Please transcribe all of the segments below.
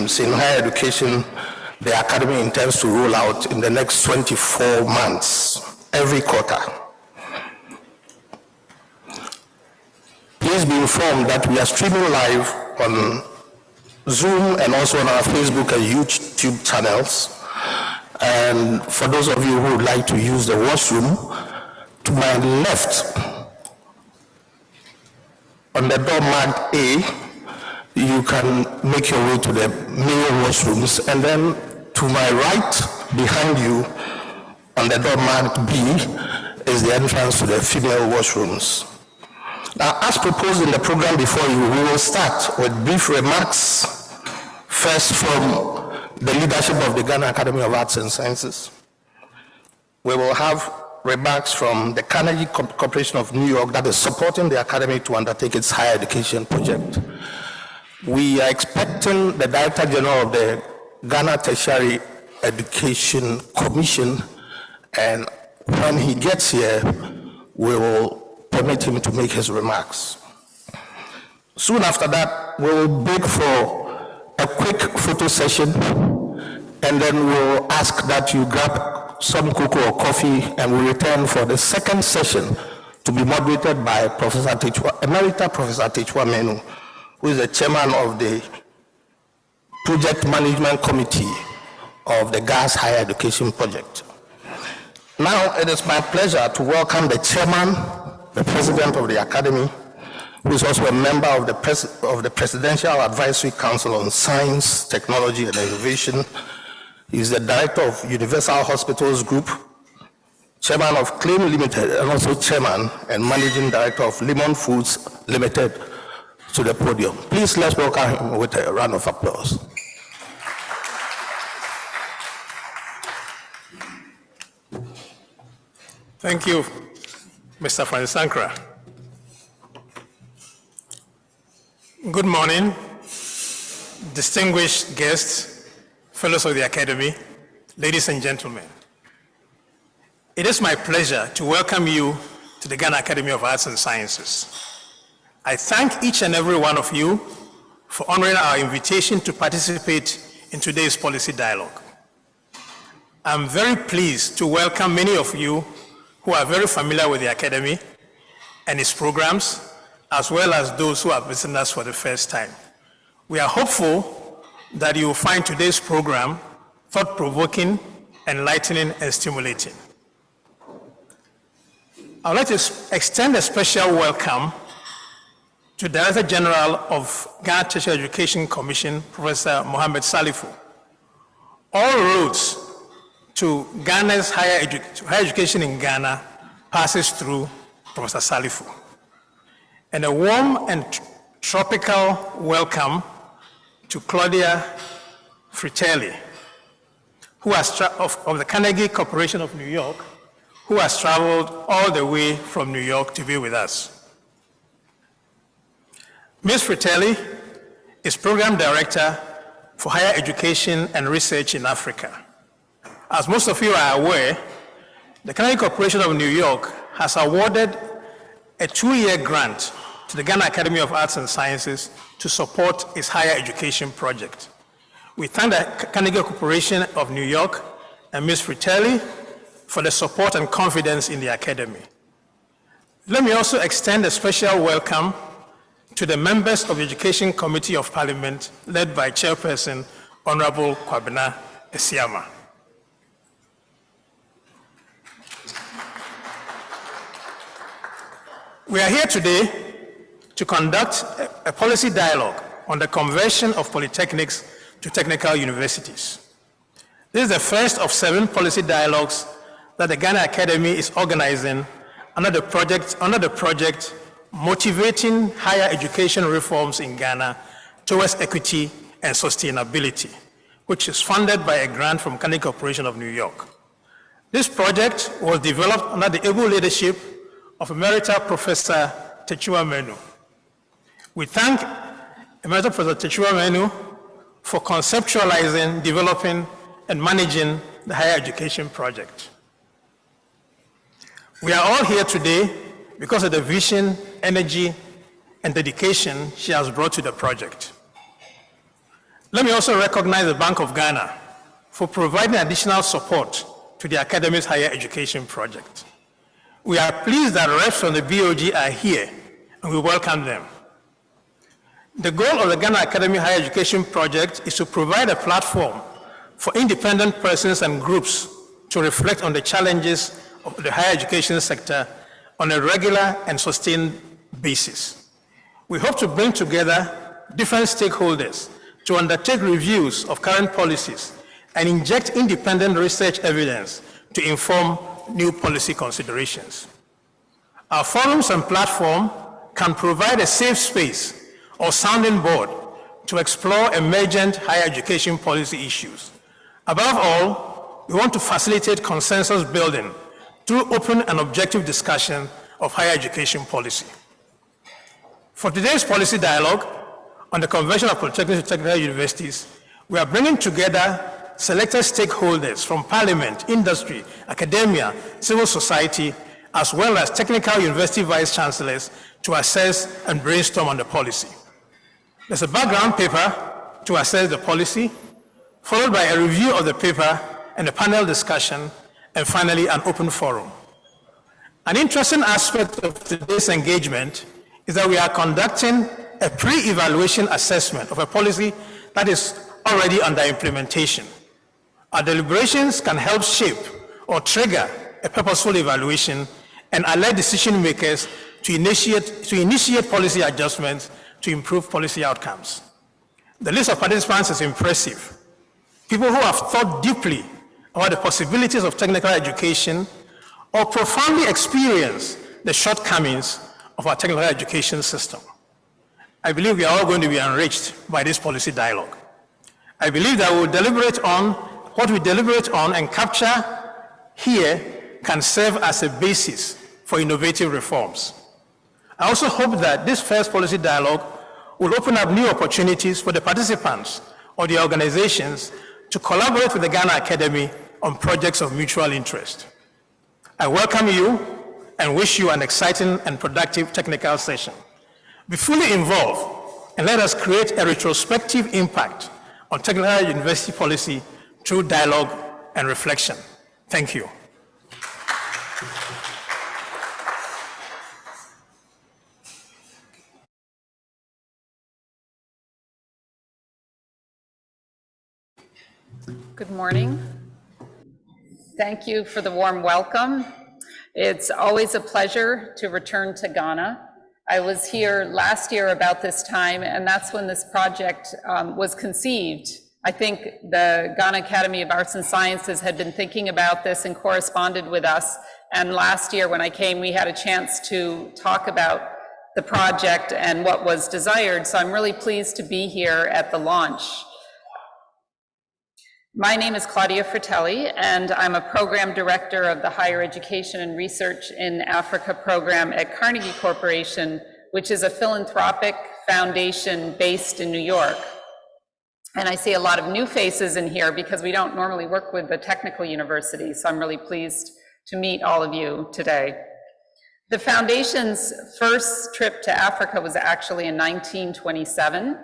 streams in higher education the Academy intends to roll out in the next 24 months, every quarter. Please be informed that we are streaming live on Zoom and also on our Facebook and YouTube channels. And for those of you who would like to use the washroom, to my left, on the door marked A, you can make your way to the male washrooms, and then to my right, behind you, on the door marked B, is the entrance to the female washrooms. Now, as proposed in the program before you, we will start with brief remarks, first from the leadership of the Ghana Academy of Arts and Sciences. We will have remarks from the Carnegie Corporation of New York that is supporting the Academy to undertake its higher education project. We are expecting the Director General of the Ghana Tertiary Education Commission, and when he gets here, we will permit him to make his remarks. Soon after that, we will break for a quick photo session, and then we'll ask that you grab some cocoa or coffee, and we'll return for the second session to be moderated by Professor Emerita Professor Techua Menu, who is the chairman of the Project Management Committee of the GAAS Higher Education Project. Now, it is my pleasure to welcome the chairman, the president of the Academy, who is also a member of the Presidential Advisory Council on Science, Technology, and Innovation. He is the director of Universal Hospitals Group, chairman of Claim Limited, and also chairman and managing director of Lemon Foods Limited, to the podium. Please, let's welcome him with a round of applause. Thank you, Mr. Francis Sankara. Good morning, distinguished guests, fellows of the Academy, ladies and gentlemen. It is my pleasure to welcome you to the Ghana Academy of Arts and Sciences. I thank each and every one of you for honoring our invitation to participate in today's policy dialogue. I'm very pleased to welcome many of you who are very familiar with the Academy and its programs, as well as those who are visiting us for the first time. We are hopeful that you will find today's program thought-provoking, enlightening, and stimulating. I would like to extend a special welcome to Director General of Ghana Tertiary Education Commission, Professor Mohammed Salifu. All roads to Ghana's higher education in Ghana passes through Professor Salifu. And a warm and tropical welcome to Claudia Fratelli, who has of the Carnegie Corporation of New York, who has traveled all the way from New York to be with us. Ms. Fratelli is Program Director for Higher Education and Research in Africa. As most of you are aware, the Carnegie Corporation of New York has awarded a 2-year grant to the Ghana Academy of Arts and Sciences to support its higher education project. We thank the Carnegie Corporation of New York and Ms. Fratelli for the support and confidence in the Academy. Let me also extend a special welcome to the members of the Education Committee of Parliament, led by Chairperson Honorable Kwabena Esiama. We are here today to conduct a policy dialogue on the conversion of polytechnics to technical universities. This is the first of 7 policy dialogues that the Ghana Academy is organizing under the project Motivating Higher Education Reforms in Ghana Towards Equity and Sustainability, which is funded by a grant from Carnegie Corporation of New York. This project was developed under the able leadership of Emerita Professor Techua Menu. We thank Emerita Professor Techua Menu for conceptualizing, developing, and managing the higher education project. We are all here today because of the vision, energy, and dedication she has brought to the project. Let me also recognize the Bank of Ghana for providing additional support to the Academy's higher education project. We are pleased that reps from the BOG are here, and we welcome them. The goal of the Ghana Academy Higher Education Project is to provide a platform for independent persons and groups to reflect on the challenges of the higher education sector on a regular and sustained basis. We hope to bring together different stakeholders to undertake reviews of current policies and inject independent research evidence to inform new policy considerations. Our forums and platform can provide a safe space or sounding board to explore emergent higher education policy issues. Above all, we want to facilitate consensus building through open and objective discussion of higher education policy. For today's policy dialogue on the Convention of Polytechnics and Technical Universities, we are bringing together selected stakeholders from Parliament, industry, academia, civil society, as well as technical university vice chancellors to assess and brainstorm on the policy. There's a background paper to assess the policy, followed by a review of the paper and a panel discussion, and finally an open forum. An interesting aspect of today's engagement is that we are conducting a pre-evaluation assessment of a policy that is already under implementation. Our deliberations can help shape or trigger a purposeful evaluation and alert decision makers to initiate policy adjustments to improve policy outcomes. The list of participants is impressive. People who have thought deeply about the possibilities of technical education or profoundly experienced the shortcomings of our technical education system. I believe we are all going to be enriched by this policy dialogue. I believe that what we deliberate on and capture here can serve as a basis for innovative reforms. I also hope that this first policy dialogue will open up new opportunities for the participants or the organizations to collaborate with the Ghana Academy on projects of mutual interest. I welcome you and wish you an exciting and productive technical session. Be fully involved and let us create a retrospective impact on technical university policy through dialogue and reflection. Thank you. Good morning. Thank you for the warm welcome. It's always a pleasure to return to Ghana. I was here last year about this time, and that's when this project was conceived. I think the Ghana Academy of Arts and Sciences had been thinking about this and corresponded with us. And last year when I came, we had a chance to talk about the project and what was desired. So I'm really pleased to be here at the launch. My name is Claudia Fratelli, and I'm a program director of the Higher Education and Research in Africa program at Carnegie Corporation, which is a philanthropic foundation based in New York. And I see a lot of new faces in here because we don't normally work with the technical universities, so I'm really pleased to meet all of you today. The foundation's first trip to Africa was actually in 1927.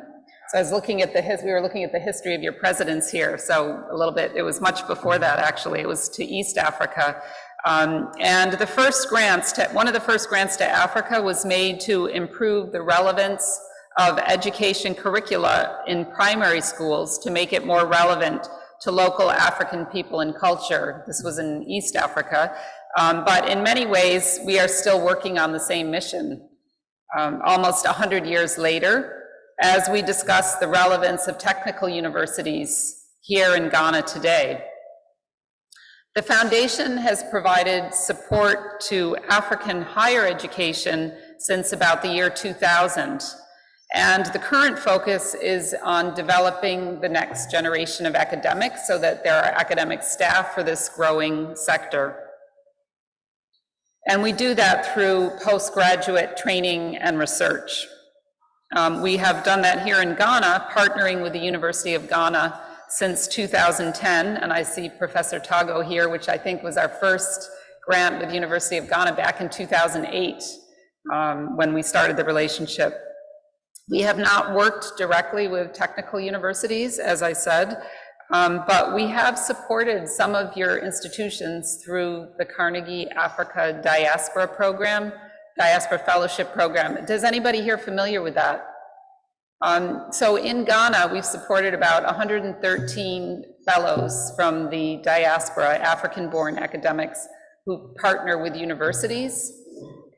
So I was looking at we were looking at the history of your presidents here, so a little bit, it was much before that actually, it was to East Africa. And the first one of the first grants to Africa was made to improve the relevance of education curricula in primary schools to make it more relevant to local African people and culture. This was in East Africa, but in many ways, we are still working on the same mission. Almost 100 years later, as we discuss the relevance of technical universities here in Ghana today. The foundation has provided support to African higher education since about the year 2000. And the current focus is on developing the next generation of academics so that there are academic staff for this growing sector. And we do that through postgraduate training and research. We have done that here in Ghana, partnering with the University of Ghana since 2010, and I see Professor Tago here, which I think was our first grant with the University of Ghana back in 2008, when we started the relationship. We have not worked directly with technical universities, as I said, but we have supported some of your institutions through the Carnegie Africa Diaspora Program, Diaspora Fellowship Program. Is anybody here familiar with that? So in Ghana, we've supported about 113 fellows from the diaspora, African-born academics who partner with universities,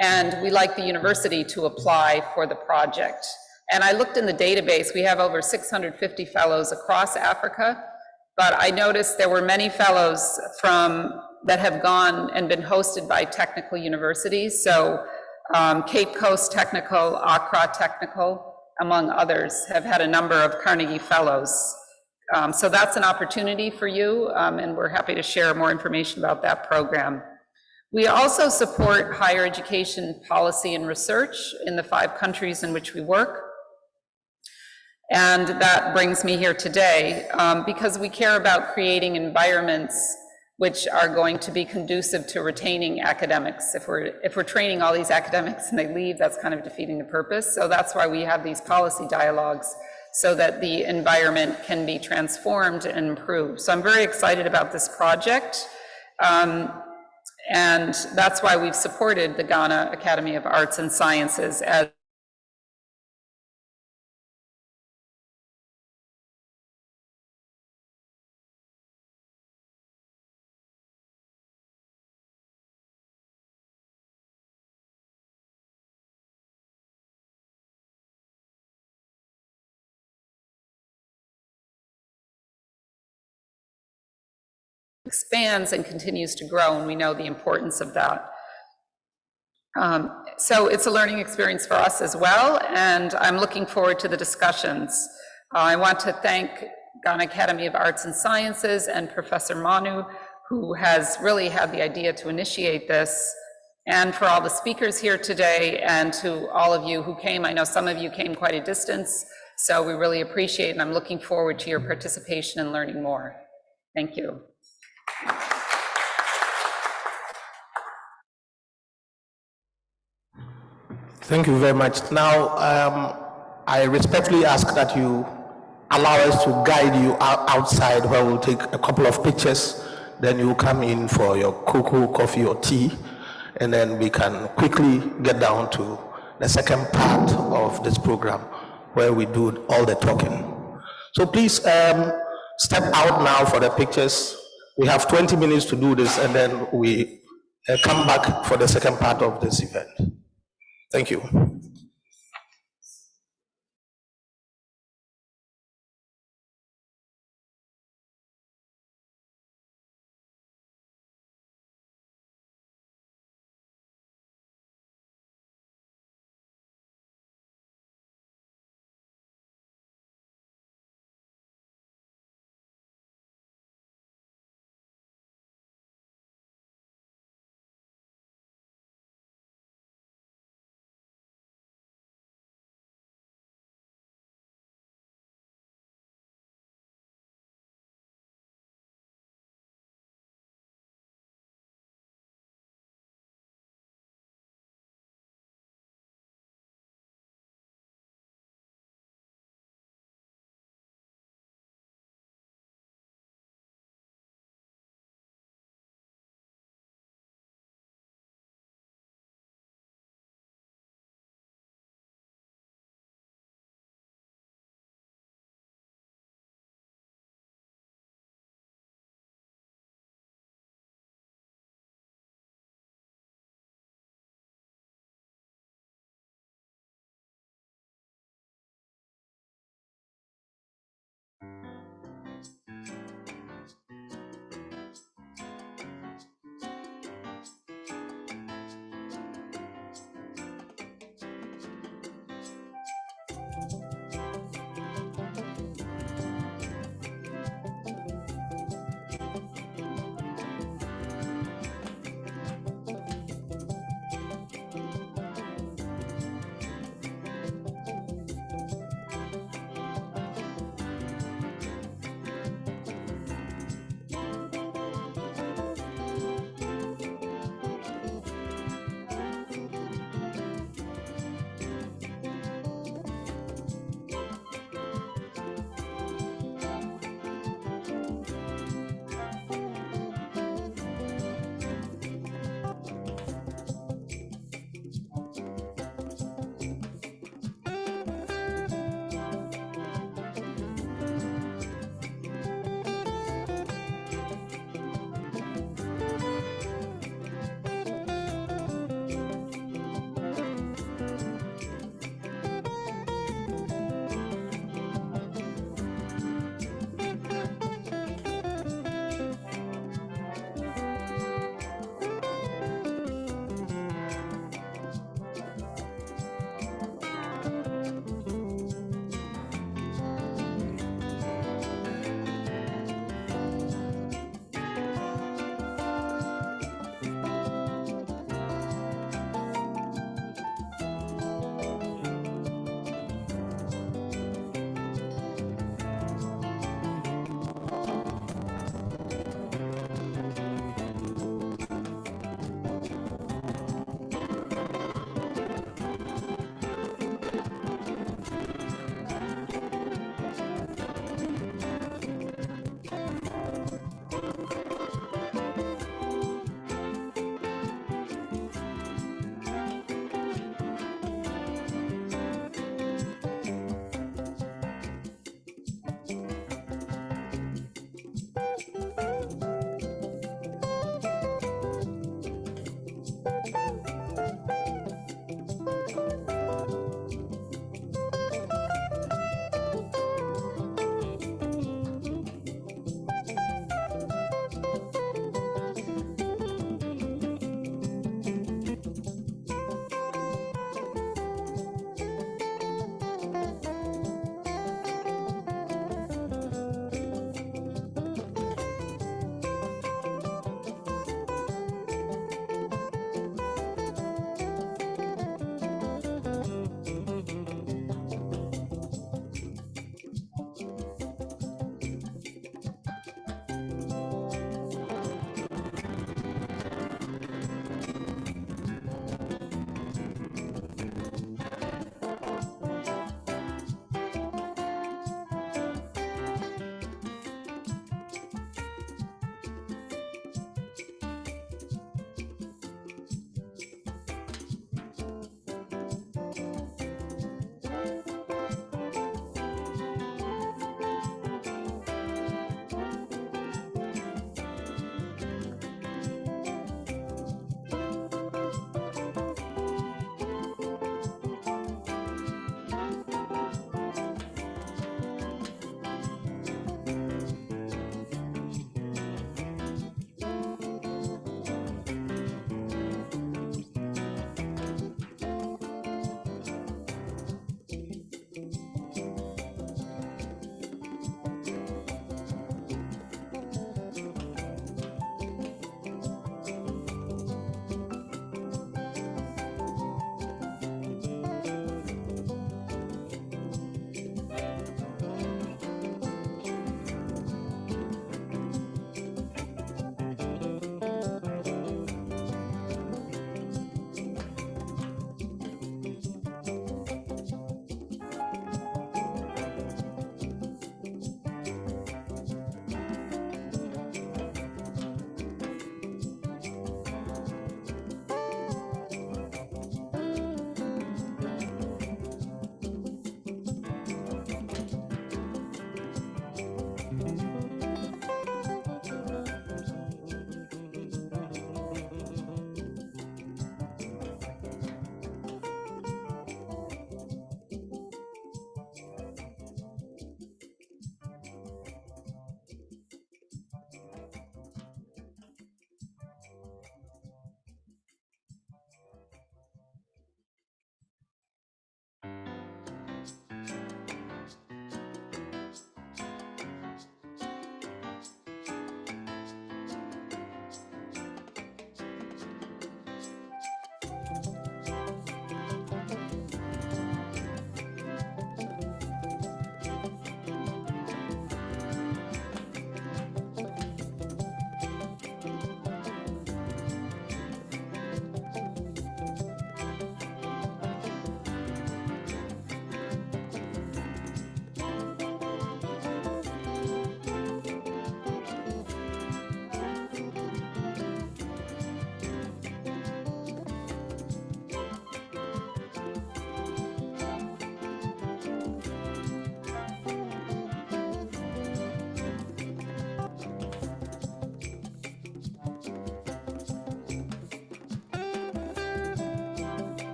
and we like the university to apply for the project. And I looked in the database, we have over 650 fellows across Africa, but I noticed there were many fellows that have gone and been hosted by technical universities, so Cape Coast Technical, Accra Technical, among others, have had a number of Carnegie Fellows. So that's an opportunity for you, and we're happy to share more information about that program. We also support higher education policy and research in the 5 countries in which we work. And that brings me here today, because we care about creating environments which are going to be conducive to retaining academics. If we're training all these academics and they leave, that's kind of defeating the purpose. So that's why we have these policy dialogues, so that the environment can be transformed and improved. So I'm very excited about this project. And that's why we've supported the Ghana Academy of Arts and Sciences as expands and continues to grow, and we know the importance of that. So it's a learning experience for us as well, and I'm looking forward to the discussions. I want to thank Ghana Academy of Arts and Sciences and Professor Manu, who has really had the idea to initiate this, and for all the speakers here today, and to all of you who came. I know some of you came quite a distance, so we really appreciate it, and I'm looking forward to your participation and learning more. Thank you. Thank you very much. Now, I respectfully ask that you allow us to guide you outside, where we'll take a couple of pictures, then you come in for your cocoa, coffee, or tea, and then we can quickly get down to the second part of this program, where we do all the talking. So please step out now for the pictures. We have 20 minutes to do this, and then we come back for the second part of this event. Thank you.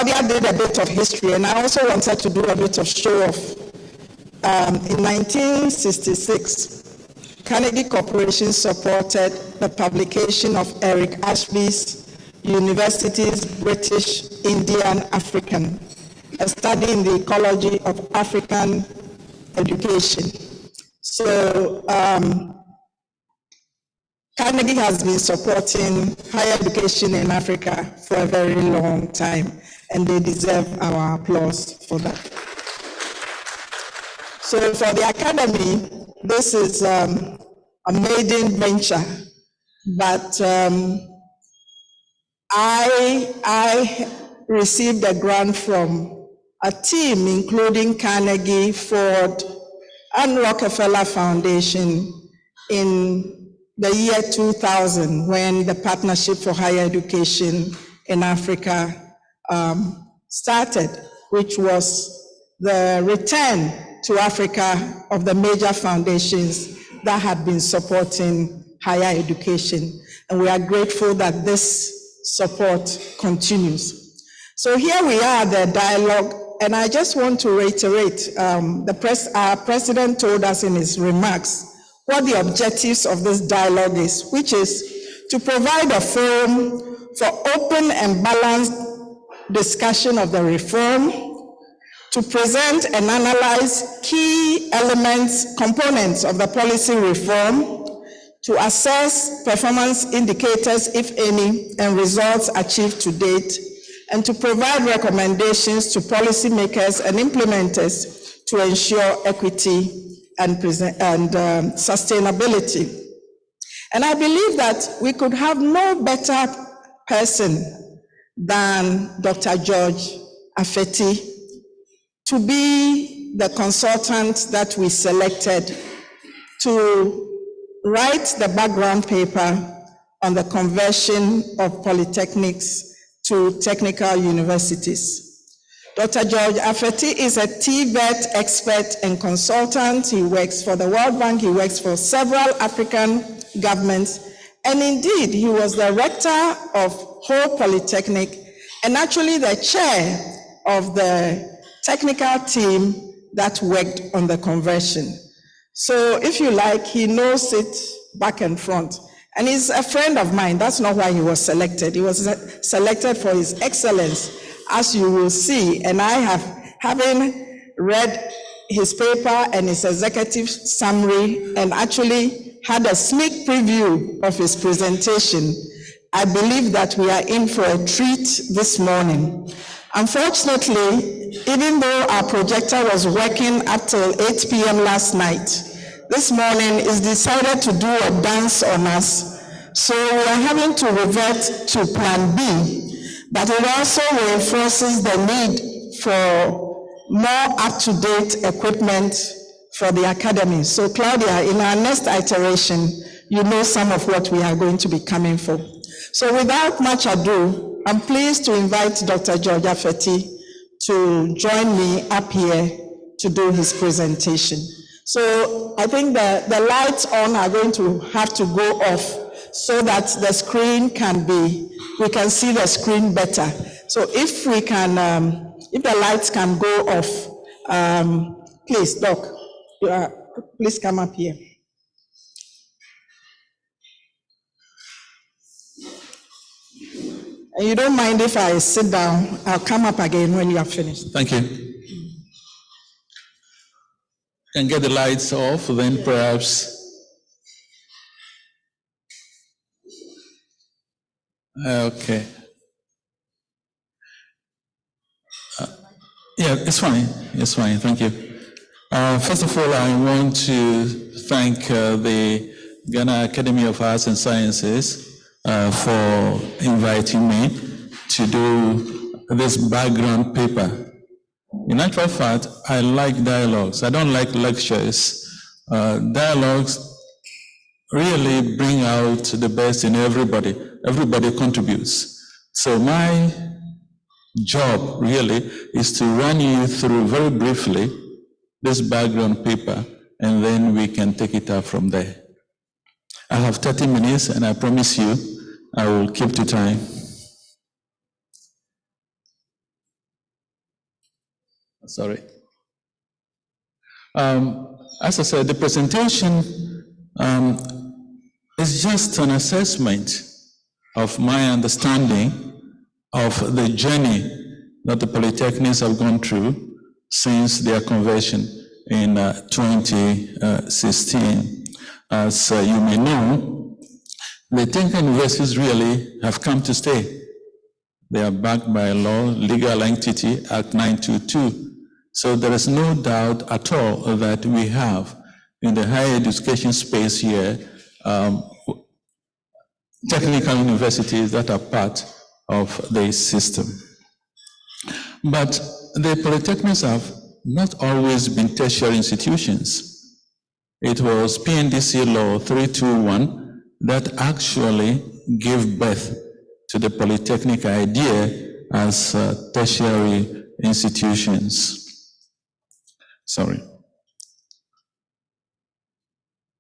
Claudia did a bit of history, and I also wanted to do a bit of show-off. In 1966, Carnegie Corporation supported the publication of Eric Ashby's University's British Indian African, a study in the ecology of African education. So Carnegie has been supporting higher education in Africa for a very long time, and they deserve our applause for that. So for the Academy, this is a maiden venture, but I received a grant from a team including Carnegie, Ford, and Rockefeller Foundation in the year 2000, when the Partnership for Higher Education in Africa started, which was the return to Africa of the major foundations that had been supporting higher education. And we are grateful that this support continues. So here we are, the dialogue, and I just want to reiterate, our president told us in his remarks what the objectives of this dialogue is, which is to provide a forum for open and balanced discussion of the reform, to present and analyze key elements, components of the policy reform, to assess performance indicators, if any, and results achieved to date, and to provide recommendations to policymakers and implementers to ensure equity and sustainability. And I believe that we could have no better person than Dr. George Afeti to be the consultant that we selected to write the background paper on the conversion of polytechnics to technical universities. Dr. George Afeti is a TVET expert and consultant. He works for the World Bank, he works for several African governments, and indeed, he was the rector of Ho Polytechnic and actually the chair of the technical team that worked on the conversion. So if you like, he knows it back and front. And he's a friend of mine. That's not why he was selected. He was selected for his excellence, as you will see. And I having read his paper and his executive summary and actually had a sneak preview of his presentation, I believe that we are in for a treat this morning. Unfortunately, even though our projector was working up till 8 p.m. last night, this morning it's decided to do a dance on us. So we are having to revert to plan B, but it also reinforces the need for more up-to-date equipment for the Academy. So Claudia, in our next iteration, you know some of what we are going to be coming for. So without much ado, I'm pleased to invite Dr. George Afeti to join me up here to do his presentation. So I think the lights on are going to have to go off so that the screen we can see the screen better. So if we can, if the lights can go off, please, Doc, please come up here. And you don't mind if I sit down, I'll come up again when you are finished. Thank you. Can get the lights off, then perhaps. Okay. Yeah, it's fine. It's fine. Thank you. First of all, I want to thank the Ghana Academy of Arts and Sciences for inviting me to do this background paper. In actual fact, I like dialogues. I don't like lectures. Dialogues really bring out the best in everybody. Everybody contributes. So my job really is to run you through very briefly this background paper, and then we can take it up from there. I have 30 minutes, and I promise you I will keep to time. Sorry. As I said, the presentation is just an assessment of my understanding of the journey that the polytechnics have gone through since their conversion in 2016. As you may know, the technical universities really have come to stay. They are backed by a law, legal entity, Act 922. So there is no doubt at all that we have in the higher education space here technical universities that are part of the system. But the polytechnics have not always been tertiary institutions. It was PNDC Law 321 that actually gave birth to the polytechnic idea as tertiary institutions. Sorry.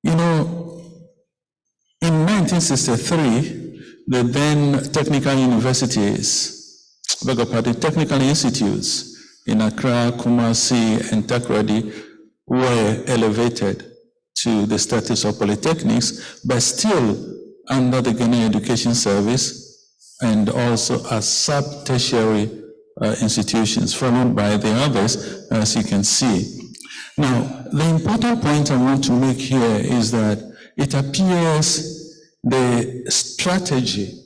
You know, in 1963, the then technical universities, technical institutes in Accra, Kumasi, and Takoradi were elevated to the status of polytechnics, but still under the Ghana Education Service and also as sub-tertiary institutions, followed by the others, as you can see. Now, the important point I want to make here is that it appears the strategy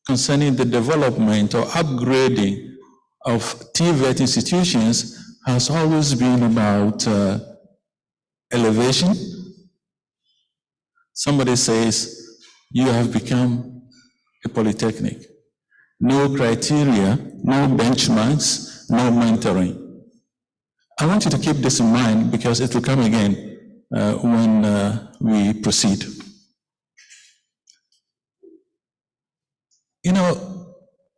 concerning the development or upgrading of TVET institutions has always been about elevation. Somebody says, you have become a polytechnic. No criteria, no benchmarks, no mentoring. I want you to keep this in mind because it will come again when we proceed. You know,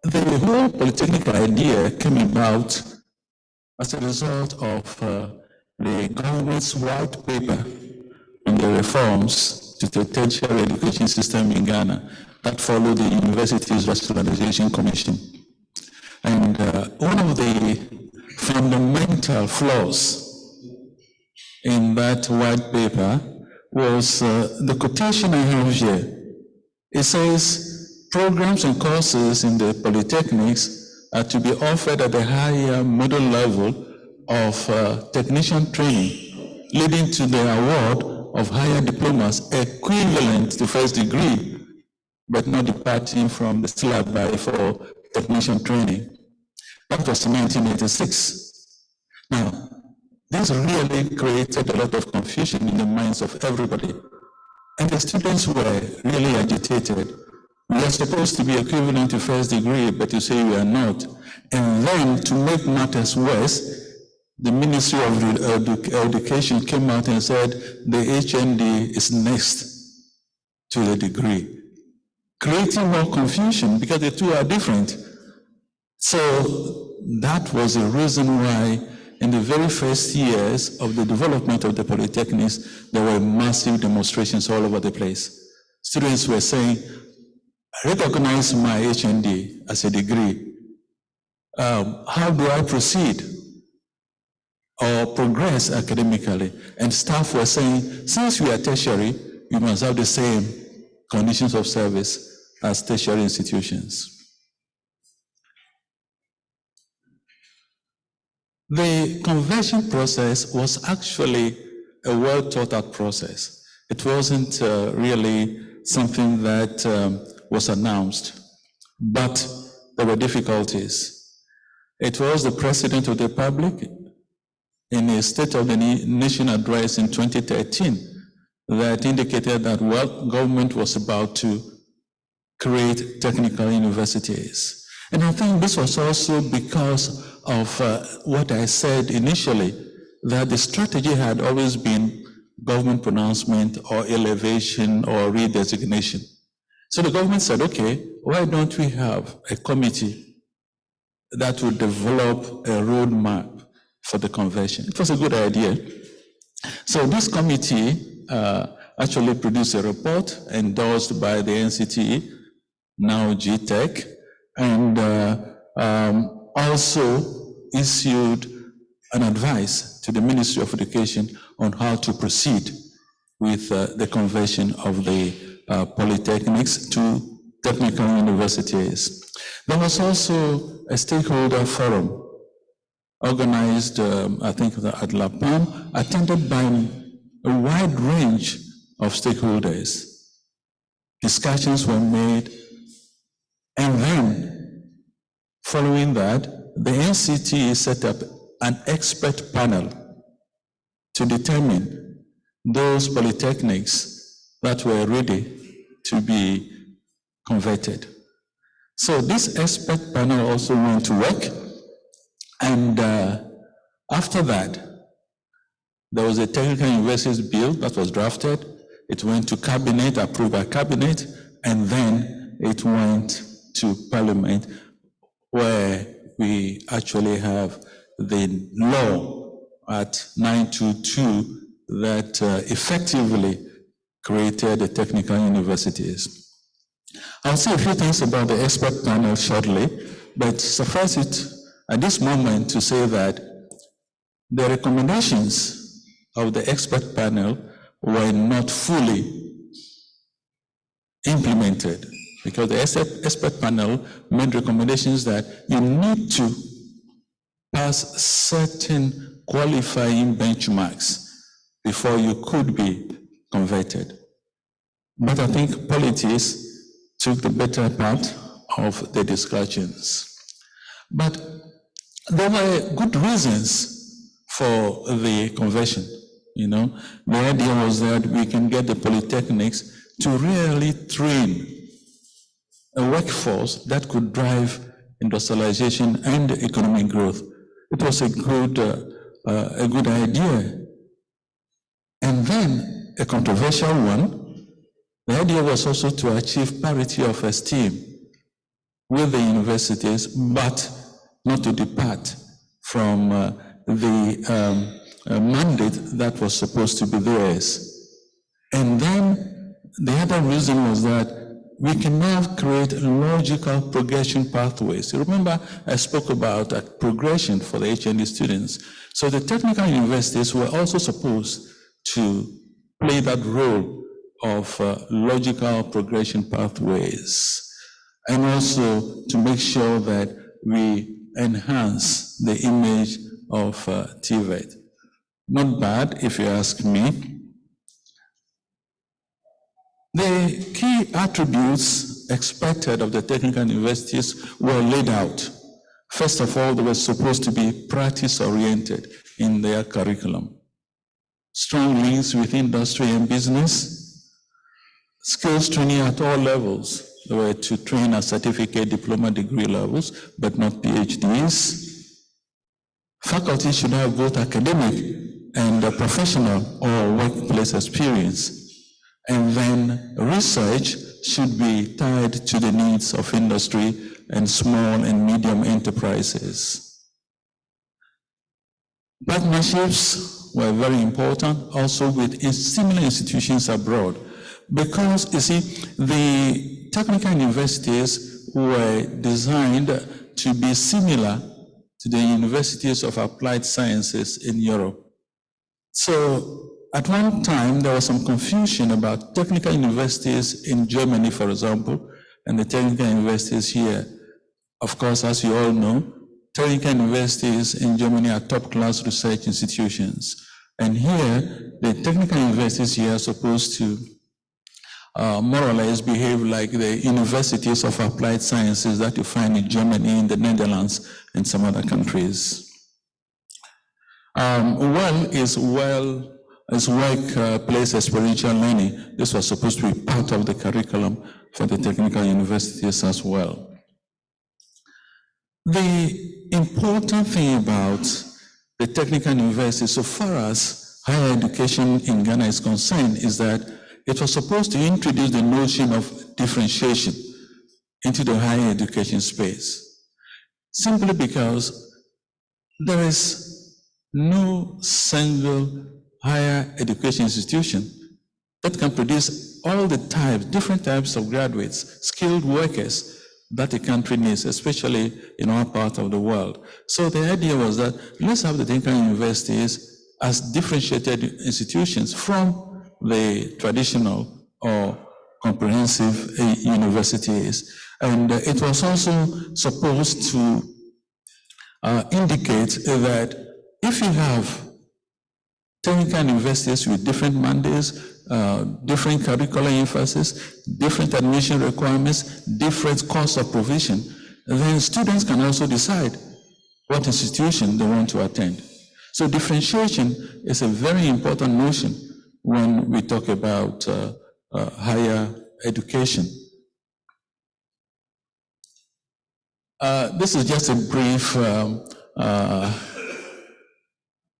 the whole polytechnic idea came about as a result of the government's white paper on the reforms to the tertiary education system in Ghana that followed the Universities Rationalization Commission. And one of the fundamental flaws in that white paper was the quotation I have here. It says, programs and courses in the polytechnics are to be offered at the higher middle level of technician training, leading to the award of higher diplomas equivalent to first degree, but not departing from the syllabi for technician training. That was 1986. Now, this really created a lot of confusion in the minds of everybody. And the students were really agitated. We are supposed to be equivalent to first degree, but you say we are not. And then, to make matters worse, the Ministry of Education came out and said the HND is next to the degree, creating more confusion because the two are different. So that was the reason why in the very first years of the development of the polytechnics, there were massive demonstrations all over the place. Students were saying, I recognize my HND as a degree. How do I proceed or progress academically? And staff were saying, since we are tertiary, you must have the same conditions of service as tertiary institutions. The conversion process was actually a well thought out process. It wasn't really something that was announced, but there were difficulties. It was the President of the Republic in a State of the Nation address in 2013 that indicated that government was about to create technical universities. And I think this was also because of what I said initially, that the strategy had always been government pronouncement or elevation or redesignation. So the government said, okay, why don't we have a committee that would develop a roadmap for the conversion? It was a good idea. So this committee actually produced a report endorsed by the NCTE, now GTech, and also issued an advice to the Ministry of Education on how to proceed with the conversion of the polytechnics to technical universities. There was also a stakeholder forum organized, I think, at La Palme, attended by a wide range of stakeholders. Discussions were made, and then, following that, the NCT set up an expert panel to determine those polytechnics that were ready to be converted. So this expert panel also went to work, and after that, there was a technical universities bill that was drafted. It went to cabinet, approved by cabinet, and then it went to parliament, where we actually have the law at 922 that effectively created the technical universities. I'll say a few things about the expert panel shortly, but suffice it at this moment to say that the recommendations of the expert panel were not fully implemented, because the expert panel made recommendations that you need to pass certain qualifying benchmarks before you could be converted. But I think politics took the better part of the discussions. But there were good reasons for the conversion. You know, the idea was that we can get the polytechnics to really train a workforce that could drive industrialization and economic growth. It was a good idea. And then a controversial one, the idea was also to achieve parity of esteem with the universities, but not to depart from the mandate that was supposed to be theirs. And then the other reason was that we can now create logical progression pathways. You remember I spoke about a progression for the HND students. So the technical universities were also supposed to play that role of logical progression pathways, and also to make sure that we enhance the image of TVET. Not bad, if you ask me. The key attributes expected of the technical universities were laid out. First of all, they were supposed to be practice-oriented in their curriculum. Strong links with industry and business, skills training at all levels. They were to train at certificate, diploma, degree levels, but not PhDs. Faculty should have both academic and professional or workplace experience. And then research should be tied to the needs of industry and small and medium enterprises. Partnerships were very important also with similar institutions abroad, because you see, the technical universities were designed to be similar to the universities of applied sciences in Europe. So at one time, there was some confusion about technical universities in Germany, for example, and the technical universities here. Of course, as you all know, technical universities in Germany are top-class research institutions. And here, the technical universities here are supposed to more or less behave like the universities of applied sciences that you find in Germany, in the Netherlands, and some other countries. As workplace experiential learning, this was supposed to be part of the curriculum for the technical universities as well. The important thing about the technical university, so far as higher education in Ghana is concerned, is that it was supposed to introduce the notion of differentiation into the higher education space, simply because there is no single higher education institution that can produce all the types, different types of graduates, skilled workers that a country needs, especially in our part of the world. So the idea was that let's have the technical universities as differentiated institutions from the traditional or comprehensive universities. And it was also supposed to indicate that if you have technical universities with different mandates, different curricular emphasis, different admission requirements, different cost of provision, then students can also decide what institution they want to attend. So differentiation is a very important notion when we talk about higher education. This is just a brief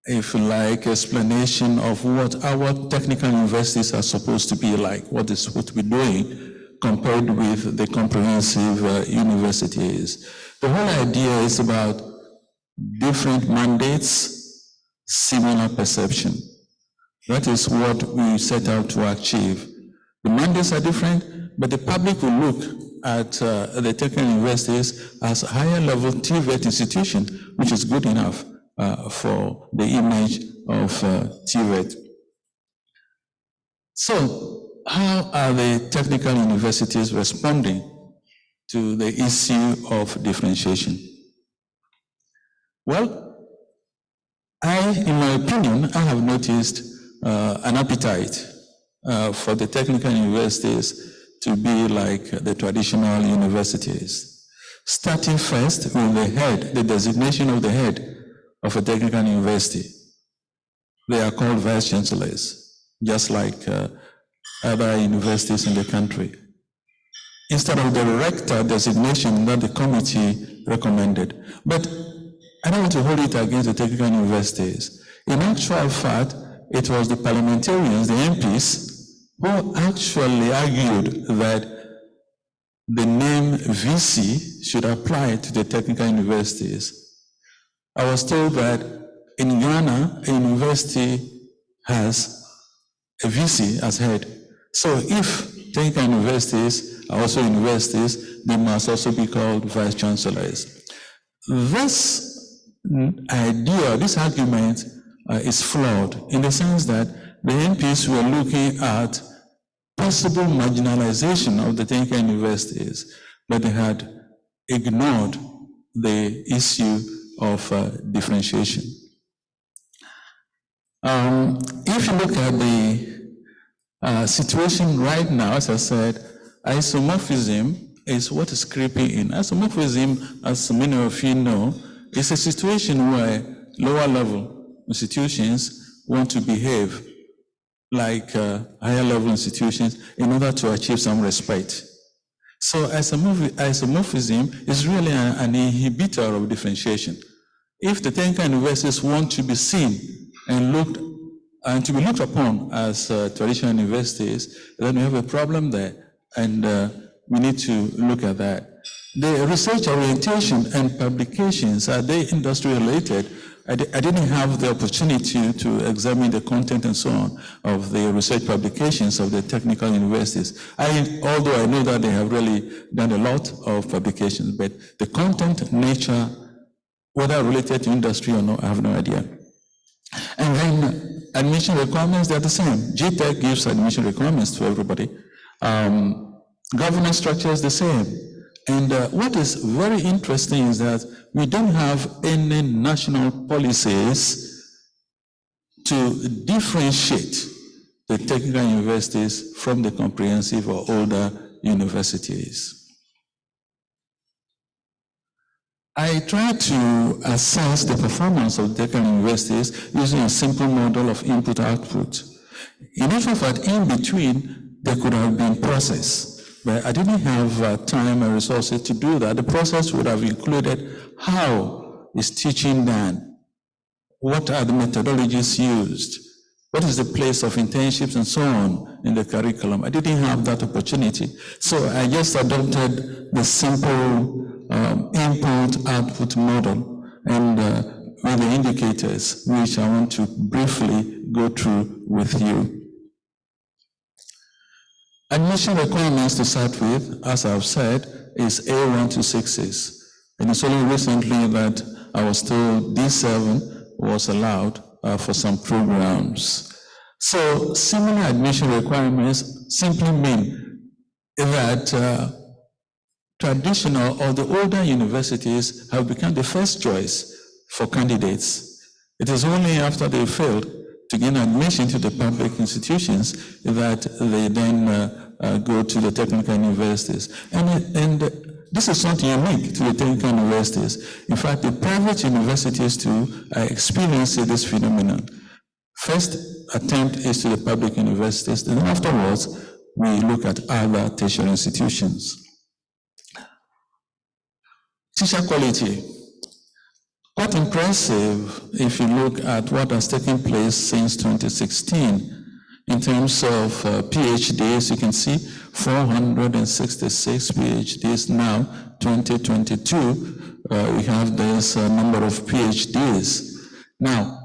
if you like, explanation of what our technical universities are supposed to be like, what they're supposed to be doing compared with the comprehensive universities. The whole idea is about different mandates, similar perception. That is what we set out to achieve. The mandates are different, but the public will look at the technical universities as a higher level TVET institution, which is good enough for the image of TVET. So, how are the technical universities responding to the issue of differentiation? Well, in my opinion, I have noticed an appetite for the technical universities to be like the traditional universities. Starting first with the head, the designation of the head of a technical university. They are called vice chancellors, just like other universities in the country. Instead of the rector designation that the committee recommended. But I don't want to hold it against the technical universities. In actual fact, it was the parliamentarians, the MPs, who actually argued that the name VC should apply to the technical universities. I was told that in Ghana, a university has a VC as head. So if technical universities are also universities, they must also be called vice chancellors. This idea, this argument is flawed in the sense that the MPs were looking at possible marginalization of the technical universities, but they had ignored the issue of differentiation. If you look at the situation right now, as I said, isomorphism is what is creeping in. Isomorphism, as many of you know, is a situation where lower level institutions want to behave like higher level institutions in order to achieve some respect. So isomorphism is really an inhibitor of differentiation. If the technical universities want to be seen and to be looked upon as traditional universities, then we have a problem there, and we need to look at that. The research orientation and publications, are they industry related? I didn't have the opportunity to examine the content and so on of the research publications of the technical universities. Although I know that they have really done a lot of publications, but the content, nature, whether related to industry or not, I have no idea. And then admission requirements, they're the same. GTech gives admission requirements to everybody. Governance structure is the same. And what is very interesting is that we don't have any national policies to differentiate the technical universities from the comprehensive or older universities. I try to assess the performance of technical universities using a simple model of input-output. In actual fact, in between, there could have been process. But I didn't have time and resources to do that. The process would have included how is teaching done, what are the methodologies used, what is the place of internships and so on in the curriculum. I didn't have that opportunity. So I just adopted the simple input-output model and with the indicators, which I want to briefly go through with you. Admission requirements to start with, as I've said, is A126s. And it's only recently that I was told D7 was allowed for some programs. So similar admission requirements simply mean that traditional or the older universities have become the first choice for candidates. It is only after they failed to gain admission to the public institutions that they then go to the technical universities. And this is not unique to the technical universities. In fact, the private universities too are experiencing this phenomenon. First attempt is to the public universities, then afterwards we look at other tertiary institutions. Teacher quality. Quite impressive if you look at what has taken place since 2016. In terms of PhDs, you can see 466 PhDs now, 2022, we have this number of PhDs. Now,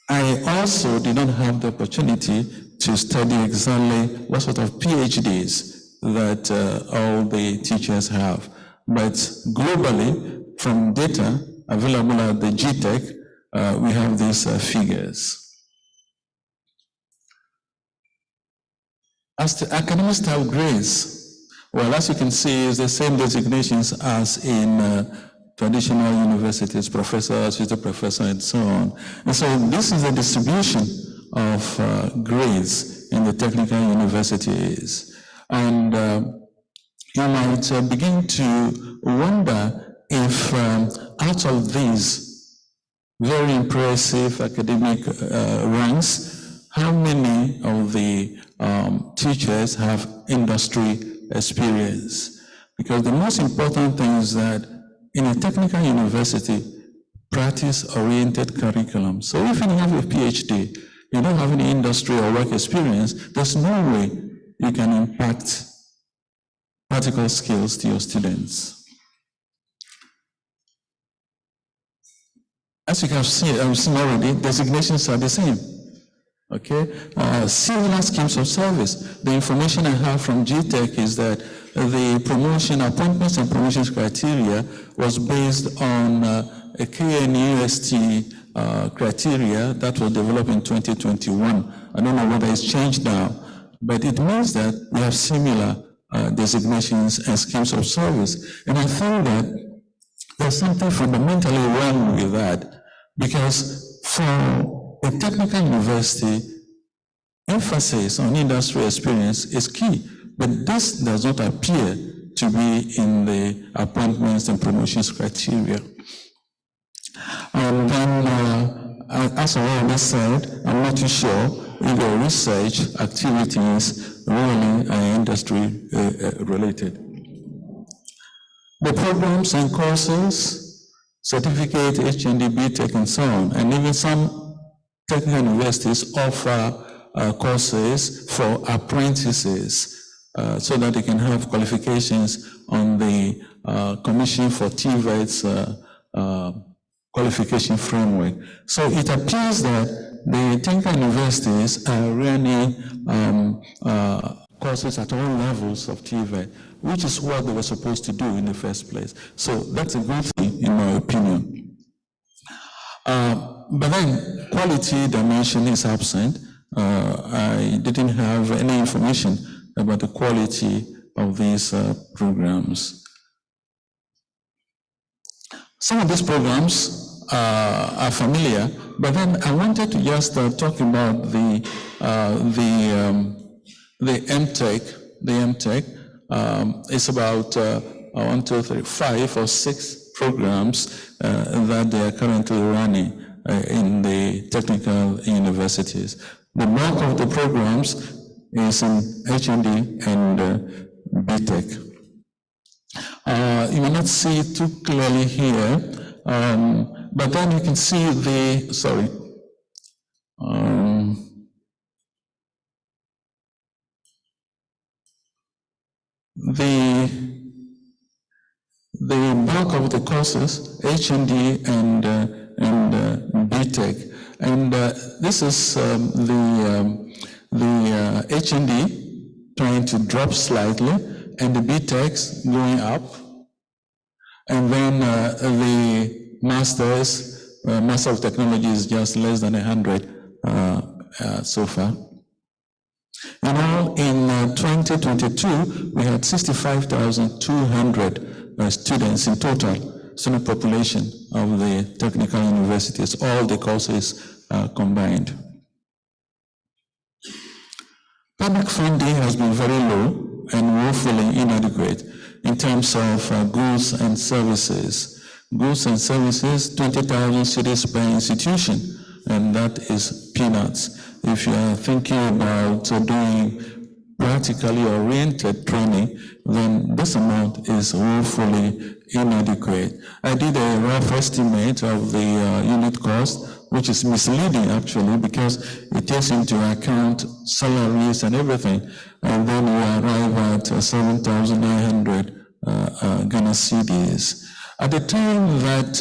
I also did not have the opportunity to study exactly what sort of PhDs that all the teachers have. But globally, from data available at the GTech, we have these figures. As to academic staff grades, well, as you can see, it's the same designations as in traditional universities, professor, assistant professor, and so on. And so this is the distribution of grades in the technical universities. And you might begin to wonder if out of these very impressive academic ranks, how many of the teachers have industry experience? Because the most important thing is that in a technical university, practice-oriented curriculum. So if you have a PhD, you don't have any industry or work experience, there's no way you can impact practical skills to your students. As you have seen already, designations are the same. Okay, similar schemes of service. The information I have from GTech is that the promotion, appointments and promotions criteria was based on a KNUST criteria that was developed in 2021. I don't know whether it's changed now, but it means that we have similar designations and schemes of service. And I think that there's something fundamentally wrong with that, because for a technical university, emphasis on industry experience is key, but this does not appear to be in the appointments and promotions criteria. And then, as I already said, I'm not too sure if the research activities really are industry related. The programs and courses, certificate, HND, BTech, and so on, and even some technical universities offer courses for apprentices so that they can have qualifications on the Commission for TVET's qualification framework. So it appears that the technical universities are running courses at all levels of TVET, which is what they were supposed to do in the first place. So that's a good thing, in my opinion. But then quality dimension is absent. I didn't have any information about the quality of these programs. Some of these programs are familiar, but then I wanted to just talk about the MTech. The MTech is about 1, 2, 3, 5 or 6 programs that they are currently running in the technical universities. The bulk of the programs is in HND and BTech. You may not see it too clearly here, but then you can see the, the bulk of the courses, HND and BTech. And this is the HND trying to drop slightly, and the BTechs going up, and then the masters, Master of Technology is just less than 100 so far. And all in 2022, we had 65,200 students in total, student population of the technical universities, all the courses combined. Public funding has been very low and woefully inadequate in terms of goods and services. Goods and services, 20,000 cedis per institution, and that is peanuts. If you are thinking about doing practically oriented training, then this amount is woefully inadequate. I did a rough estimate of the unit cost, which is misleading actually, because it takes into account salaries and everything, and then we arrive at 7,900 Ghana cedis. At the time that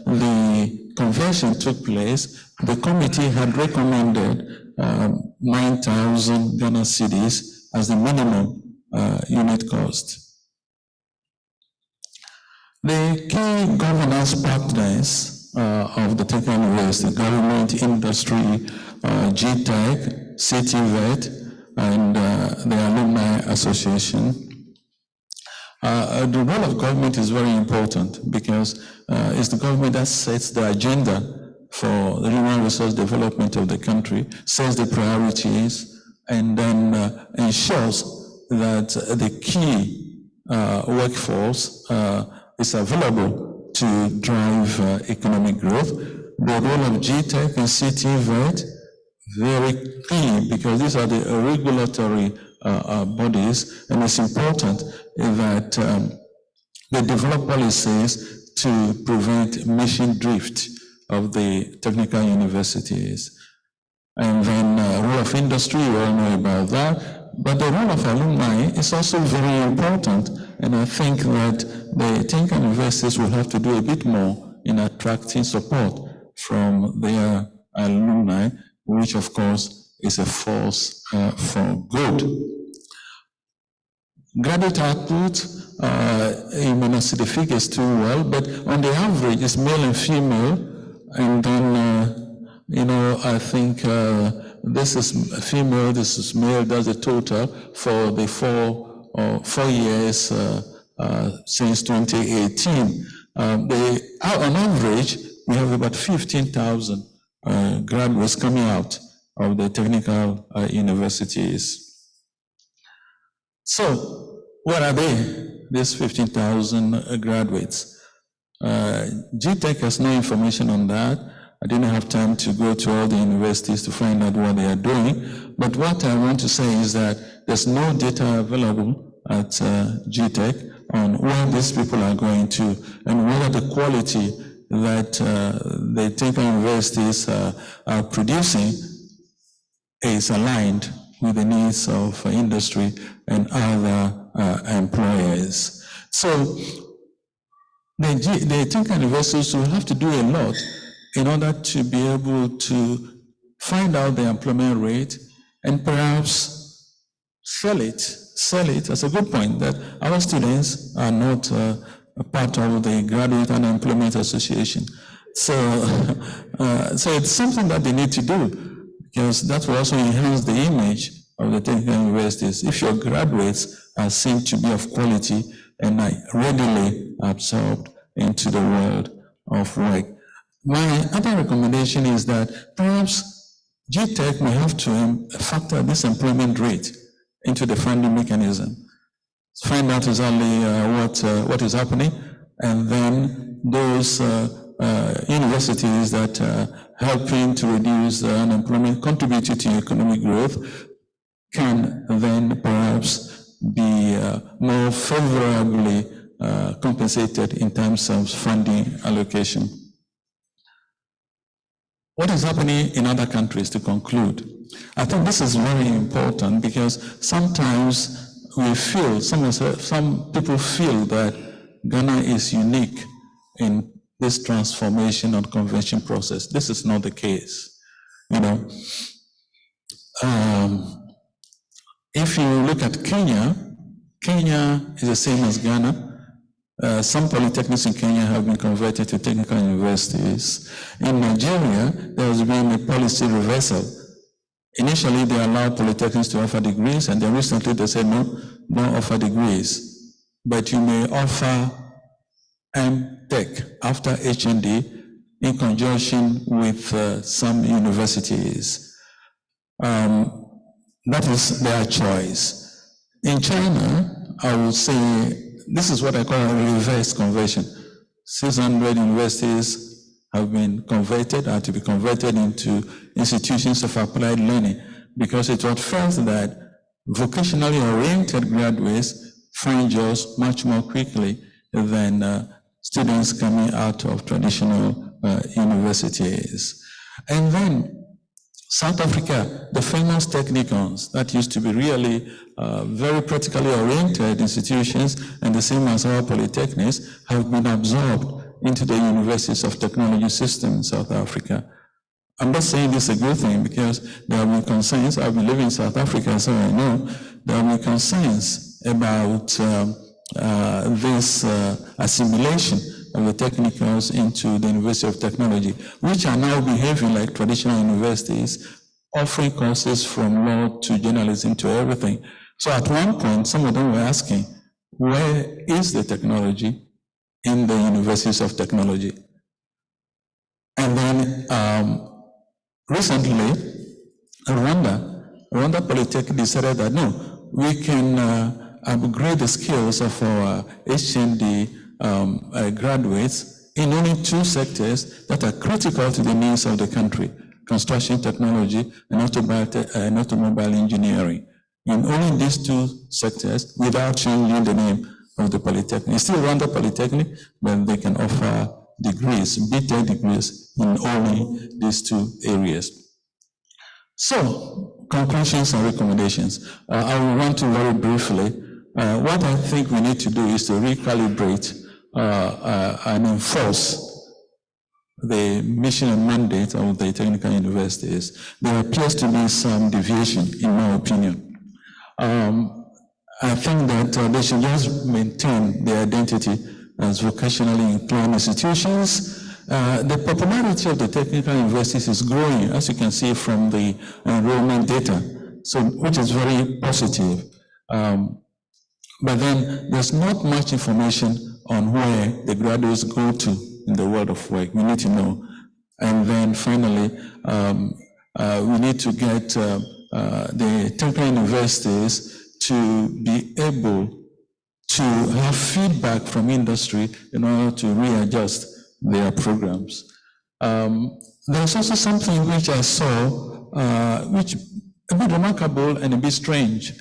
the convention took place, the committee had recommended 9,000 Ghana cedis as the minimum unit cost. The key governance partners of the technical university, government, industry, GTech, CTVET, and the Alumni Association. The role of government is very important because it's the government that sets the agenda for the human resource development of the country, sets the priorities, and then ensures that the key workforce is available to drive economic growth. The role of GTech and CTVET, very key, because these are the regulatory bodies, and it's important that they develop policies to prevent mission drift of the technical universities. And then role of industry, you all know about that, but the role of alumni is also very important, and I think that the technical universities will have to do a bit more in attracting support from their alumni, which of course is a force for good. Graduate output, you may not see the figures too well, but on the average it's male and female, and then I think this is female, this is male, that's the total for the 4 years since 2018. On average, we have about 15,000 graduates coming out of the technical universities. So, what are they, these 15,000 graduates? GTech has no information on that. I didn't have time to go to all the universities to find out what they are doing. But what I want to say is that there's no data available at GTech on where these people are going to and whether the quality that the technical universities are producing is aligned with the needs of industry and other employers. So the technical universities will have to do a lot in order to be able to find out the employment rate and perhaps sell it as a good point that our students are not a part of the Graduate Unemployment Association. So it's something that they need to do, because that will also enhance the image of the technical universities. If your graduates are seen to be of quality and are readily absorbed into the world of work. My other recommendation is that perhaps GTech may have to factor this employment rate into the funding mechanism. Find out exactly what is happening, and then those universities that are helping to reduce unemployment, contributing to economic growth, can then perhaps be more favorably compensated in terms of funding allocation. What is happening in other countries, to conclude? I think this is very important because sometimes we feel, some people feel that Ghana is unique in this transformation and convention process. This is not the case. If you look at Kenya, Kenya is the same as Ghana. Some polytechnics in Kenya have been converted to technical universities. In Nigeria, there has been a policy reversal. Initially, they allowed polytechnics to offer degrees, and then recently they said, no, don't offer degrees. But you may offer M.Tech after HND in conjunction with some universities. That is their choice. In China, I would say this is what I call a reverse conversion. 600 universities have been converted, are to be converted into institutions of applied learning, because it was felt that vocationally oriented graduates find jobs much more quickly than students coming out of traditional universities. And then South Africa, the famous technicons that used to be really very practically oriented institutions, and the same as our polytechnics, have been absorbed into the universities of technology system in South Africa. I'm not saying this is a good thing, because there have been concerns. I've been living in South Africa, so I know there have been concerns about this assimilation of the technicals into the University of Technology, which are now behaving like traditional universities, offering courses from law to journalism to everything. So at one point, some of them were asking, where is the technology in the universities of technology? And then recently, Rwanda Polytechnic decided that no, we can upgrade the skills of our HND graduates in only 2 sectors that are critical to the needs of the country: construction technology and automobile engineering. In only these 2 sectors, without changing the name of the Polytechnic. It's still Rwanda Polytechnic, but they can offer degrees, BTech degrees, in only these 2 areas. So, conclusions and recommendations. I will run to very briefly. What I think we need to do is to recalibrate and enforce the mission and mandate of the technical universities. There appears to be some deviation, in my opinion. I think that they should just maintain their identity as vocationally inclined institutions. The popularity of the technical universities is growing, as you can see from the enrollment data, so which is very positive. But then there's not much information on where the graduates go to in the world of work. We need to know. And then finally, we need to get the technical universities to be able to have feedback from industry in order to readjust their programs. There's also something which I saw, which a bit remarkable and a bit strange.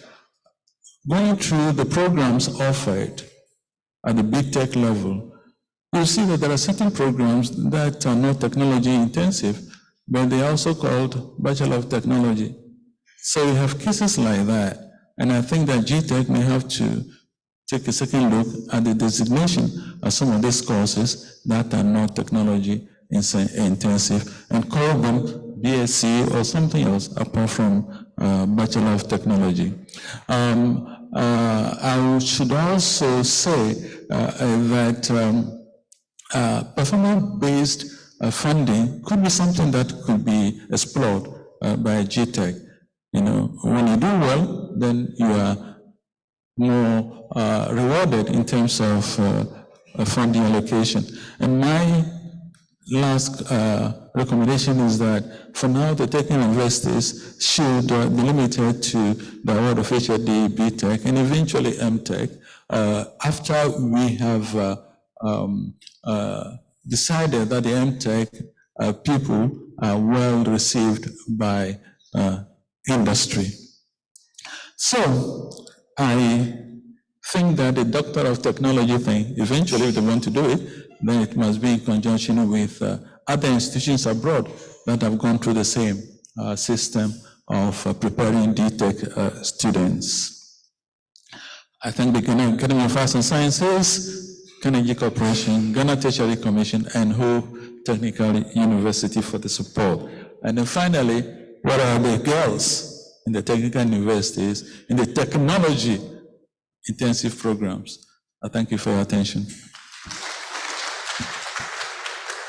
Going through the programs offered at the big tech level, you see that there are certain programs that are not technology intensive, but they are also called Bachelor of Technology. So we have cases like that, and I think that GTech may have to take a second look at the designation of some of these courses that are not technology intensive and call them BSc or something else apart from Bachelor of Technology. I should also say that performance-based funding could be something that could be explored by GTech. You know, when you do well, then you are more rewarded in terms of funding allocation. And my last recommendation is that for now the technical universities should be limited to the award of HND, BTech, and eventually MTech after we have decided that the MTech people are well received by industry. So I think that the Doctor of Technology thing, eventually if they want to do it, then it must be in conjunction with other institutions abroad that have gone through the same system of preparing DTech students. I thank the Ghana Academy of Arts and Sciences, Carnegie Corporation, Ghana Tertiary Commission, and Hope Technical University for the support. And then finally, what are the GAAS? in the technical universities, in the technology intensive programs. I thank you for your attention.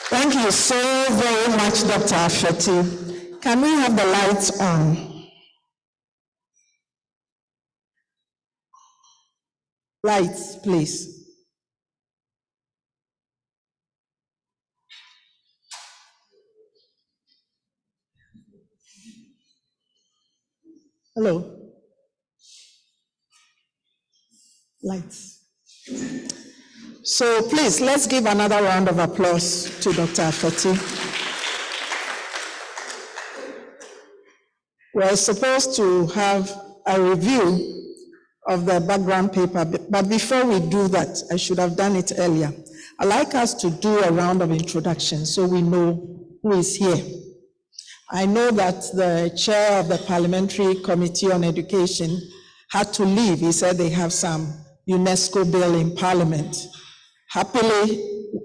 Thank you so very much, Dr. Afeti. Can we have the lights on? Lights, please. Hello. Lights. So please, let's give another round of applause to Dr. Afeti. We're supposed to have a review of the background paper, but before we do that, I should have done it earlier. I'd like us to do a round of introductions so we know who is here. I know that the chair of the Parliamentary Committee on Education had to leave. He said they have some UNESCO bill in Parliament. Happily,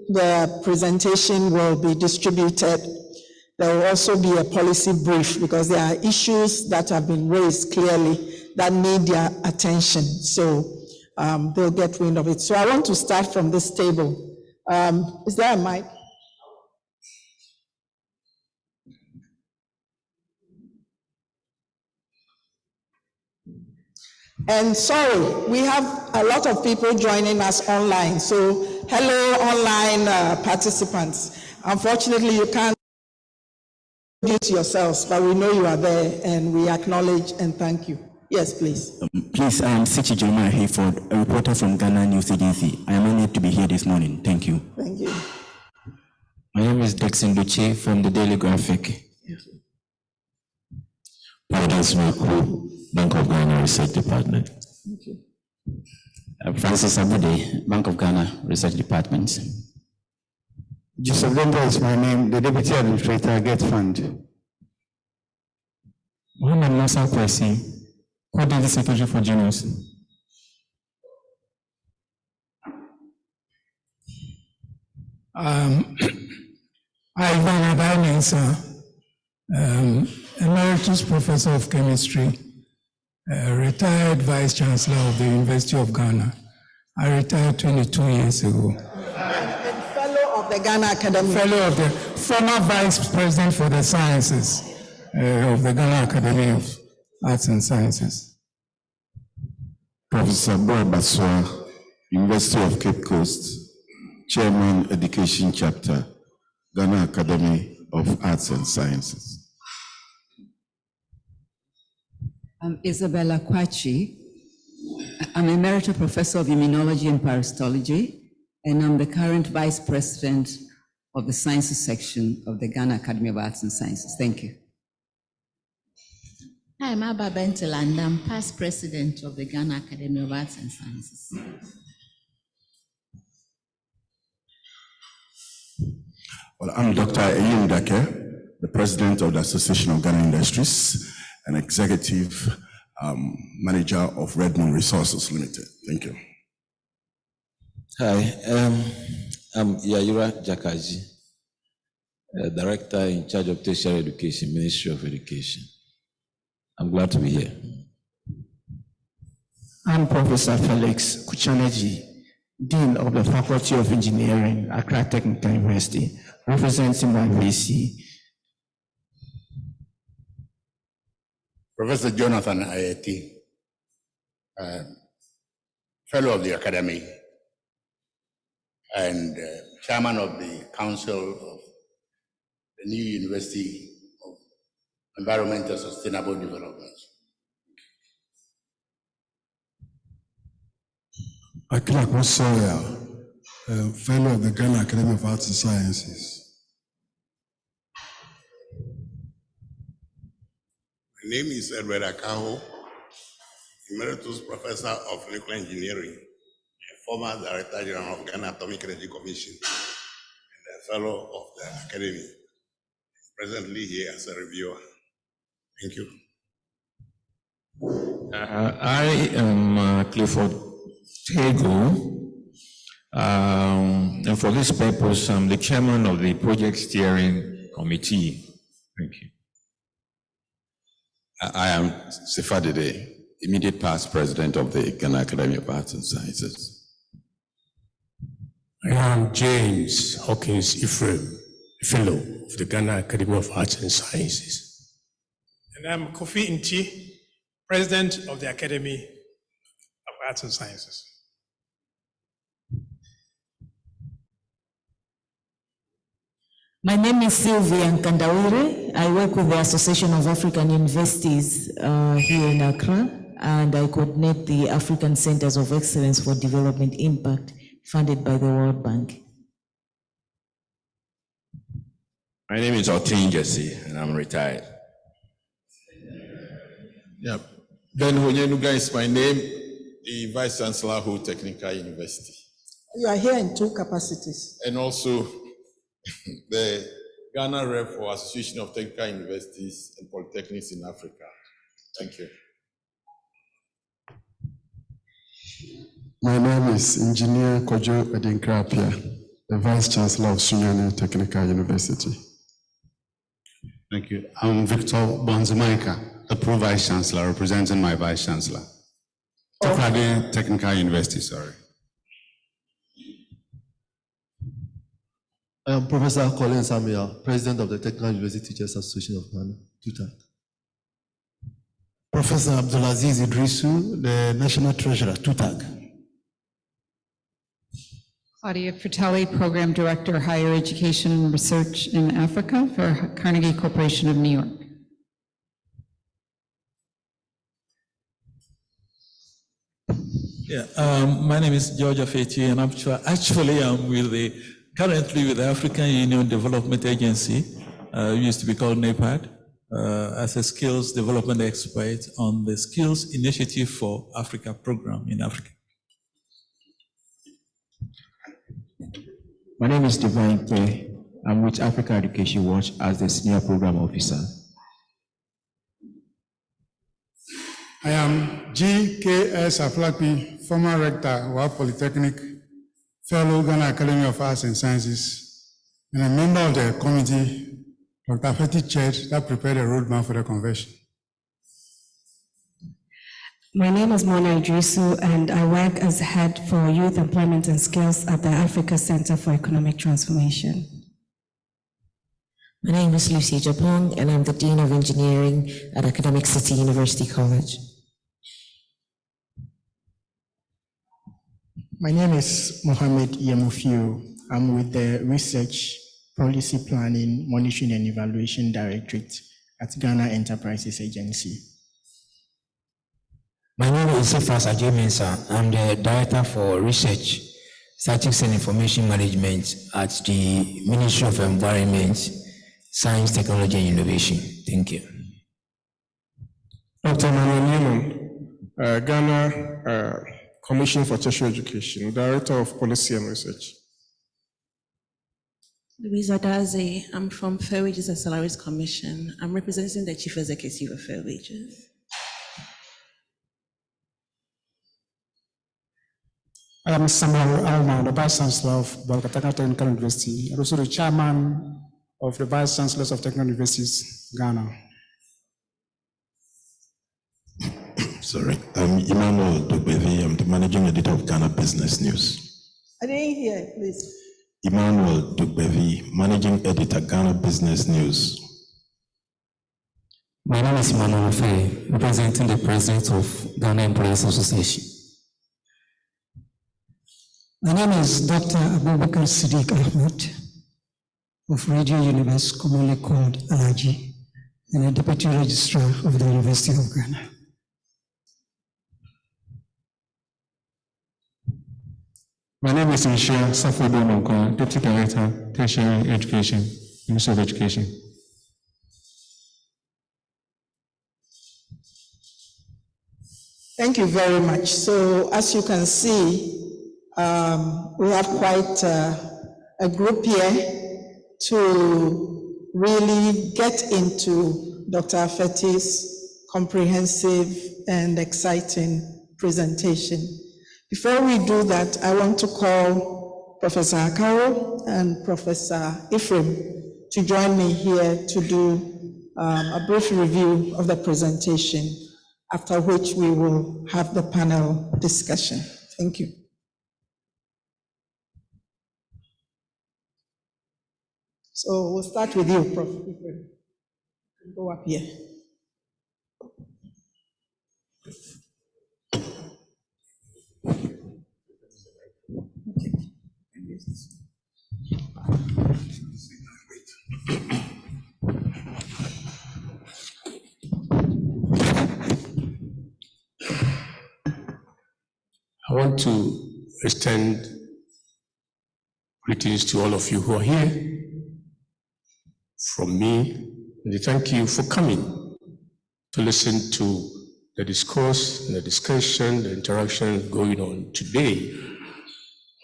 the presentation will be distributed. There will also be a policy brief because there are issues that have been raised clearly that need their attention. So they'll get wind of it. So I want to start from this table. Is there a mic? And sorry, we have a lot of people joining us online. So hello, online participants. Unfortunately, you can't introduce yourselves, but we know you are there and we acknowledge and thank you. Yes, please. Please, I am Sichi Jeremiah Hayford, a reporter from Ghana News Agency. I am honored to be here this morning. Thank you. Thank you. My name is Dixon Duche from the Daily Graphic. Providence Meku, Bank of Ghana Research Department. Thank you. Francis Abude, Bank of Ghana Research Department. Joseph Lendo is my name, the Deputy Administrator, Get Fund. Mohamed Musa Kwesi, Coordinating Secretary for Genius. Ivan Adanensa, Emeritus Professor of Chemistry, retired Vice Chancellor of the University of Ghana. I retired 22 years ago. And fellow of the Ghana Academy. Fellow of the former Vice President for the Sciences of the Ghana Academy of Arts and Sciences. Professor Boy Baswa, University of Cape Coast, Chairman, Education Chapter, Ghana Academy of Arts and Sciences. I'm Isabella Kwachi. I'm Emeritus Professor of Immunology and Parasitology, and I'm the current Vice President of the Sciences Section of the Ghana Academy of Arts and Sciences. Thank you. Hi, I'm Abba Bentel, and I'm past president of the Ghana Academy of Arts and Sciences. Well, I'm Dr. Eyim Dake, the president of the Association of Ghana Industries and executive manager of Redmond Resources Limited. Thank you. Hi, I'm Yayura Jakaji, director in charge of tertiary education, Ministry of Education. I'm glad to be here. I'm Professor Felix Kuchaneji, Dean of the Faculty of Engineering, Accra Technical University, representing my VC. Professor Jonathan Ayeti, Fellow of the Academy and Chairman of the Council of the new University of Environmental Sustainable Development. Akila Kosoya, Fellow of the Ghana Academy of Arts and Sciences. My name is Edward Akaho, Emeritus Professor of Nuclear Engineering, and former Director General of Ghana Atomic Energy Commission, and a Fellow of the Academy, presently here as a reviewer. Thank you. I am Clifford Tego, and for this purpose, I'm the chairman of the Project Steering Committee. Thank you. I am Sifadide, immediate past president of the Ghana Academy of Arts and Sciences. I am James Hawkins Ephraim, fellow of the Ghana Academy of Arts and Sciences. And I'm Kofi Nti, president of the Academy of Arts and Sciences. My name is Sylvia Nkandawire. I work with the Association of African Universities here in Accra, and I coordinate the African Centers of Excellence for Development Impact funded by the World Bank. My name is Otin Jesse, and I'm retired. Yeah, Ben Honyenuga is my name, the Vice Chancellor of Technical University. You are here in two capacities. And also the Ghana Rep for Association of Technical Universities and Polytechnics in Africa. Thank you. My name is Engineer Kojo Edinkrapia, the Vice Chancellor of Sunyani Technical University. Thank you. I'm Victor Bonzimaika, the Pro Vice Chancellor, representing my Vice Chancellor. Tokrade Technical University, sorry. I am Professor Colin Samuel, President of the Technical University Teachers Association of Ghana, TUTAG. Professor Abdulaziz Idrisu, the National Treasurer, TUTAG. Claudia Fratelli, Program Director, Higher Education and Research in Africa for Carnegie Corporation of New York. Yeah, my name is George Afeti, and actually I'm currently with the African Union Development Agency, used to be called NEPAD, as a skills development expert on the Skills Initiative for Africa program in Africa. My name is Divine K. I'm with Africa Education Watch as the Senior Program Officer. I am GAAS Aflapi, former rector, Wa Polytechnic, fellow Ghana Academy of Arts and Sciences, and a member of the committee, Dr. Feti Church, that prepared a roadmap for the convention. My name is Mona Idrisu, and I work as head for youth employment and skills at the Africa Center for Economic Transformation. My name is Lucy Japong, and I'm the Dean of Engineering at Academic City University College. My name is Mohamed Yemufio. I'm with the Research, Policy Planning, Monitoring and Evaluation Directorate at Ghana Enterprises Agency. My name is Sifas Ajay Mensah. I'm the Director for Research, Statistics and Information Management at the Ministry of Environment, Science, Technology and Innovation. Thank you. Dr. Manuel Newman, Ghana Commission for Tertiary Education, Director of Policy and Research. Louisa Daze, I'm from Fair Wages and Salaries Commission. I'm representing the Chief Executive of Fair Wages. I am Samuel Alma, the Vice Chancellor of Polytechnics Technical University, and also the Chairman of the Vice Chancellors of Technical Universities, Ghana. Sorry, I'm Emmanuel Dogbevi. I'm the Managing Editor of Ghana Business News. I didn't hear, please. Emmanuel Dogbevi, Managing Editor, Ghana Business News. My name is Emmanuel Faye, representing the President of Ghana Employees Association. My name is Dr. Abubakar Siddiq Ahmed of Radio Universe, commonly called Alaji, and a Deputy Registrar of the University of Ghana. My name is Michelle Safodo Nonko, Deputy Director, Tertiary Education, Ministry of Education. Thank you very much. So as you can see, we have quite a group here to really get into Dr. Afeti's comprehensive and exciting presentation. Before we do that, I want to call Professor Akaro and Professor Ephraim to join me here to do a brief review of the presentation, after which we will have the panel discussion. Thank you. So we'll start with you, Prof. Go up here. I want to extend greetings to all of you who are here. From me, and thank you for coming to listen to the discourse and the discussion, the interaction going on today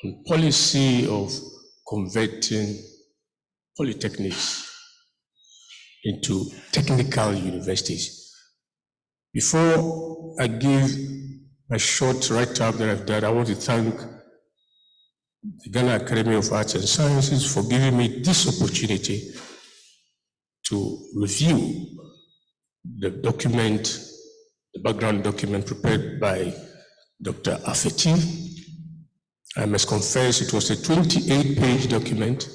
on policy of converting polytechnics into technical universities. Before I give a short write-up that I've done, I want to thank the Ghana Academy of Arts and Sciences for giving me this opportunity to review the document, the background document prepared by Dr. Afeti. I must confess it was a 28-page document,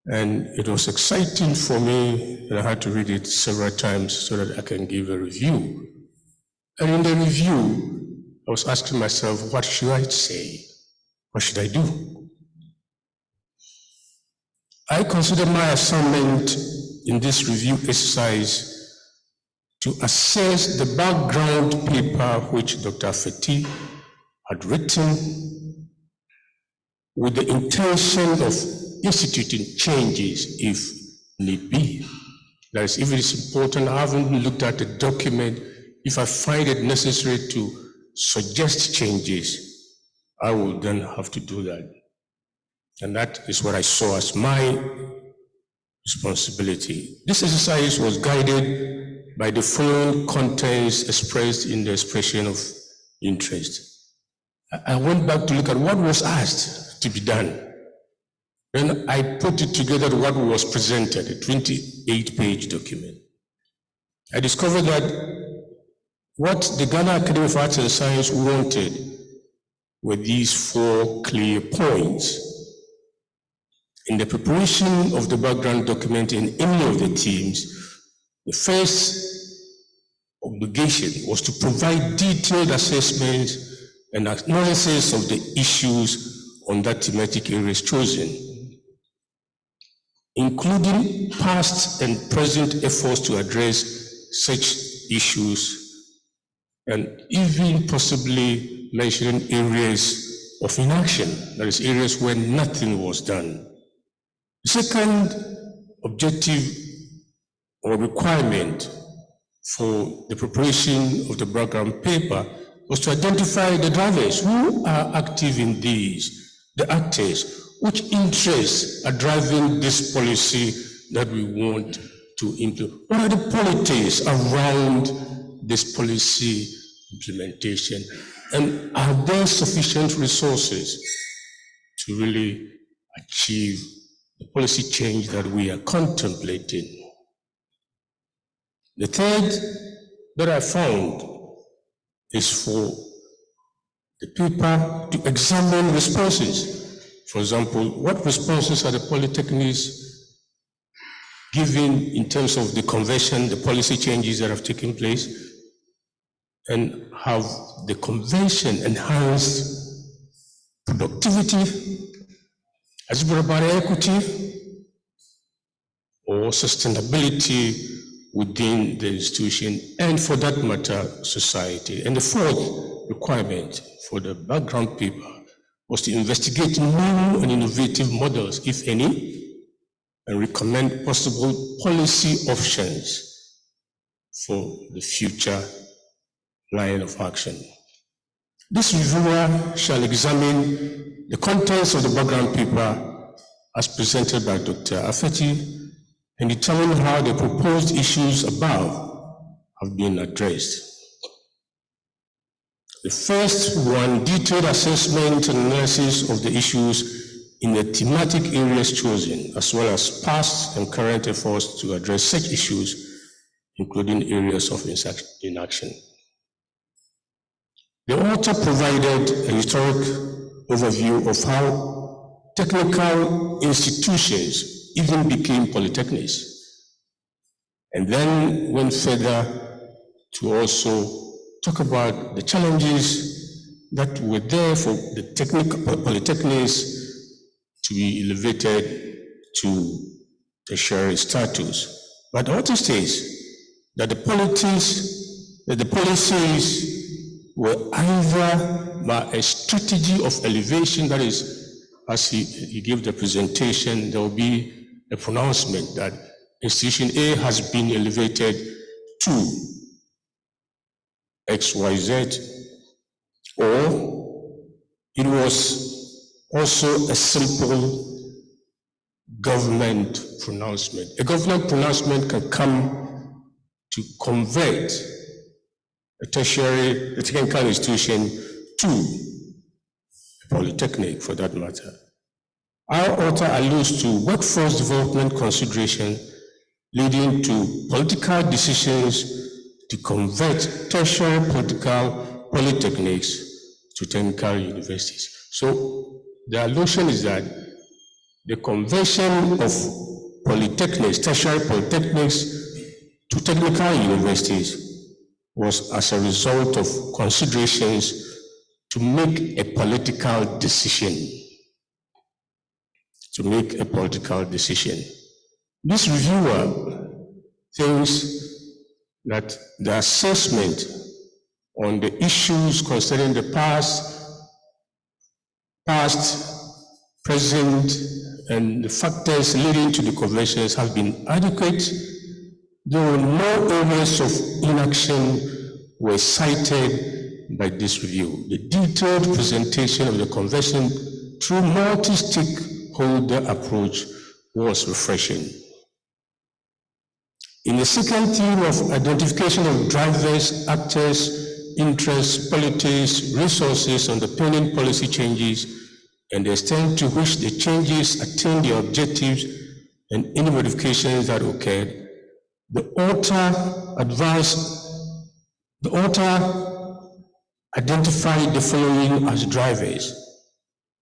and it was exciting for me that I had to read it several times so that I can give a review. And in the review, I was asking myself, what should I say? What should I do? I consider my assignment in this review exercise to assess the background paper which Dr. Afeti had written with the intention of instituting changes if need be. That is, if it is important, I haven't looked at the document. If I find it necessary to suggest changes, I will then have to do that. And that is what I saw as my responsibility. This exercise was guided by the following contents expressed in the expression of interest. I went back to look at what was asked to be done. Then I put it together what was presented, a 28-page document. I discovered that what the Ghana Academy of Arts and Science wanted were these 4 clear points. In the preparation of the background document in any of the teams, the first obligation was to provide detailed assessments and analysis of the issues on that thematic areas chosen, including past and present efforts to address such issues, and even possibly mentioning areas of inaction, that is, areas where nothing was done. The second objective or requirement for the preparation of the background paper was to identify the drivers who are active in these, the actors, which interests are driving this policy that we want to implement. What are the politics around this policy implementation? And are there sufficient resources to really achieve the policy change that we are contemplating? The third that I found is for the paper to examine responses. For example, what responses are the polytechnics giving in terms of the convention, the policy changes that have taken place, and have the convention enhanced productivity, as well as equity or sustainability within the institution, and for that matter, society. And the fourth requirement for the background paper was to investigate new and innovative models, if any, and recommend possible policy options for the future line of action. This reviewer shall examine the contents of the background paper as presented by Dr. Afeti and determine how the proposed issues above have been addressed. The first one, detailed assessment and analysis of the issues in the thematic areas chosen, as well as past and current efforts to address such issues, including areas of inaction. The author provided a historic overview of how technical institutions even became polytechnics, and then went further to also talk about the challenges that were there for the polytechnics to be elevated to tertiary status. But the author states that the policies were either by a strategy of elevation, that is, as he gave the presentation, there will be a pronouncement that institution A has been elevated to XYZ, or it was also a simple government pronouncement. A government pronouncement can come to convert a technical institution to a polytechnic, for that matter. Our author alludes to workforce development consideration leading to political decisions to convert tertiary polytechnics to technical universities. So the allusion is that the conversion of polytechnics, tertiary polytechnics to technical universities was as a result of considerations to make a political decision. This reviewer thinks that the assessment on the issues concerning the past, present, and the factors leading to the conversions have been adequate, though no areas of inaction were cited by this review. The detailed presentation of the conversion through multi-stakeholder approach was refreshing. In the second theme of identification of drivers, actors, interests, politics, resources underpinning policy changes, and the extent to which the changes attain their objectives and any modifications that occurred, the author identified the following as drivers: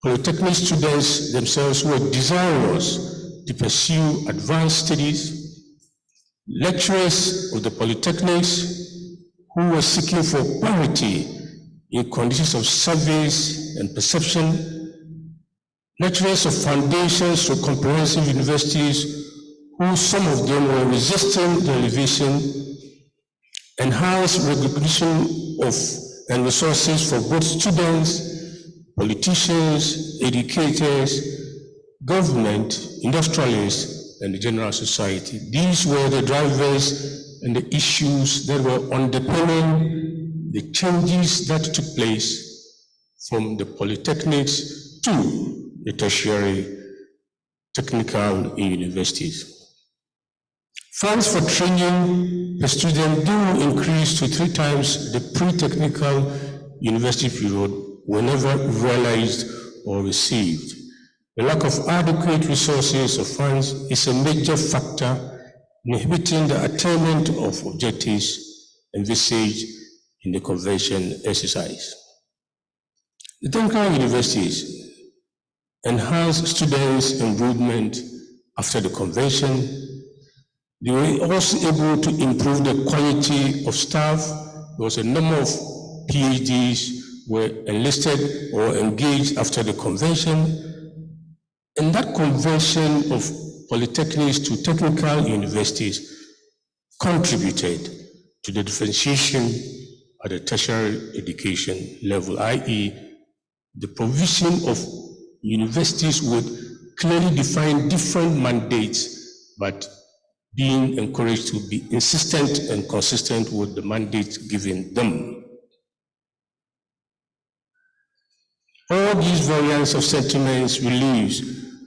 polytechnic students themselves who were desirous to pursue advanced studies, lecturers of the polytechnics who were seeking for parity in conditions of service and perception, lecturers of foundations for comprehensive universities who some of them were resisting the elevation, enhanced recognition of and resources for both students, politicians, educators, government, industrialists, and the general society. These were the drivers and the issues that were underpinning the changes that took place from the polytechnics to the tertiary technical universities. Funds for training per student do increase to 3 times the pre-technical university period whenever realized or received. The lack of adequate resources or funds is a major factor inhibiting the attainment of objectives envisaged in the conversion exercise. The technical universities enhance students' enrollment after the conversion. They were also able to improve the quality of staff. There was a number of PhDs were enlisted or engaged after the conversion. And that conversion of polytechnics to technical universities contributed to the differentiation at the tertiary education level, i.e., the provision of universities with clearly defined different mandates, but being encouraged to be insistent and consistent with the mandate given them. All these variants of sentiments, beliefs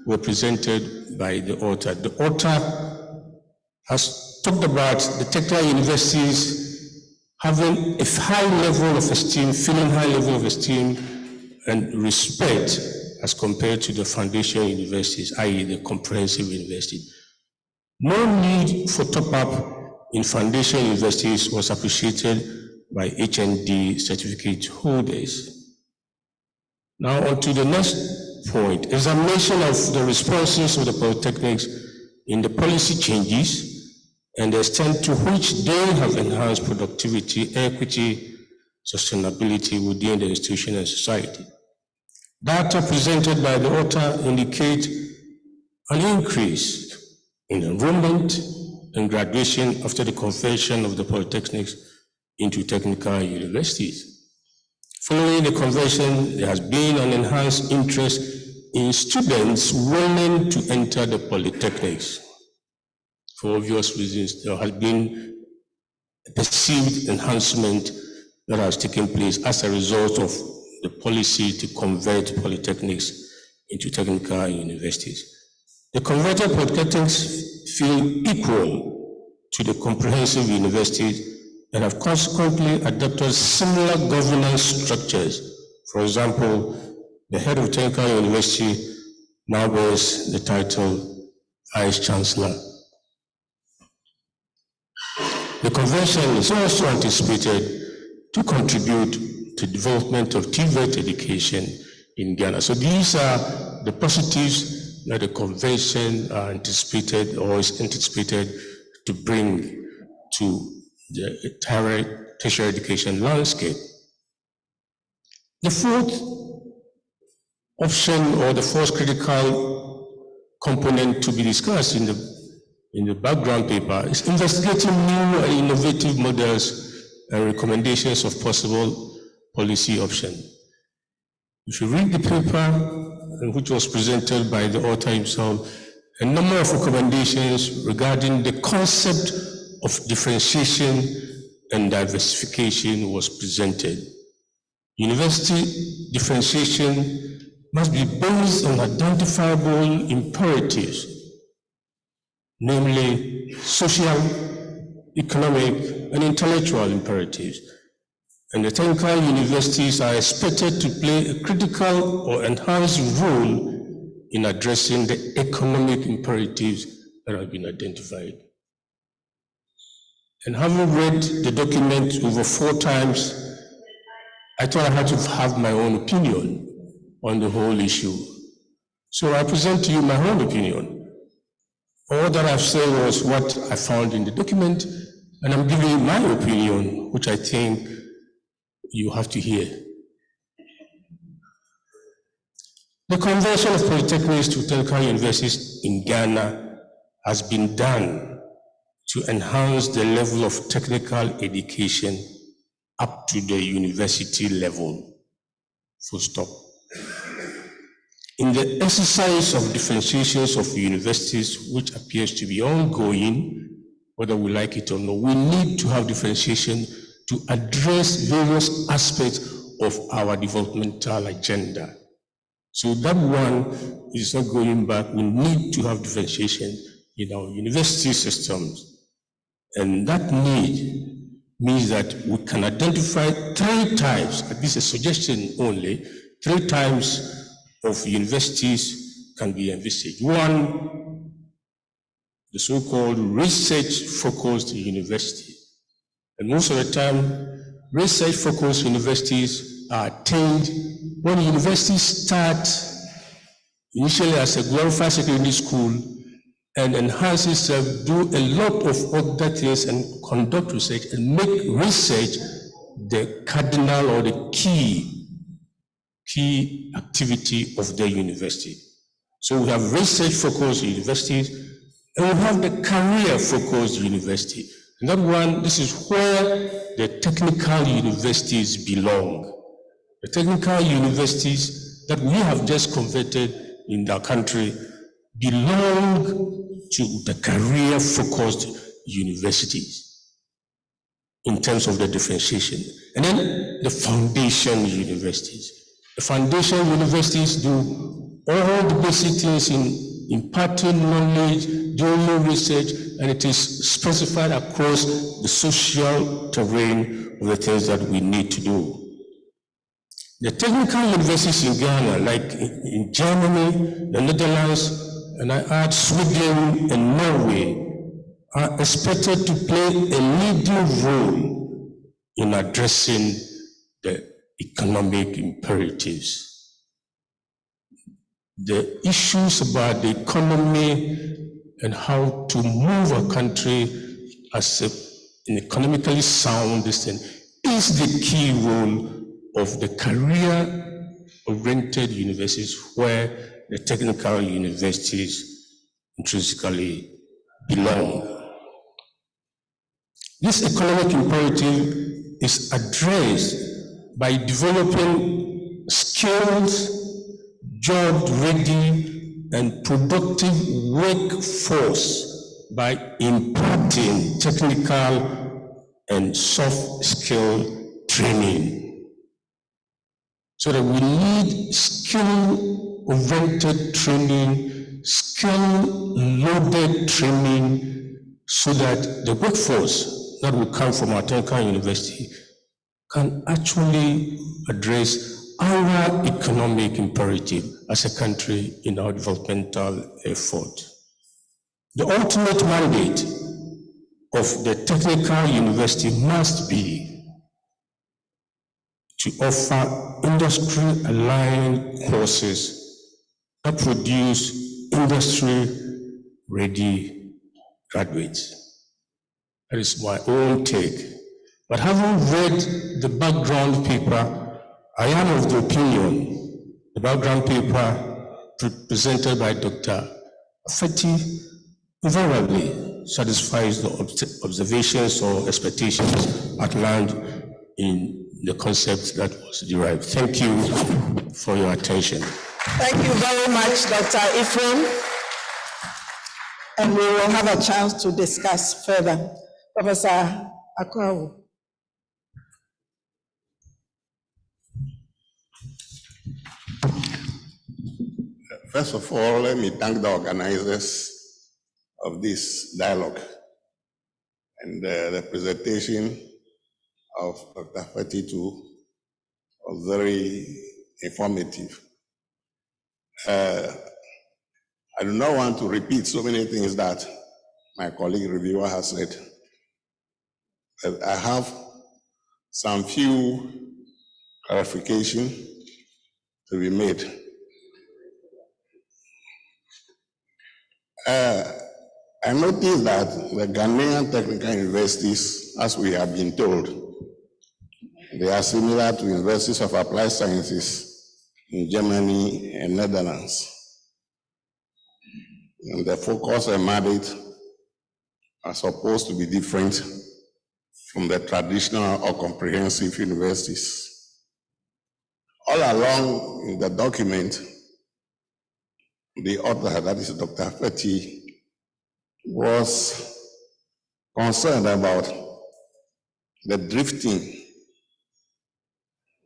were presented by the author. The author has talked about the technical universities having a high level of esteem, feeling high level of esteem and respect as compared to the foundation universities, i.e. the comprehensive university. No need for top-up in foundation universities was appreciated by HND certificate holders. Now on to the next point, examination of the responses of the polytechnics in the policy changes and the extent to which they have enhanced productivity, equity, sustainability within the institution and society. Data presented by the author indicate an increase in enrollment and graduation after the conversion of the polytechnics into technical universities. Following the conversion, there has been an enhanced interest in students willing to enter the polytechnics. For obvious reasons, there has been a perceived enhancement that has taken place as a result of the policy to convert polytechnics into technical universities. The converted polytechnics feel equal to the comprehensive universities and have consequently adopted similar governance structures. For example, the head of technical university now bears the title Vice Chancellor. The convention is also anticipated to contribute to development of TVET education in Ghana. So these are the positives that the convention are anticipated or is anticipated to bring to the tertiary education landscape. The fourth option or the fourth critical component to be discussed in the background paper is investigating new and innovative models and recommendations of possible policy options. If you read the paper, which was presented by the author himself, a number of recommendations regarding the concept of differentiation and diversification was presented. University differentiation must be based on identifiable imperatives, namely social, economic, and intellectual imperatives. And the technical universities are expected to play a critical or enhanced role in addressing the economic imperatives that have been identified. And having read the document over 4 times, I thought I had to have my own opinion on the whole issue. So I present to you my own opinion. All that I've said was what I found in the document, and I'm giving you my opinion, which I think you have to hear. The conversion of polytechnics to technical universities in Ghana has been done to enhance the level of technical education up to the university level. Full stop. In the exercise of differentiations of universities, which appears to be ongoing, whether we like it or not, we need to have differentiation to address various aspects of our developmental agenda. So that one is not going back. We need to have differentiation in our university systems. And that need means that we can identify 3 types, at least a suggestion only, 3 types of universities can be envisaged. One, the so-called research-focused university. And most of the time, research-focused universities are attained when universities start initially as a glorified secondary school and enhance itself, do a lot of other things and conduct research and make research the cardinal or the key activity of the university. So we have research-focused universities and we have the career-focused university. And that one, this is where the technical universities belong. The technical universities that we have just converted in our country belong to the career-focused universities in terms of the differentiation. And then the foundation universities. The foundation universities do all the basic things in imparting knowledge, doing research, and it is specified across the social terrain of the things that we need to do. The technical universities in Ghana, like in Germany, the Netherlands, and I add Sweden and Norway, are expected to play a leading role in addressing the economic imperatives. The issues about the economy and how to move a country as an economically sound system is the key role of the career-oriented universities, where the technical universities intrinsically belong. This economic imperative is addressed by developing skilled, job-ready, and productive workforce by imparting technical and soft skill training. So that we need skill-oriented training, skill-loaded training, so that the workforce that will come from our technical university can actually address our economic imperative as a country in our developmental effort. The ultimate mandate of the technical university must be to offer industry-aligned courses that produce industry-ready graduates. That is my own take. But having read the background paper, I am of the opinion the background paper presented by Dr. Afeti invariably satisfies the observations or expectations outlined in the concept that was derived. Thank you for your attention. Thank you very much, Dr. Ephraim. And we will have a chance to discuss further. Professor Akwawu. First of all, let me thank the organizers of this dialogue and the presentation of Dr. Fetitu was very informative. I do not want to repeat so many things that my colleague reviewer has said. But I have some few clarification to be made. I noticed that the Ghanaian technical universities, as we have been told, they are similar to universities of applied sciences in Germany and Netherlands. And the focus and mandate are supposed to be different from the traditional or comprehensive universities. All along in the document, the author, that is Dr. Feti, was concerned about the drifting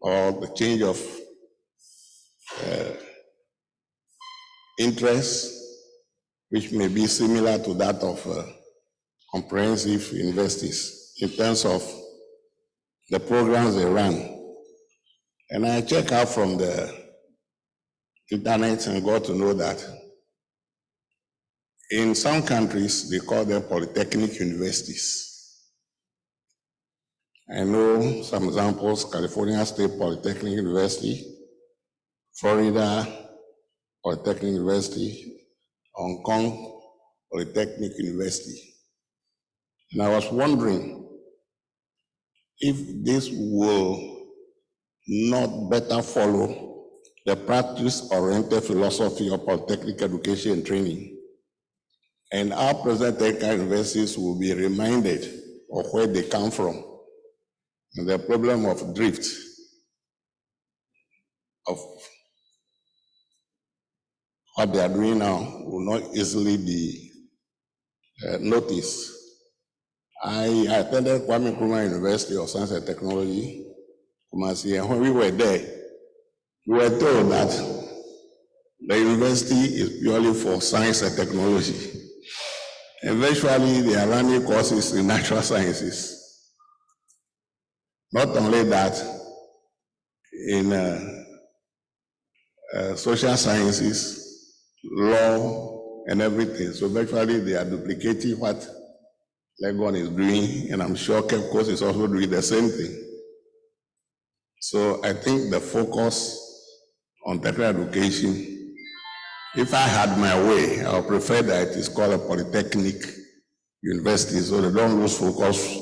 or the change of interest, which may be similar to that of comprehensive universities in terms of the programs they run. And I check out from the internet and got to know that in some countries, they call them Polytechnic universities. I know some examples: California State Polytechnic University, Florida Polytechnic University, Hong Kong Polytechnic University. And I was wondering if this will not better follow the practice-oriented philosophy of polytechnic education and training. And our present technical universities will be reminded of where they come from. And the problem of drift, of what they are doing now, will not easily be noticed. I attended Kwame Nkrumah University of Science and Technology, Kumasi, and when we were there, we were told that the university is purely for science and technology. Eventually, they are running courses in natural sciences. Not only that, in social sciences, law, and everything. So virtually they are duplicating what Legon is doing, and I'm sure Cape Coast is also doing the same thing. So I think the focus on technical education, if I had my way, I would prefer that it is called a Polytechnic University, so they don't lose focus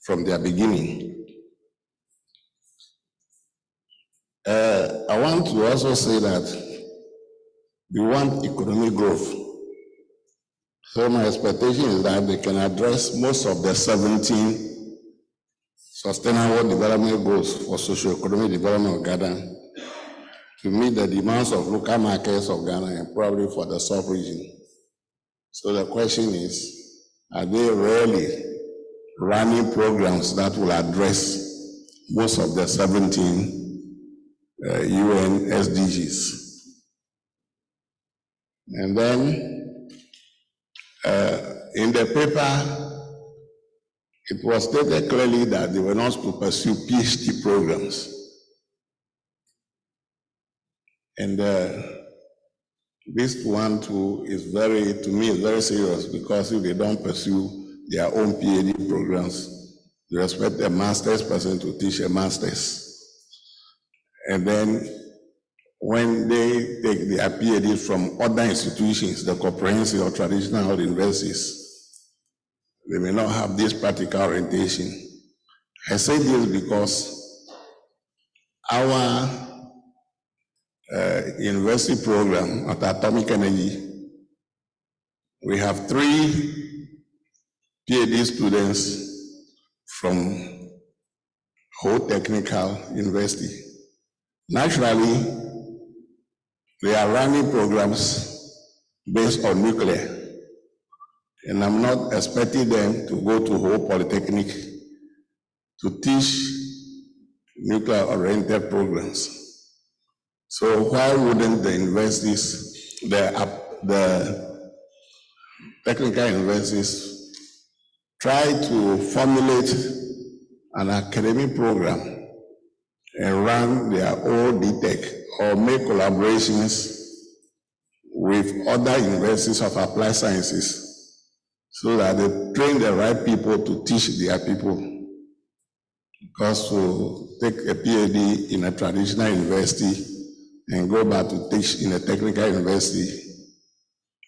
from their beginning. I want to also say that we want economic growth. So my expectation is that they can address most of the 17 sustainable development goals for socio-economic development of Ghana to meet the demands of local markets of Ghana and probably for the sub-region. So the question is, are they really running programs that will address most of the 17 UN SDGs? And then in the paper, it was stated clearly that they were not to pursue PhD programs. And this one too is to me, is very serious, because if they don't pursue their own PhD programs, they expect a master's person to teach a master's. And then when they take their PhDs from other institutions, the comprehensive or traditional universities, they may not have this practical orientation. I say this because our university program at Atomic Energy, we have 3 PhD students from Ho Technical University. Naturally, they are running programs based on nuclear, and I'm not expecting them to go to Ho Polytechnic to teach nuclear-oriented programs. So why wouldn't the universities, the technical universities, try to formulate an academic program and run their own DTech or make collaborations with other universities of applied sciences so that they train the right people to teach their people? Because to take a PhD in a traditional university and go back to teach in a technical university,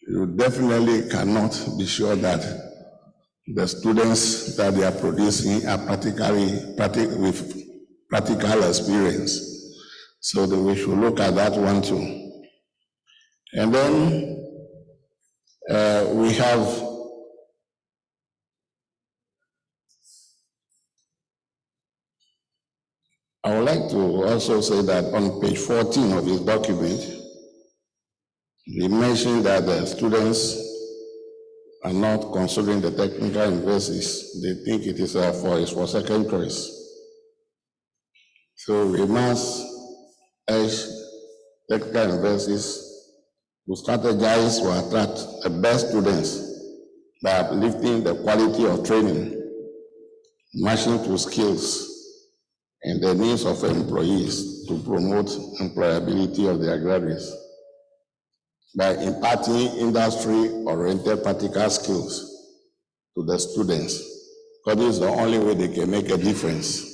you definitely cannot be sure that the students that they are producing are with practical experience. So that we should look at that one too. And then we have I would like to also say that on page 14 of his document, he mentioned that the students are not considering the technical universities. They think it is for second choice. So we must urge technical universities to strategize to attract the best students by uplifting the quality of training, matching to skills and the needs of employees to promote employability of their graduates by imparting industry-oriented practical skills to the students, because this is the only way they can make a difference.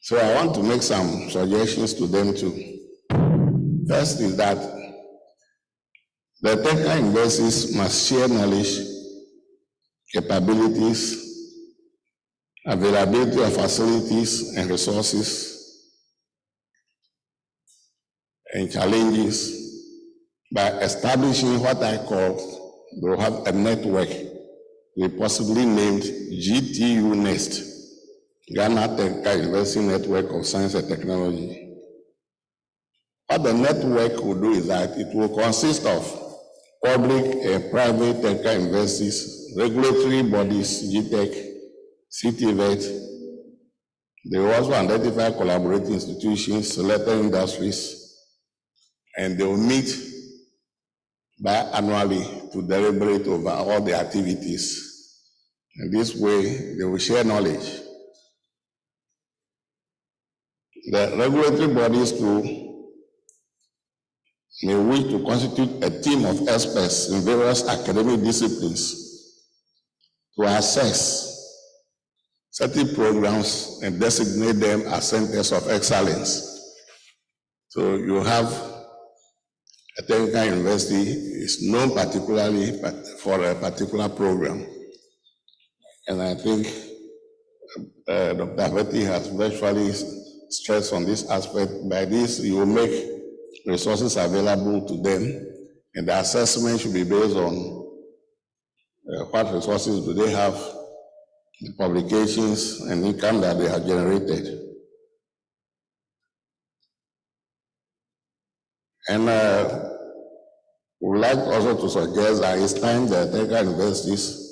So I want to make some suggestions to them too. First is that the technical universities must share knowledge, capabilities, availability of facilities and resources, and challenges by establishing what I call, they will have a network, we possibly named GTU Nest, Ghana Technical University Network of Science and Technology. What the network will do is that it will consist of public and private technical universities, regulatory bodies, GTech, CTVET. They will also identify collaborating institutions, selected industries, and they will meet biannually to deliberate over all the activities. And this way, they will share knowledge. The regulatory bodies too may wish to constitute a team of experts in various academic disciplines to assess certain programs and designate them as centers of excellence. So you have a technical university is known particularly for a particular program. And I think Dr. Afeti has virtually stressed on this aspect. By this, you will make resources available to them, and the assessment should be based on what resources do they have, the publications and income that they have generated. And we would like also to suggest that it's time that technical universities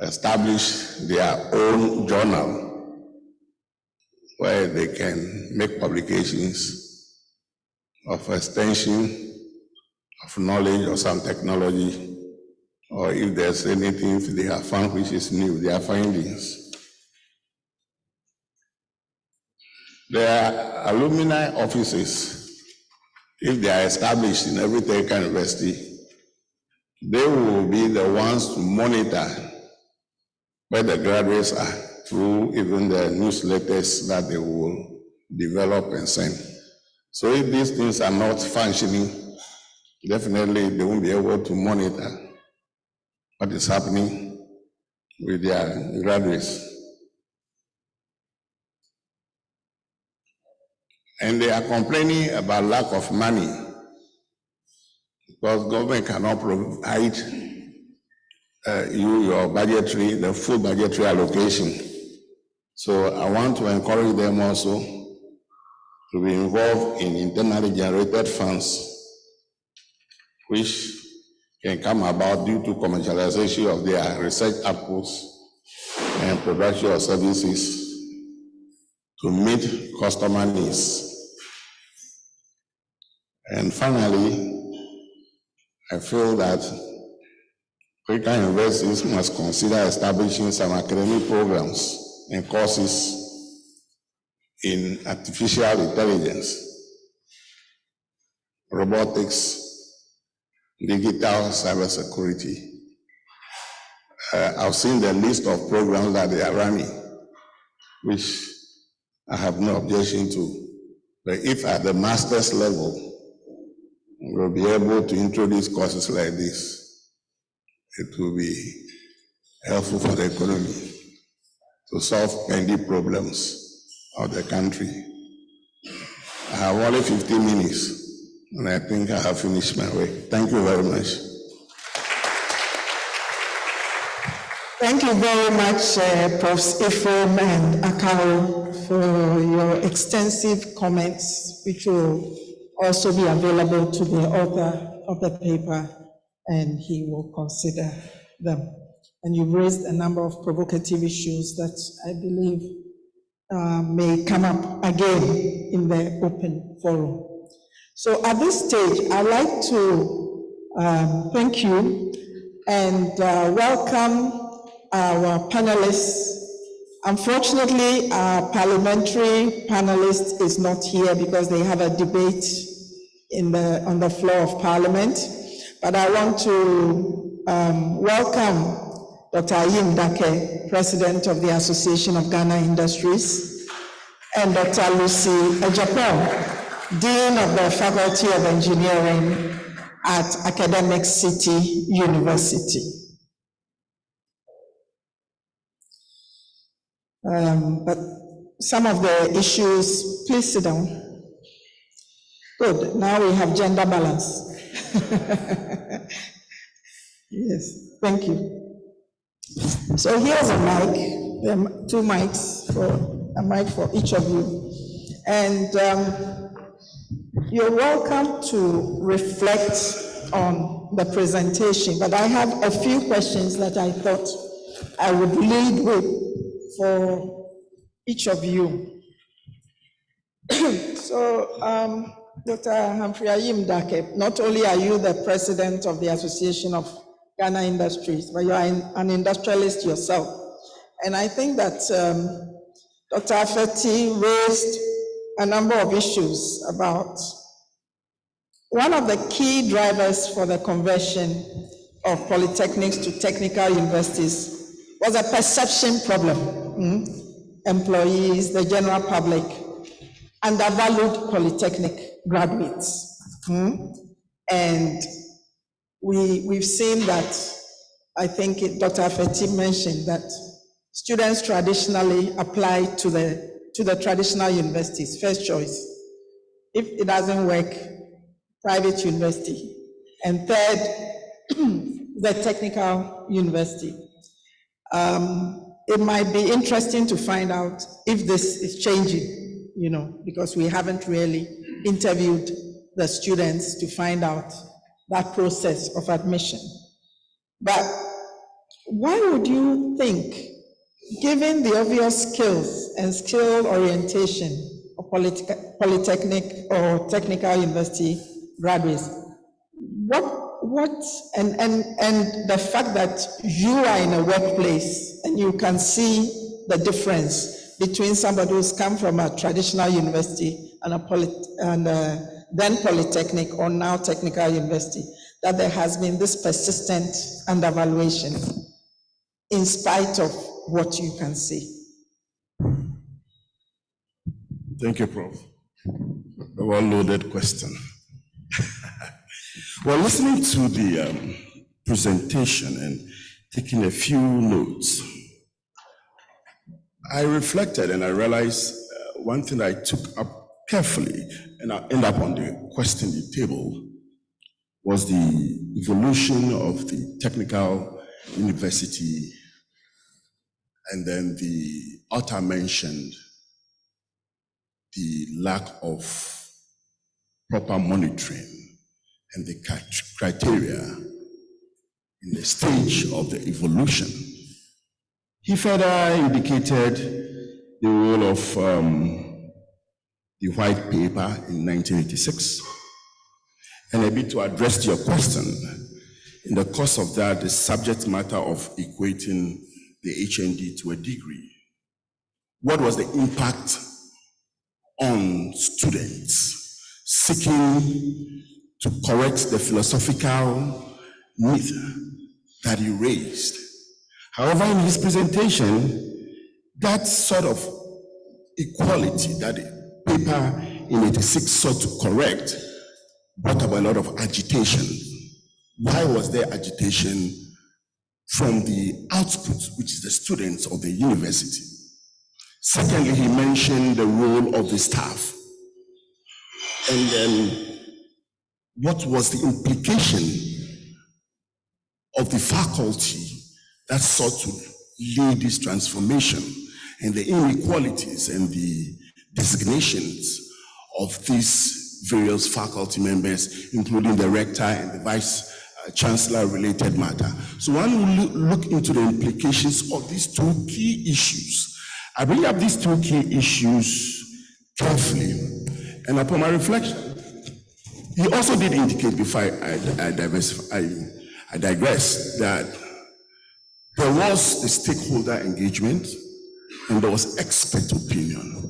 establish their own journal where they can make publications of extension of knowledge or some technology, or if there's anything they have found which is new, their findings. Their alumni offices, if they are established in every technical university, they will be the ones to monitor where the graduates are through even the newsletters that they will develop and send. So if these things are not functioning, definitely they won't be able to monitor what is happening with their graduates. And they are complaining about lack of money because government cannot provide the full budgetary allocation. So I want to encourage them also to be involved in internally generated funds, which can come about due to commercialization of their research outputs and production of services to meet customer needs. And finally, I feel that critical universities must consider establishing some academic programs and courses in artificial intelligence, robotics, digital cybersecurity. I've seen the list of programs that they are running, which I have no objection to. But if at the master's level, we'll be able to introduce courses like this, it will be helpful for the economy to solve pending problems of the country. I have only 15 minutes, and I think I have finished my work. Thank you very much. Thank you very much, Profs. Ephraim and Akao, for your extensive comments, which will also be available to the author of the paper, and he will consider them. And you've raised a number of provocative issues that I believe may come up again in the open forum. So at this stage, I'd like to thank you and welcome our panelists. Unfortunately, our parliamentary panelist is not here because they have a debate on the floor of Parliament. But I want to welcome Dr. Ayim Dake, President of the Association of Ghana Industries, and Dr. Lucy Ejapong, Dean of the Faculty of Engineering at Academic City University. But some of the issues, please sit down. Good, now we have gender balance. Yes, thank you. So here's a mic, there are two mics, a mic for each of you. And you're welcome to reflect on the presentation, but I have a few questions that I thought I would lead with for each of you. So, Dr. Humphrey Ayim Dake, not only are you the president of the Association of Ghana Industries, but you are an industrialist yourself. And I think that Dr. Afeti raised a number of issues about one of the key drivers for the conversion of polytechnics to technical universities was a perception problem. Employees, the general public, undervalued polytechnic graduates. And we've seen that, I think Dr. Afeti mentioned that students traditionally apply to the traditional universities, first choice. If it doesn't work, private university. And third, the technical university. It might be interesting to find out if this is changing, because we haven't really interviewed the students to find out that process of admission. But why would you think, given the obvious skills and skill orientation of polytechnic or technical university graduates, and the fact that you are in a workplace and you can see the difference between somebody who's come from a traditional university and then polytechnic or now technical university, that there has been this persistent undervaluation in spite of what you can see? Thank you, Prof. A well-loaded question. Well, listening to the presentation and taking a few notes, I reflected and I realized one thing I took up carefully, and I end up on the question table, was the evolution of the technical university, and then the author mentioned the lack of proper monitoring and the criteria in the stage of the evolution. He further indicated the role of the white paper in 1986. And a bit to address your question, in the course of that, the subject matter of equating the HND to a degree. What was the impact on students seeking to correct the philosophical myth that he raised? However, in his presentation, that sort of equality that the paper in 86 sought to correct brought about a lot of agitation. Why was there agitation? From the output, which is the students of the university. Secondly, he mentioned the role of the staff. And then what was the implication of the faculty that sought to lead this transformation, and the inequalities and the designations of these various faculty members, including the rector and the vice chancellor related matter. So one will look into the implications of these two key issues. I bring up these two key issues carefully, and upon my reflection, he also did indicate, before I digress, that there was a stakeholder engagement and there was expert opinion,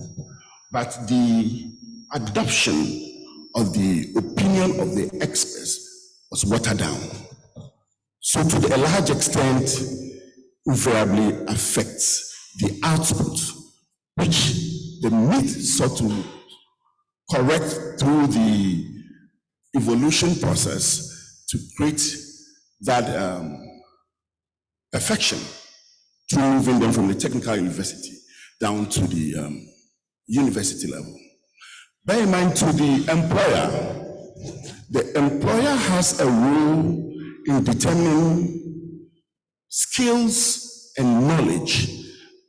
but the adoption of the opinion of the experts was watered down. So to a large extent, invariably affects the output, which the myth sought to correct through the evolution process to create that perfection, to moving them from the technical university down to the university level. Bear in mind, to the employer has a role in determining skills and knowledge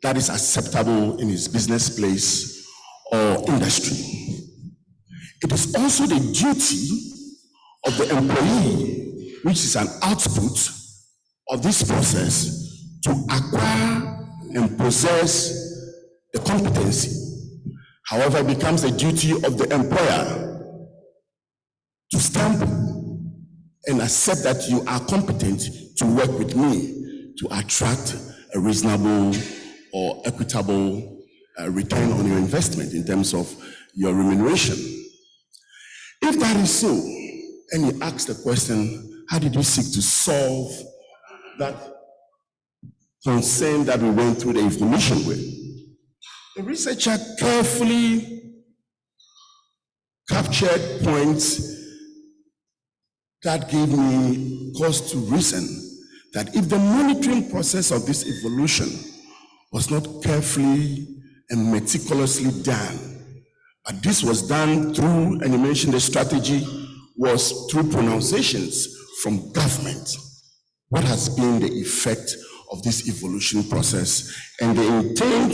that is acceptable in his business place or industry. It is also the duty of the employee, which is an output of this process, to acquire and possess the competency. However, it becomes the duty of the employer to stamp and accept that you are competent to work with me to attract a reasonable or equitable return on your investment in terms of your remuneration. If that is so, and you ask the question, how did we seek to solve that concern that we went through the evolution with? The researcher carefully captured points that gave me cause to reason that if the monitoring process of this evolution was not carefully and meticulously done, but this was done through, and you mentioned the strategy was through pronunciations from government, what has been the effect of this evolution process and the intent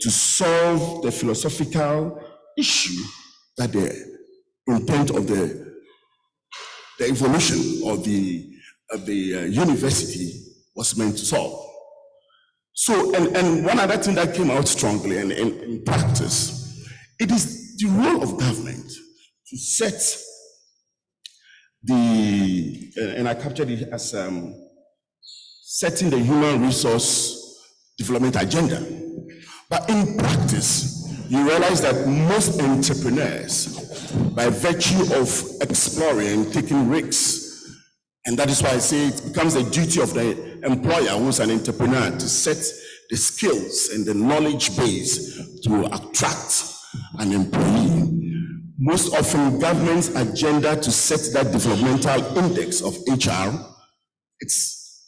to solve the philosophical issue that the intent of the evolution of the university was meant to solve. So, and one other thing that came out strongly and in practice, it is the role of government to set and I captured it as setting the human resource development agenda. But in practice, you realize that most entrepreneurs, by virtue of exploring and taking risks, and that is why I say it becomes the duty of the employer who's an entrepreneur to set the skills and the knowledge base to attract an employee. Most often, government's agenda to set that developmental index of HR, it's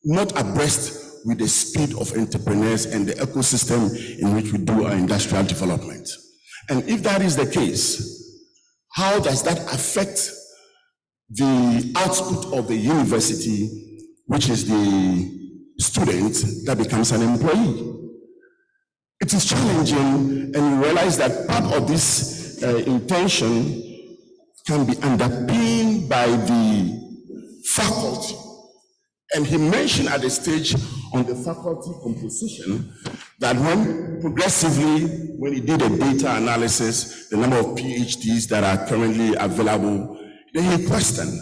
not abreast with the speed of entrepreneurs and the ecosystem in which we do our industrial development. And if that is the case, how does that affect the output of the university, which is the student that becomes an employee? It is challenging, and you realize that part of this intention can be underpinned by the faculty. And he mentioned at the stage on the faculty composition that when progressively, when he did a data analysis, the number of PhDs that are currently available, then he questioned,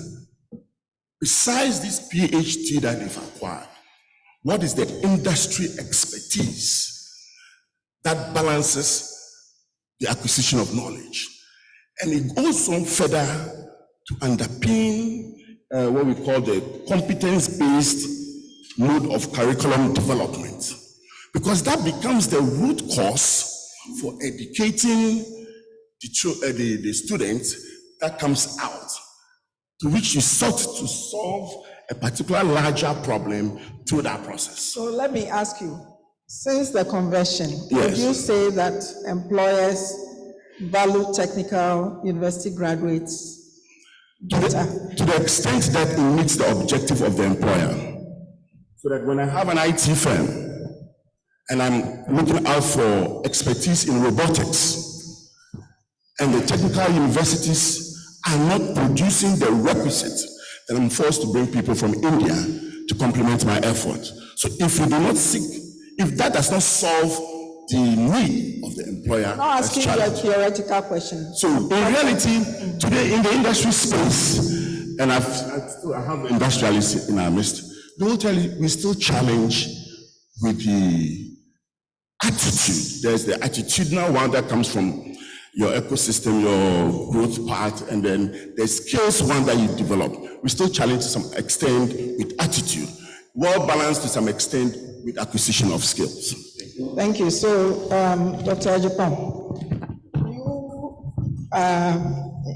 besides this PhD that they've acquired, what is the industry expertise that balances the acquisition of knowledge? And it goes on further to underpin what we call the competence-based mode of curriculum development, because that becomes the root cause for educating the students that comes out, to which you sought to solve a particular larger problem through that process. So let me ask you, since the conversion, Yes. would you say that employers value technical university graduates better? To the extent that it meets the objective of the employer. So that when I have an IT firm and I'm looking out for expertise in robotics, and the technical universities are not producing the requisite, then I'm forced to bring people from India to complement my effort. So if we do not seek, if that does not solve the need of the employer, I'm not asking you a theoretical question. So in reality, today in the industry space, and I have industrialists in our midst, they will tell you we still challenge with the attitude. There's the attitudinal one that comes from your ecosystem, your growth part, and then the skills one that you develop. We still challenge to some extent with attitude, well balanced to some extent with acquisition of skills. Thank you. So, Dr. Ajipong, you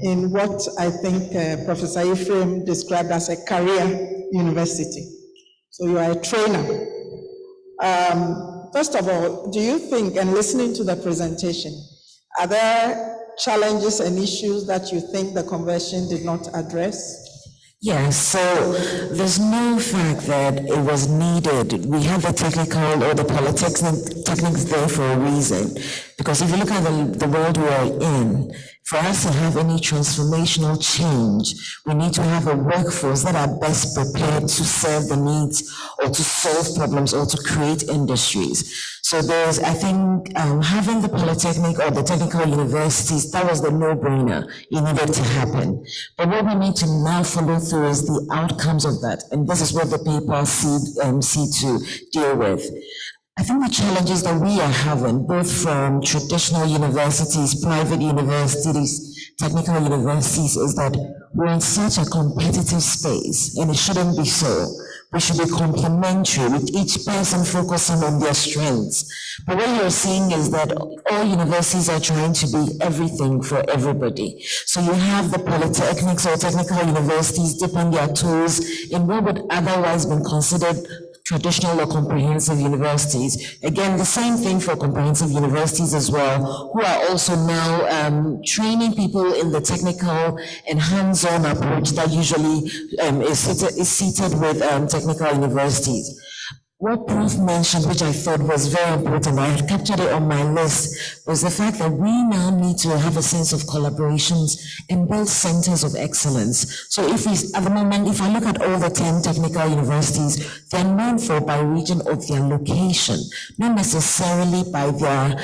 in what I think Professor Ephraim described as a career university. So you are a trainer. First of all, do you think, and listening to the presentation, are there challenges and issues that you think the conversion did not address? Yes, so there's no fact that it was needed. We have the technical or the Polytechnics there for a reason. Because if you look at the world we are in, for us to have any transformational change, we need to have a workforce that are best prepared to serve the needs or to solve problems or to create industries. So there's, I think, having the Polytechnic or the technical universities, that was the no-brainer. It needed to happen. But what we need to now follow through is the outcomes of that. And this is what the paper see to deal with. I think the challenges that we are having, both from traditional universities, private universities, technical universities, is that we're in such a competitive space, and it shouldn't be so. We should be complementary, with each person focusing on their strengths. But what you're seeing is that all universities are trying to be everything for everybody. So you have the polytechnics or technical universities dipping their toes in what would otherwise be considered traditional or comprehensive universities. Again, the same thing for comprehensive universities as well, who are also now training people in the technical and hands-on approach that usually is seated with technical universities. What Prof mentioned, which I thought was very important, I had captured it on my list, was the fact that we now need to have a sense of collaborations and build centers of excellence. So if we, at the moment, if I look at all the 10 technical universities, they're known for by region of their location, not necessarily by their,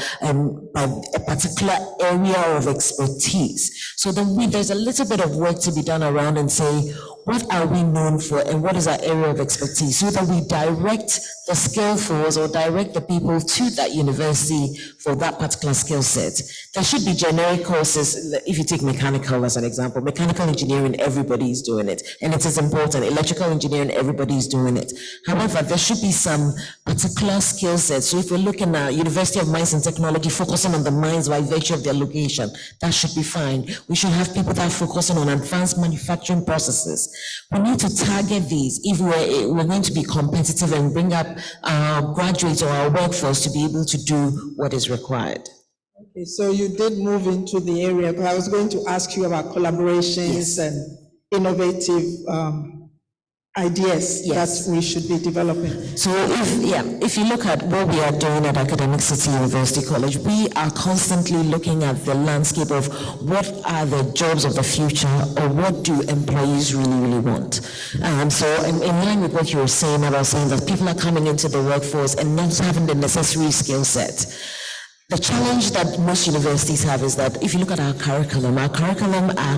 by a particular area of expertise. So then there's a little bit of work to be done around and say, what are we known for and what is our area of expertise, so that we direct the skillfuls or direct the people to that university for that particular skill set. There should be generic courses. If you take mechanical as an example, mechanical engineering, everybody is doing it, and it is important. Electrical engineering, everybody is doing it. However, there should be some particular skill sets. So if we're looking at University of Mines and Technology focusing on the mines by virtue of their location, that should be fine. We should have people that are focusing on advanced manufacturing processes. We need to target these if we're going to be competitive and bring up our graduates or our workforce to be able to do what is required. Okay, so you did move into the area, but I was going to ask you about collaborations and innovative ideas that we should be developing. So if you look at what we are doing at Academic City University College, we are constantly looking at the landscape of what are the jobs of the future, or what do employees really want. So in line with what you were saying about saying that people are coming into the workforce and not having the necessary skill set. The challenge that most universities have is that if you look at our curriculum are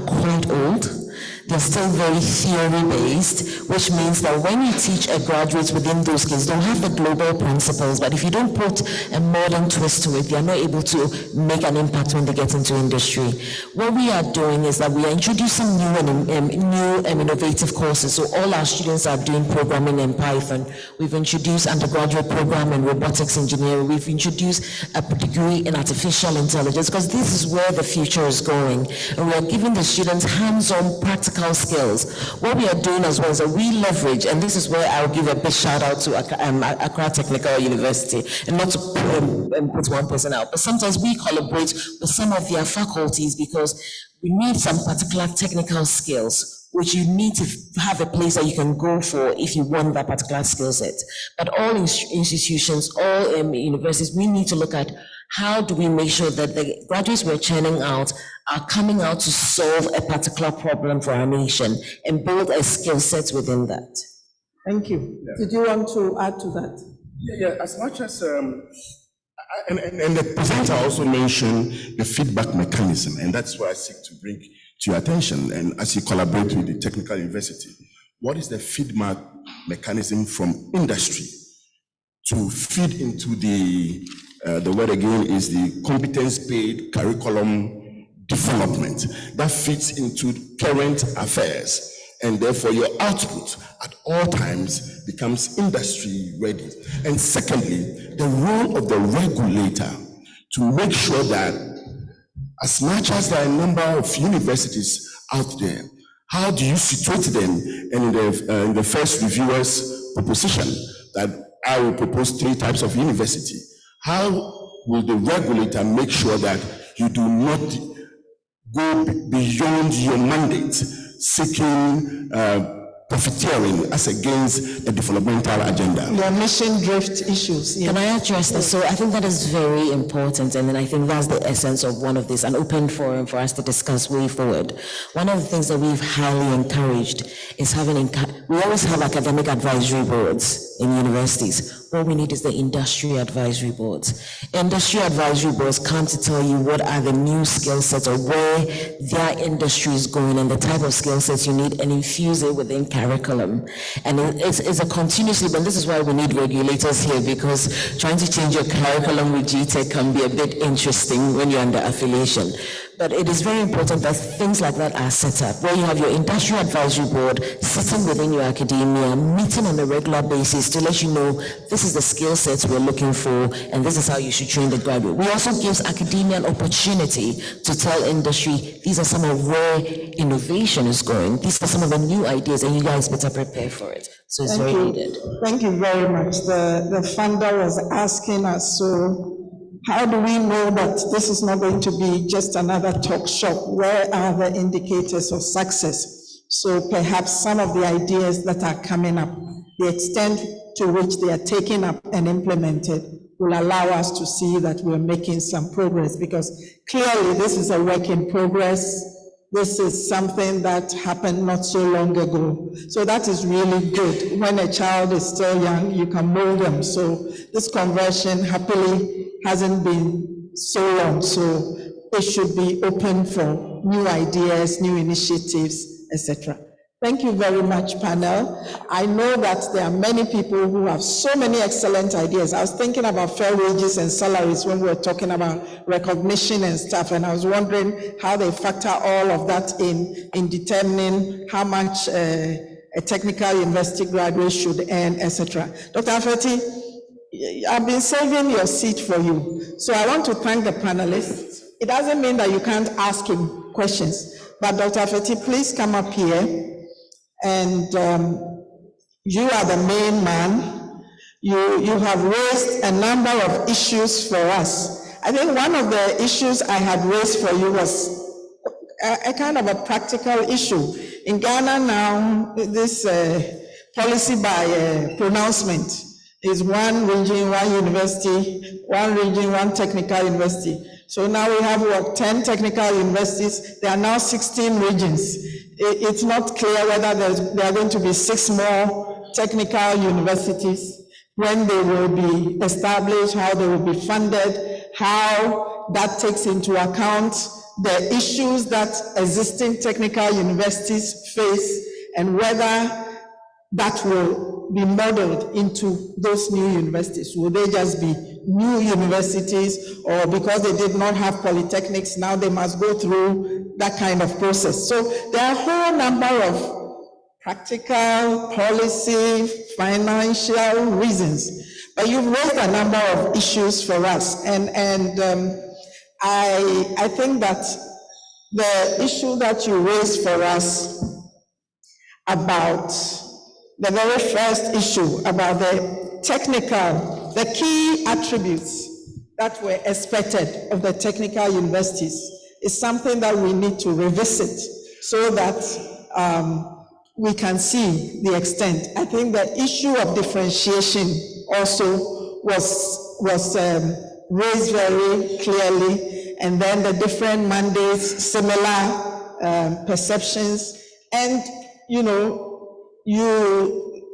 quite old. They're still very theory-based, which means that when you teach a graduate within those skills, they'll have the global principles, but if you don't put a modern twist to it, they're not able to make an impact when they get into industry. What we are doing is that we are introducing new and innovative courses. So all our students are doing programming in Python. We've introduced undergraduate program in robotics engineering. We've introduced a degree in artificial intelligence, because this is where the future is going. And we are giving the students hands-on practical skills. What we are doing as well is that we leverage, and this is where I'll give a big shout out to Accra Technical University, and not to put one person out, but sometimes we collaborate with some of their faculties because we need some particular technical skills, which you need to have a place that you can go for if you want that particular skill set. But all institutions, all universities, we need to look at how do we make sure that the graduates we're churning out are coming out to solve a particular problem for our nation and build a skill set within that. Thank you. Did you want to add to that? Yeah, as much as, and the presenter also mentioned the feedback mechanism, and that's what I seek to bring to your attention. And as you collaborate with the technical university, what is the feedback mechanism from industry to feed into the word again is the competence-based curriculum development that fits into current affairs, and therefore your output at all times becomes industry ready. And secondly, the role of the regulator to make sure that as much as there are a number of universities out there, how do you situate them? And in the first reviewer's proposition that I will propose 3 types of university, how will the regulator make sure that you do not go beyond your mandate, seeking profiteering as against the developmental agenda? Your mission drift issues. Can I address this? So I think that is very important, and then I think that's the essence of one of this, an open forum for us to discuss way forward. One of the things that we've highly encouraged is we always have academic advisory boards in universities. what we need is the industry advisory boards. Industry advisory boards come to tell you what are the new skill sets or where their industry is going and the type of skill sets you need, and infuse it within curriculum. And it's a continuously, but this is why we need regulators here, because trying to change your curriculum with GTech can be a bit interesting when you're under affiliation. But it is very important that things like that are set up, where you have your industry advisory board sitting within your academia, meeting on a regular basis to let you know this is the skill sets we're looking for and this is how you should train the graduate. We also gives academia an opportunity to tell industry, these are some of where innovation is going, these are some of the new ideas, and you guys better prepare for it. So it's very needed. Thank you very much. The funder was asking us, so how do we know that this is not going to be just another talk shop? Where are the indicators of success? So perhaps some of the ideas that are coming up, the extent to which they are taken up and implemented will allow us to see that we're making some progress, because clearly this is a work in progress. This is something that happened not so long ago. So that is really good. When a child is still young, you can mold them. So this conversion happily hasn't been so long. So it should be open for new ideas, new initiatives, etc. Thank you very much, panel. I know that there are many people who have so many excellent ideas. I was thinking about fair wages and salaries when we were talking about recognition and stuff, and I was wondering how they factor all of that in determining how much a technical university graduate should earn, etc. Dr. Afeti, I've been saving your seat for you. So I want to thank the panelists. It doesn't mean that you can't ask him questions, but Dr. Afeti, please come up here. And you are the main man. You have raised a number of issues for us. I think one of the issues I had raised for you was a kind of a practical issue. In Ghana now, this policy by pronouncement is one region, one university, one region, one technical university. So now we have 10 technical universities. There are now 16 regions. It's not clear whether there are going to be 6 more technical universities, when they will be established, how they will be funded, how that takes into account the issues that existing technical universities face, and whether that will be modeled into those new universities. Will they just be new universities, or because they did not have polytechnics, now they must go through that kind of process? So there are a whole number of practical, policy, financial reasons, but you've raised a number of issues for us, and I think that the issue that you raised for us about the very first issue about the key attributes that were expected of the technical universities is something that we need to revisit so that we can see the extent. I think the issue of differentiation also was raised very clearly, and then the different mandates, similar perceptions, and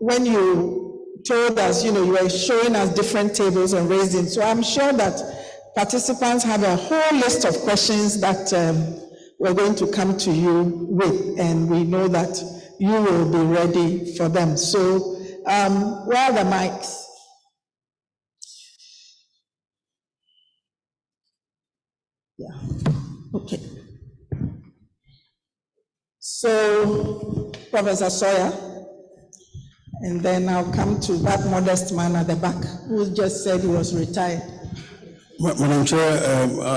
when you told us, you were showing us different tables and raising. So I'm sure that participants have a whole list of questions that we're going to come to you with, and we know that you will be ready for them. So where are the mics? Yeah, okay. So, Professor Sawyer, and then I'll come to that modest man at the back who just said he was retired. Madam Chair,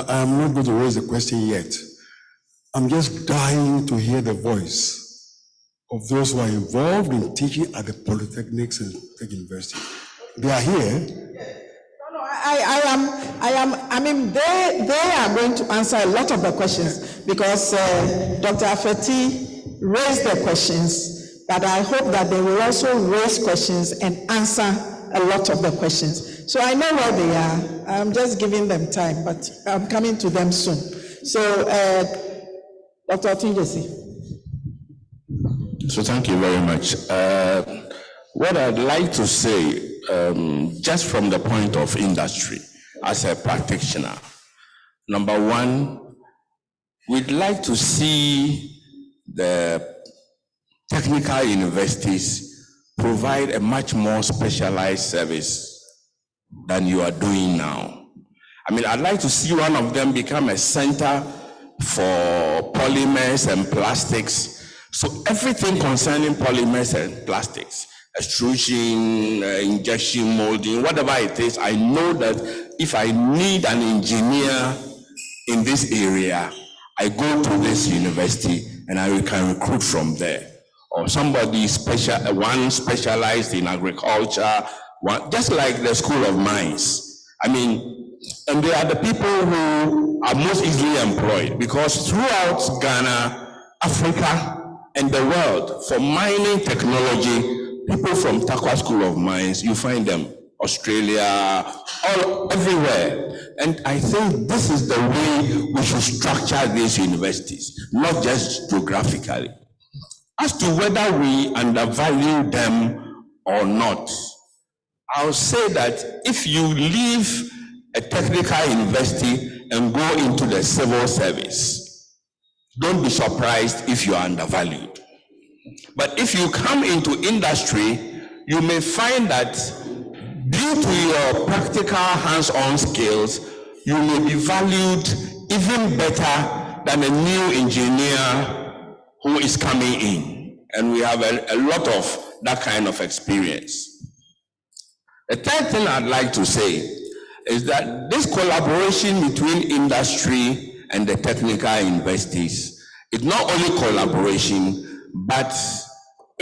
I'm not going to raise the question yet. I'm just dying to hear the voice of those who are involved in teaching at the Polytechnics and Tech University. They are here. They are going to answer a lot of the questions, because Dr. Afeti raised the questions, but I hope that they will also raise questions and answer a lot of the questions. So I know where they are. I'm just giving them time, but I'm coming to them soon. So, Dr. Otunjesi. So thank you very much. What I'd like to say just from the point of industry, as a practitioner. Number one, we'd like to see the technical universities provide a much more specialized service than you are doing now. I mean, I'd like to see one of them become a center for polymers and plastics. So everything concerning polymers and plastics, extrusion, injection molding, whatever it is, I know that if I need an engineer in this area, I go to this university and I can recruit from there. Or somebody special, one specialized in agriculture, one, just like the School of Mines. I mean, and they are the people who are most easily employed, because throughout Ghana, Africa, and the world, for mining technology, people from Takwa School of Mines, you find them, Australia, everywhere. And I think this is the way we should structure these universities, not just geographically. As to whether we undervalue them or not, I'll say that if you leave a technical university and go into the civil service, don't be surprised if you are undervalued. But if you come into industry, you may find that due to your practical hands-on skills, you may be valued even better than a new engineer who is coming in. And we have a lot of that kind of experience. The third thing I'd like to say is that this collaboration between industry and the technical universities is not only collaboration, but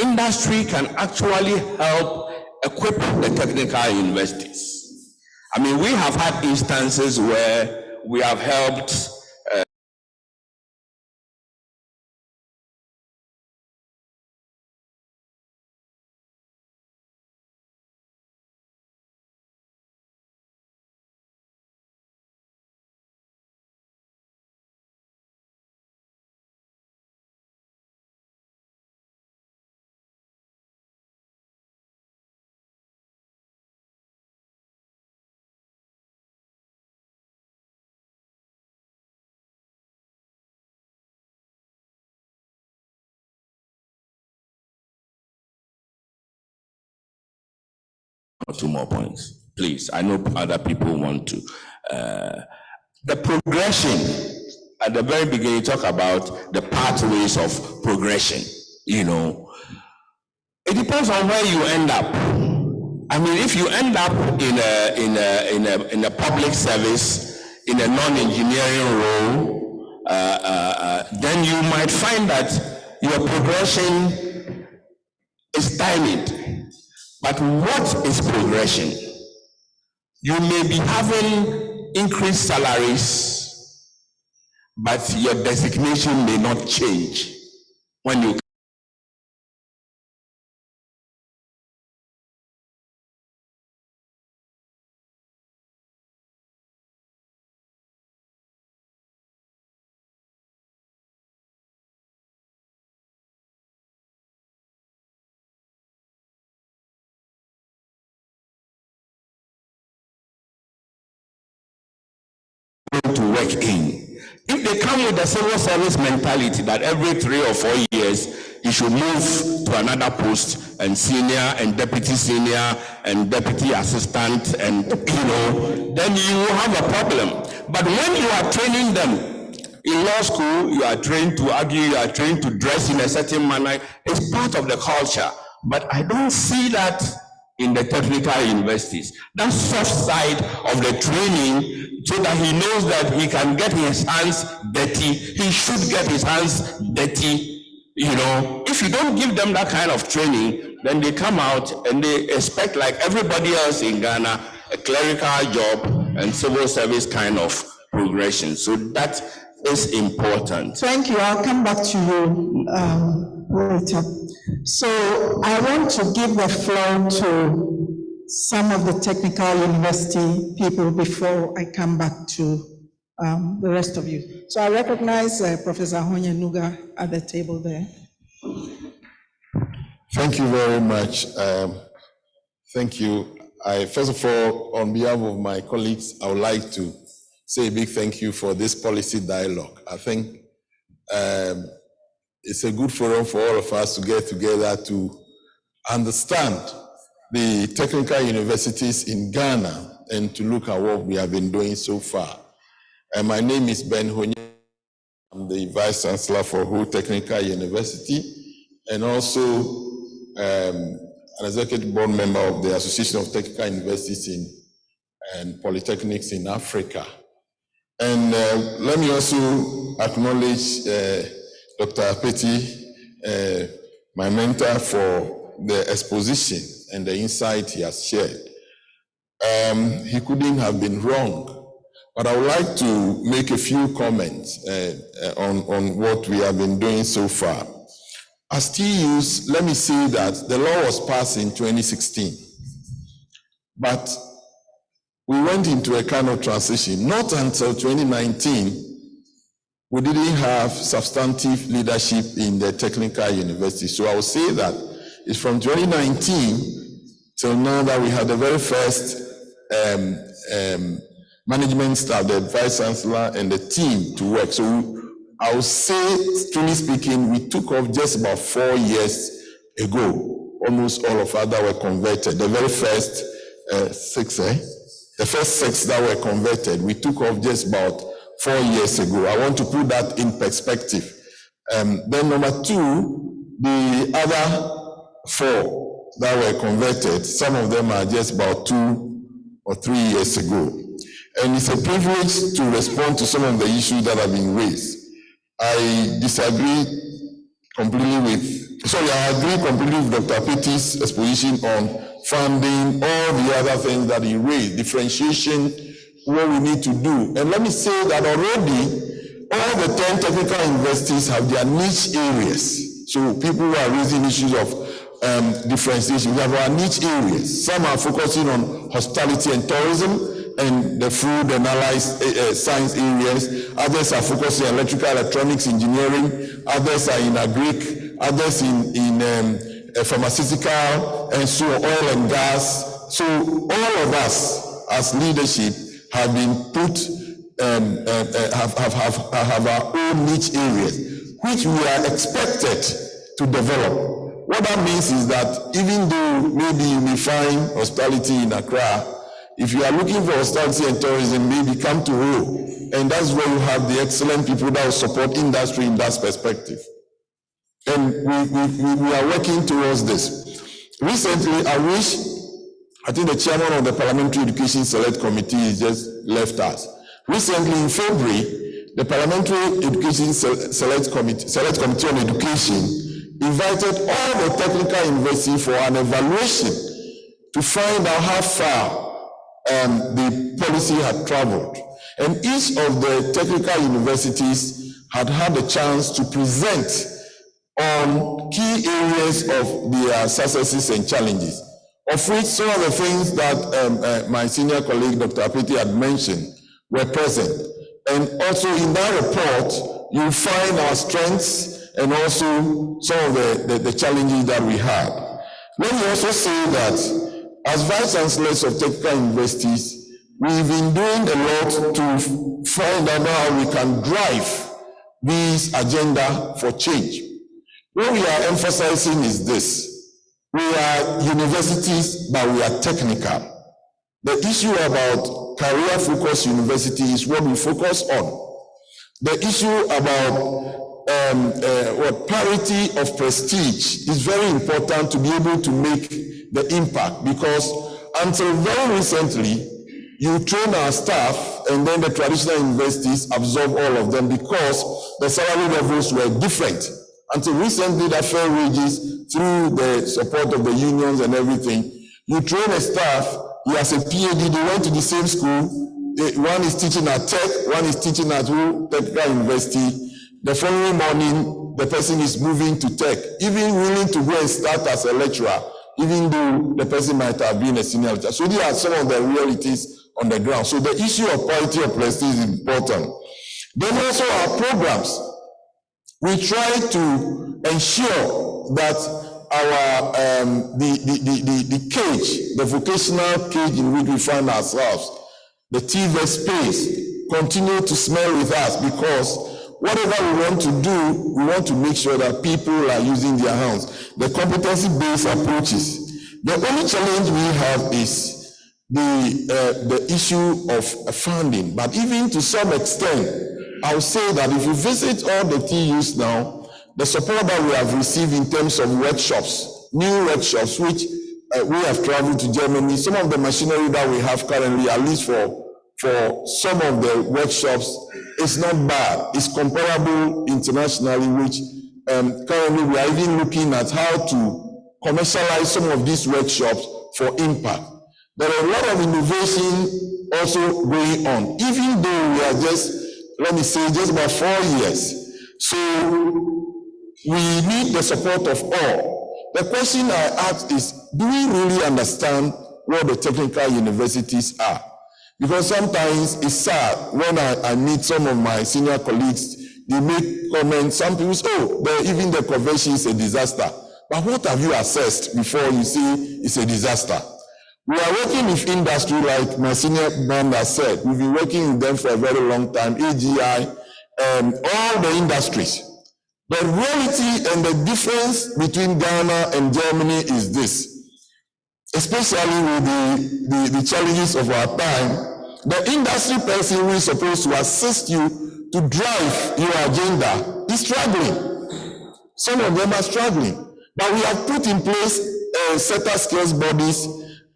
industry can actually help equip the technical universities. I mean, we have had instances where we have helped two more points, please. I know other people want to. The progression, at the very beginning, you talk about the pathways of progression. You know, it depends on where you end up. I mean, if you end up in a public service, in a non-engineering role, then you might find that your progression is stymied. But what is progression? You may be having increased salaries, but your designation may not change when you to work in. If they come with the civil service mentality that every 3 or 4 years you should move to another post, and senior and deputy senior and deputy assistant, and then you will have a problem. But when you are training them in law school, you are trained to argue, you are trained to dress in a certain manner. It's part of the culture. But I don't see that in the technical universities. That soft side of the training, so that he knows that he can get his hands dirty, he should get his hands dirty. If you don't give them that kind of training, then they come out and they expect, like everybody else in Ghana, a clerical job and civil service kind of progression. So that is important. Thank you. I'll come back to you later. So I want to give the floor to some of the technical university people before I come back to the rest of you. So I recognize Professor Honya Nuga at the table there. Thank you very much. Thank you. First of all, on behalf of my colleagues, I would like to say a big thank you for this policy dialogue. I think it's a good forum for all of us to get together to understand the technical universities in Ghana and to look at what we have been doing so far. My name is Ben Honye. I'm the Vice Chancellor for Ho Technical University and also an Executive Board member of the Association of Technical Universities and Polytechnics in Africa. And let me also acknowledge Dr. Apeti, my mentor, for the exposition and the insight he has shared. He couldn't have been wrong, but I would like to make a few comments on what we have been doing so far. As TUs, let me say that the law was passed in 2016, but we went into a kind of transition. Not until 2019, we didn't have substantive leadership in the technical university. So I would say that it's from 2019 till now that we had the very first management staff, the Vice Chancellor and the team to work. So I would say, truly speaking, we took off just about 4 years ago. Almost all of us that were converted. The very first the first 6 that were converted, we took off just about 4 years ago. I want to put that in perspective. Then number 2, the other 4 that were converted, some of them are just about 2 or 3 years ago. And it's a privilege to respond to some of the issues that have been raised. I disagree completely I agree completely with Dr. Apeti's exposition on funding, all the other things that he raised, differentiation, what we need to do. And let me say that already, all the 10 technical universities have their niche areas. So people who are raising issues of differentiation, we have our niche areas. Some are focusing on hospitality and tourism, and the food and allied science areas. Others are focusing on electrical electronics engineering. Others are in agric. Others in pharmaceutical, and so oil and gas. So all of us as leadership have been put, have our own niche areas, which we are expected to develop. What that means is that even though maybe you may find hospitality in Accra, if you are looking for hospitality and tourism, maybe come to Ho, and that's where you have the excellent people that will support industry in that perspective. And we are working towards this. Recently, I think the chairman of the Parliamentary Education Select Committee has just left us. Recently, in February, the Parliamentary Education Select Committee on Education invited all the technical universities for an evaluation to find out how far the policy had traveled. And each of the technical universities had had a chance to present on key areas of their successes and challenges, of which some of the things that my senior colleague, Dr. Apeti, had mentioned were present. And also in that report, you'll find our strengths and also some of the challenges that we had. Let me also say that as Vice Chancellors of Technical Universities, we've been doing a lot to find out how we can drive this agenda for change. What we are emphasizing is this: we are universities, but we are technical. The issue about career-focused university is what we focus on. The issue about parity of prestige is very important to be able to make the impact, because until very recently, you train our staff and then the traditional universities absorb all of them because the salary levels were different. Until recently, that fair wages through the support of the unions and everything. You train a staff, he has a PhD, they went to the same school, one is teaching at Tech, one is teaching at Technical University. The following morning, the person is moving to Tech, even willing to go and start as a lecturer, even though the person might have been a senior lecturer. So these are some of the realities on the ground. So the issue of quality of prestige is important. Then also our programs. We try to ensure that our the cage, the vocational cage in which we find ourselves, the TVET space, continue to smell with us, because whatever we want to do, we want to make sure that people are using their hands. The competency-based approaches. The only challenge we have is the issue of funding. But even to some extent, I would say that if you visit all the TUs now, the support that we have received in terms of workshops, new workshops, which we have traveled to Germany, some of the machinery that we have currently, at least for some of the workshops, is not bad. It's comparable internationally, which currently we are even looking at how to commercialize some of these workshops for impact. There are a lot of innovation also going on, even though we are just, let me say, just about 4 years. So we need the support of all. The question I ask is, do we really understand what the technical universities are? Because sometimes it's sad when I meet some of my senior colleagues, they make comments, some people say, oh, even the convention is a disaster. But what have you assessed before you say it's a disaster? We are working with industry, like my senior man has said. We've been working with them for a very long time, AGI, all the industries. The reality and the difference between Ghana and Germany is this. Especially with the challenges of our time, the industry person who is supposed to assist you to drive your agenda is struggling. Some of them are struggling. But we have put in place set of skills bodies,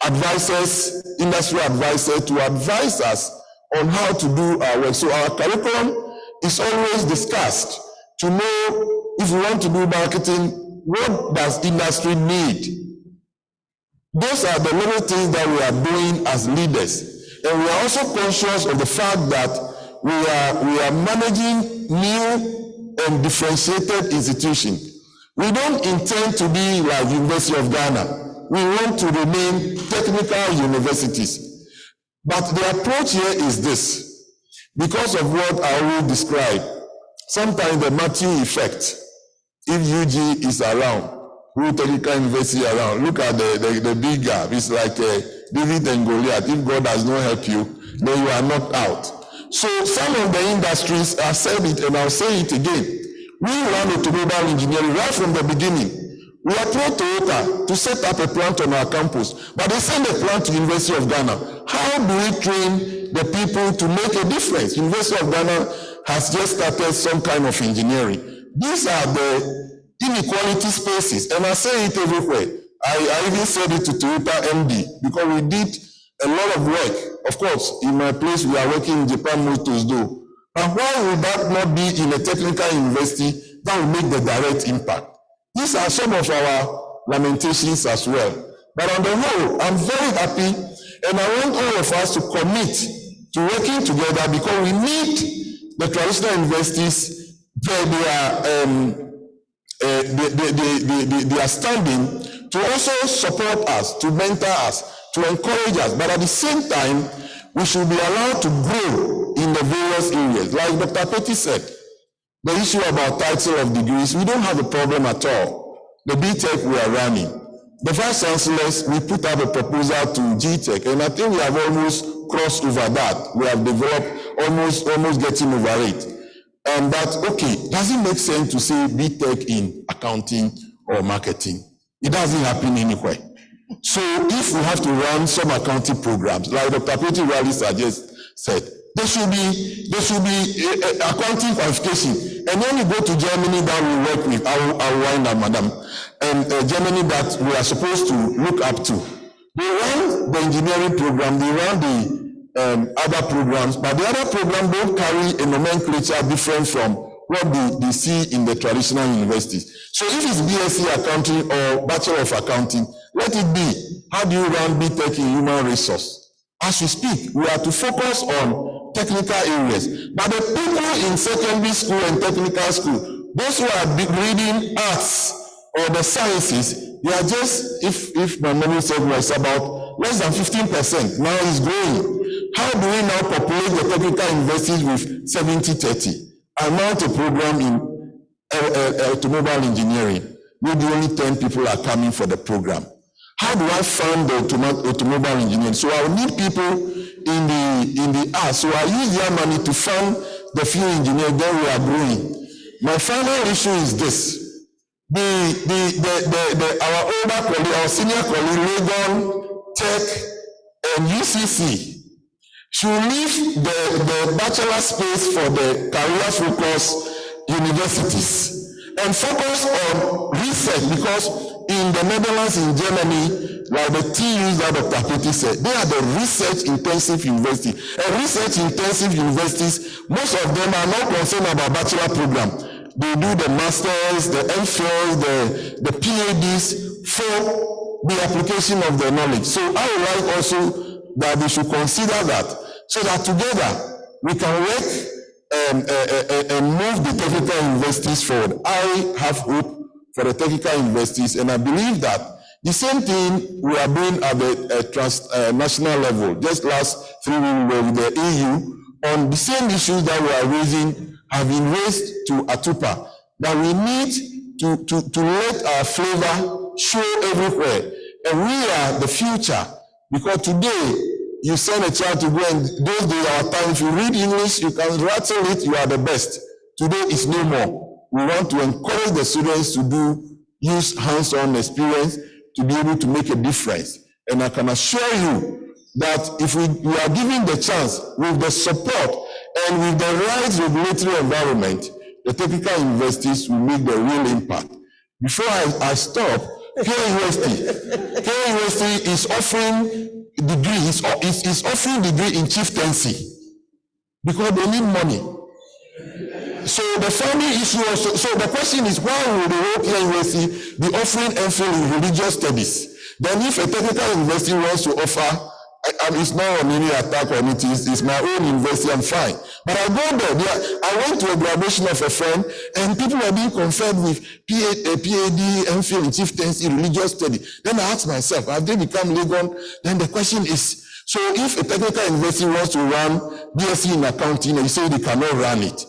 advisors, industry advisors to advise us on how to do our work. So our curriculum is always discussed to know if we want to do marketing, what does industry need? Those are the little things that we are doing as leaders. And we are also conscious of the fact that we are managing new and differentiated institutions. We don't intend to be like University of Ghana. We want to remain technical universities. But the approach here is this. Because of what I will describe, sometimes the Matthew effect, if UG is around, Technical University around, look at the big gap. It's like David and Goliath. If God does not help you, then you are knocked out. So some of the industries, I said it and I'll say it again. We run automobile engineering right from the beginning. We approached Toyota to set up a plant on our campus, but they send a plant to University of Ghana. How do we train the people to make a difference? University of Ghana has just started some kind of engineering. These are the inequality spaces, and I say it everywhere. I even said it to Toyota MD, because we did a lot of work. Of course, in my place, we are working in Japan Motors though. But why would that not be in a technical university that will make the direct impact? These are some of our lamentations as well. But on the whole, I'm very happy, and I want all of us to commit to working together, because we need the traditional universities where they are standing to also support us, to mentor us, to encourage us. But at the same time, we should be allowed to grow in the various areas. Like Dr. Petty said, the issue about title of degrees, we don't have a problem at all. The BTech we are running. The Vice Chancellors, we put up a proposal to GTech, and I think we have almost crossed over that. We have developed almost getting over it. And that, okay, does it make sense to say BTech in accounting or marketing? It doesn't happen anywhere. So if we have to run some accounting programs, like Dr. Petty Riley said, there should be accounting qualification. And when you go to Germany that we work with, I'll wind up, madam, and Germany that we are supposed to look up to. They run the engineering program, they run the other programs, but the other program don't carry a nomenclature different from what they see in the traditional universities. So if it's BSc accounting or Bachelor of Accounting, let it be. How do you run BTech in human resource? As we speak, we are to focus on technical areas. But the people in secondary school and technical school, those who are reading arts or the sciences, they are just, if my memory serves me, it's about less than 15%. Now it's growing. How do we now populate the technical universities with 70-30? I mount a program in automobile engineering. maybe only 10 people are coming for the program. How do I fund the automobile engineering? So I will need people in the arts. So I use their money to fund the few engineers, then we are growing. My final issue is this. Our older colleague, our senior colleague, Legon, Tech, and UCC should leave the bachelor space for the career focus universities and focus on research, because in the Netherlands, in Germany, like the TUs that Dr. Apeti said, they are the research-intensive university. And research-intensive universities, most of them are not concerned about bachelor program. They do the masters, the MPhils, the PhDs for the application of the knowledge. So I would like also that we should consider that, so that together we can work and move the technical universities forward. I have hope for the technical universities, and I believe that the same thing we are doing at the national level. Just last 3 weeks we were with the EU on the same issues that we are raising, have been raised to Atupa, that we need to let our flavor show everywhere. And we are the future, because today you send a child to go, and those days our time, if you read English, you can rattle it, you are the best. Today is no more. We want to encourage the students to use hands-on experience to be able to make a difference. And I can assure you that if we are given the chance with the support and with the right regulatory environment, the technical universities will make the real impact. Before I stop, KU University is offering degree, is offering degree in chieftaincy because they need money. So the family issue also, so the question is, why would the European University be offering MPhil in religious studies? Then if a technical university wants to offer, it's not on any attack or anything, it's my own university, I'm fine. But I go there, I went to a graduation of a friend, and people were being conferred with PhD, MPhil in chieftaincy, religious study. Then I asked myself, have they become legal? Then the question is, so if a technical university wants to run BSc in accounting, you say they cannot run it.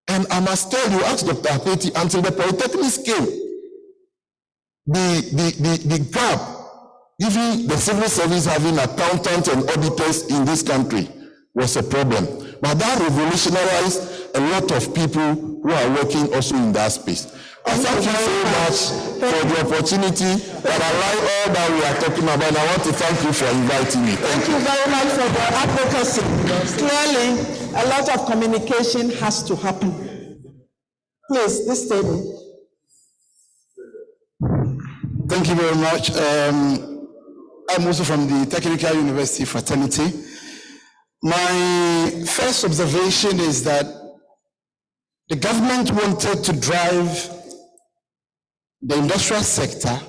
And I must tell you, ask Dr. Apeti, until the Polytechnics came, the gap, even the civil service having accountants and auditors in this country was a problem. But that revolutionized a lot of people who are working also in that space. I thank you so much for the opportunity that allow all that we are talking about. And I want to thank you for inviting me. Thank you very much for the advocacy. Clearly, a lot of communication has to happen. Please, this table. Thank you very much. I'm also from the Technical University fraternity. My first observation is that the government wanted to drive the industrial sector,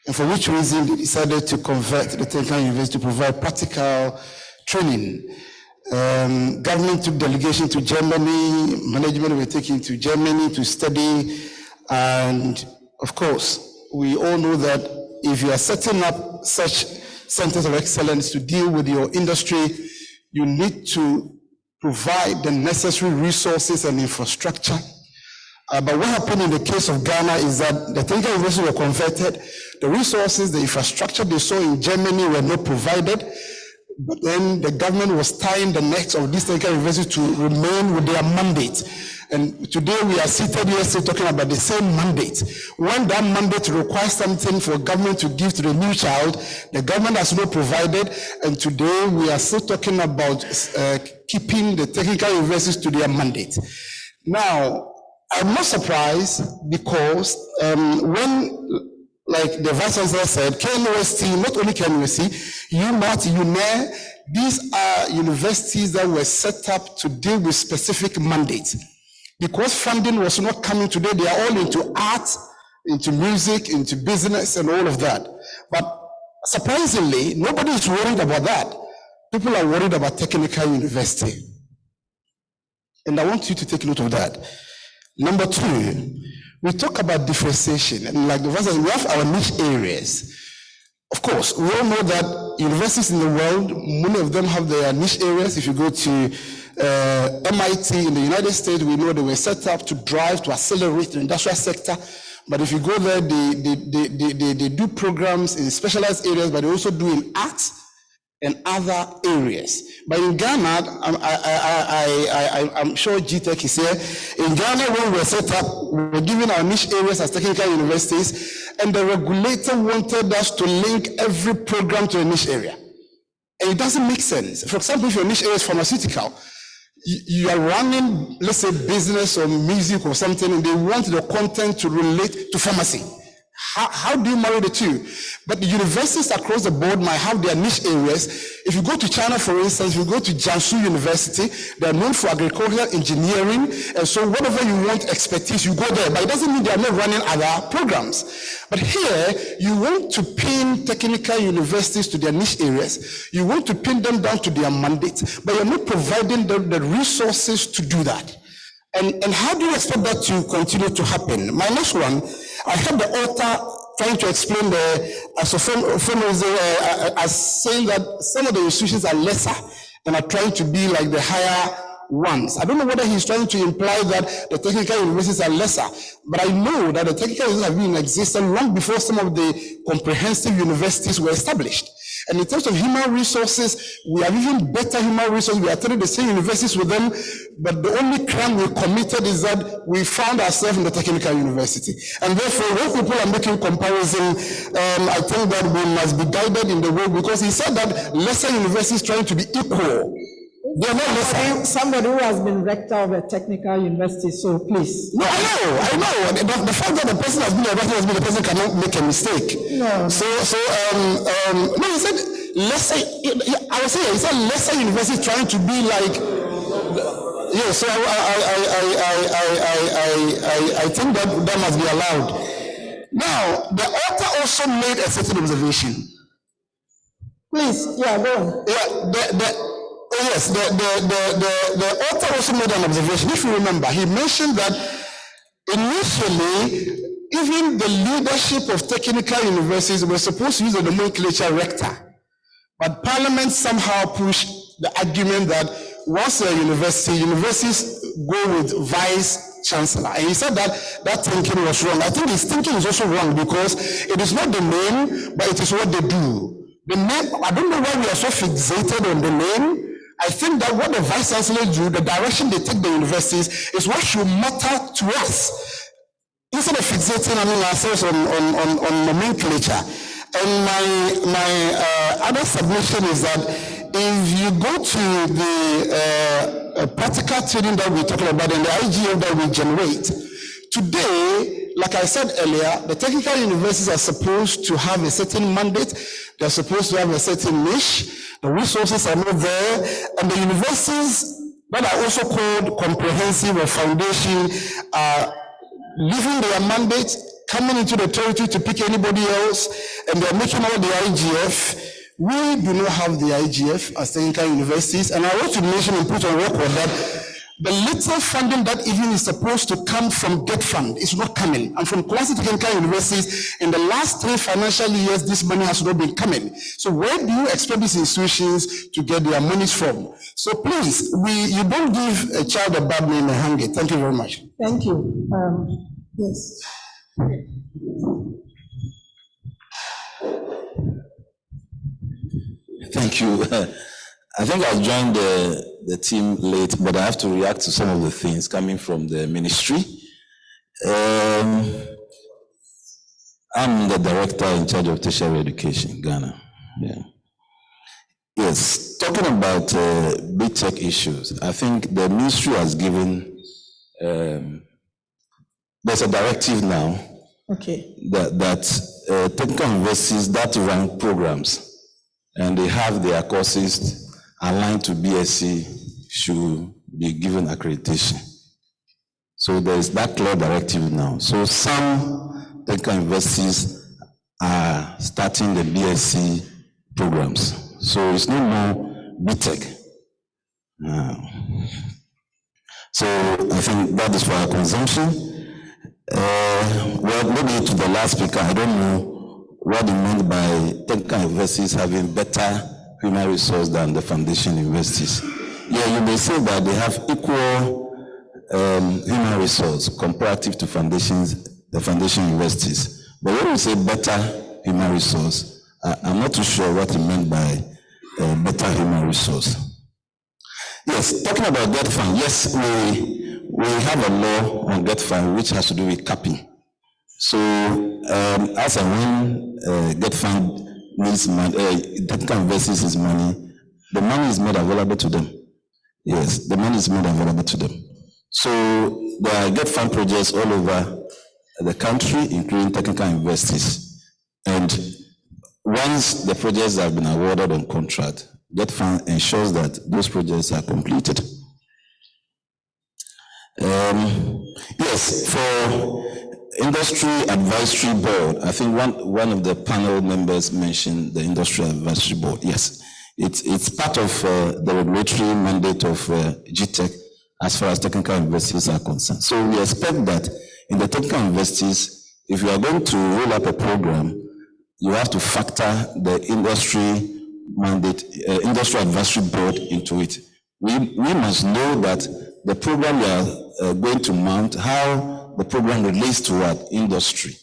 and for which reason they decided to convert the Technical University to provide practical training. Government took delegation to Germany, management were taken to Germany to study, and of course, we all know that if you are setting up such centers of excellence to deal with your industry, you need to provide the necessary resources and infrastructure. But what happened in the case of Ghana is that the technical universities were converted, the resources, the infrastructure they saw in Germany were not provided, but then the government was tying the necks of these technical universities to remain with their mandate. And today we are seated here still talking about the same mandate. When that mandate requires something for government to give to the new child, the government has not provided, and today we are still talking about keeping the technical universities to their mandate. Now, I'm not surprised because when, like the Vice Chancellor said, KNUST, not only KNUST, UMAT, UNAIR, these are universities that were set up to deal with specific mandates. Because funding was not coming today, they are all into art, into music, into business, and all of that. But surprisingly, nobody is worried about that. People are worried about technical university. And I want you to take note of that. Number two, we talk about differentiation, and like the Vice, we have our niche areas. Of course, we all know that universities in the world, many of them have their niche areas. If you go to MIT in the United States, we know they were set up to drive, to accelerate the industrial sector. But if you go there, they do programs in specialized areas, but they also do in arts and other areas. But in Ghana, I'm sure GTech is here. In Ghana, when we were set up, we were given our niche areas as technical universities, and the regulator wanted us to link every program to a niche area. And it doesn't make sense. For example, if your niche area is pharmaceutical, you are running, let's say, business or music or something, and they want the content to relate to pharmacy. How do you marry the two? But the universities across the board might have their niche areas. If you go to China, for instance, if you go to Jiangsu University, they are known for agricultural engineering, and so whatever you want expertise, you go there. But it doesn't mean they are not running other programs. But here, you want to pin technical universities to their niche areas. You want to pin them down to their mandate, but you're not providing them the resources to do that. And how do you expect that to continue to happen? My next one, I heard the author trying to explain as saying that some of the institutions are lesser and are trying to be like the higher ones. I don't know whether he's trying to imply that the technical universities are lesser, but I know that the technical universities have been in existence long before some of the comprehensive universities were established. And in terms of human resources, we have even better human resources. We attended the same universities with them, but the only crime we committed is that we found ourselves in the technical university. And therefore, when people are making comparison, I think that we must be guided in the way, because he said that lesser universities trying to be equal. They are not lesser. Somebody who has been rector of a technical university, so please. No, I know. The fact that the person has been a rector doesn't mean the person cannot make a mistake. No. No, he said lesser. I was saying he said lesser university trying to be like. Yeah, so I think that must be allowed. Now, the author also made a certain observation. Please, yeah, go on. Yeah, yes, the author also made an observation. If you remember, he mentioned that initially, even the leadership of technical universities were supposed to use the nomenclature rector. But Parliament somehow pushed the argument that once a universities go with vice chancellor. And he said that thinking was wrong. I think his thinking is also wrong, because it is not the name, but it is what they do. The name, I don't know why we are so fixated on the name. I think that what the vice chancellors do, the direction they take the universities, is what should matter to us, instead of fixating ourselves on nomenclature. And my other submission is that if you go to the practical training that we're talking about and the IGF that we generate, today, like I said earlier, the technical universities are supposed to have a certain mandate, they're supposed to have a certain niche, the resources are not there, and the universities that are also called comprehensive or foundation are leaving their mandate, coming into the territory to pick anybody else, and they're making out the IGF. We do not have the IGF as technical universities, and I want to mention and put on record that the little funding that even is supposed to come from GET Fund is not coming. And from classic technical universities, in the last 3 financial years, this money has not been coming. So where do you expect these institutions to get their monies from? So please, you don't give a child a bad name and hang it. Thank you very much. Thank you. Yes. Thank you. I think I joined the team late, but I have to react to some of the things coming from the ministry. I'm the director in charge of tertiary education, Ghana. Yeah. Yes, talking about big tech issues, I think the ministry has given, there's a directive now that technical universities that run programs and they have their courses aligned to BSc should be given accreditation. So there is that clear directive now. So some technical universities are starting the BSc programs. So it's no more BTech. So I think that is for our consumption. Well, maybe to the last speaker, I don't know what he meant by technical universities having better human resource than the foundation universities. Yeah, you may say that they have equal human resource comparative to foundations the foundation universities. But when we say better human resource, I'm not too sure what he meant by better human resource. Yes, talking about GET Fund, yes, we have a law on GET Fund which has to do with capping. So as and when GET Fund needs money, technical universities is money, the money is made available to them. Yes, the money is made available to them. So there are GET Fund projects all over the country, including technical universities. And once the projects have been awarded on contract, GET Fund ensures that those projects are completed. Yes, for Industry Advisory Board, I think one of the panel members mentioned the Industry Advisory Board. Yes, it's part of the regulatory mandate of GTech as far as technical universities are concerned. So we expect that in the technical universities, if you are going to roll up a program, you have to factor the industry mandate, Industry Advisory Board into it. We must know that the program we are going to mount, how the program relates to what industry.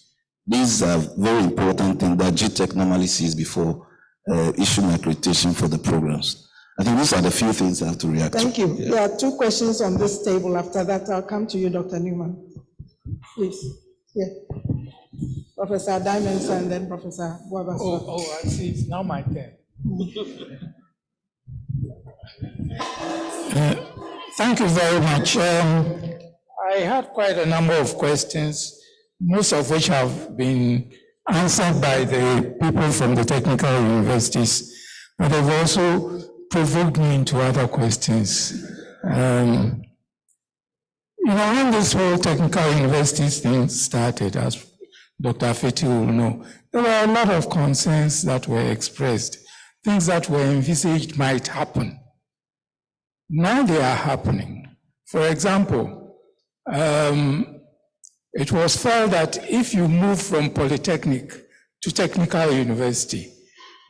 These are very important things that GTech normally sees before issuing accreditation for the programs. I think these are the few things I have to react to. Thank you. Yeah. There are 2 questions on this table. After that, I'll come to you, Dr. Newman. Please. Yeah. Professor Diamonds and then Professor Boabas. Oh, I see. It's now my turn. Thank you very much. I had quite a number of questions, most of which have been answered by the people from the technical universities, but they've also provoked me into other questions. When this whole technical universities thing started, as Dr. Afeti will know, there were a lot of concerns that were expressed, things that were envisaged might happen. Now they are happening. For example, it was felt that if you move from Polytechnic to technical university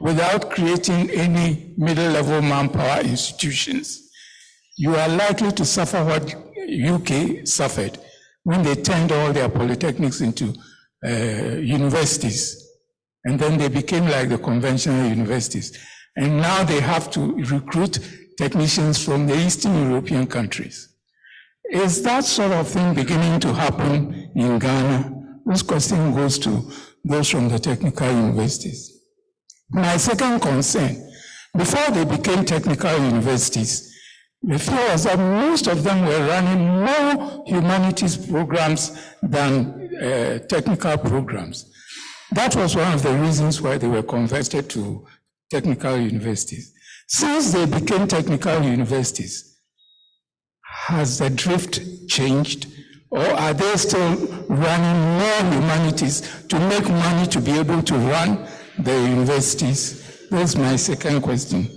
without creating any middle-level manpower institutions, you are likely to suffer what UK suffered when they turned all their polytechnics into universities. And then they became like the conventional universities. And now they have to recruit technicians from the Eastern European countries. Is that sort of thing beginning to happen in Ghana? This question goes to those from the technical universities. My second concern, before they became technical universities, the fear was that most of them were running more humanities programs than technical programs. That was one of the reasons why they were converted to technical universities. Since they became technical universities, has the drift changed, or are they still running more humanities to make money to be able to run the universities? That's my second question.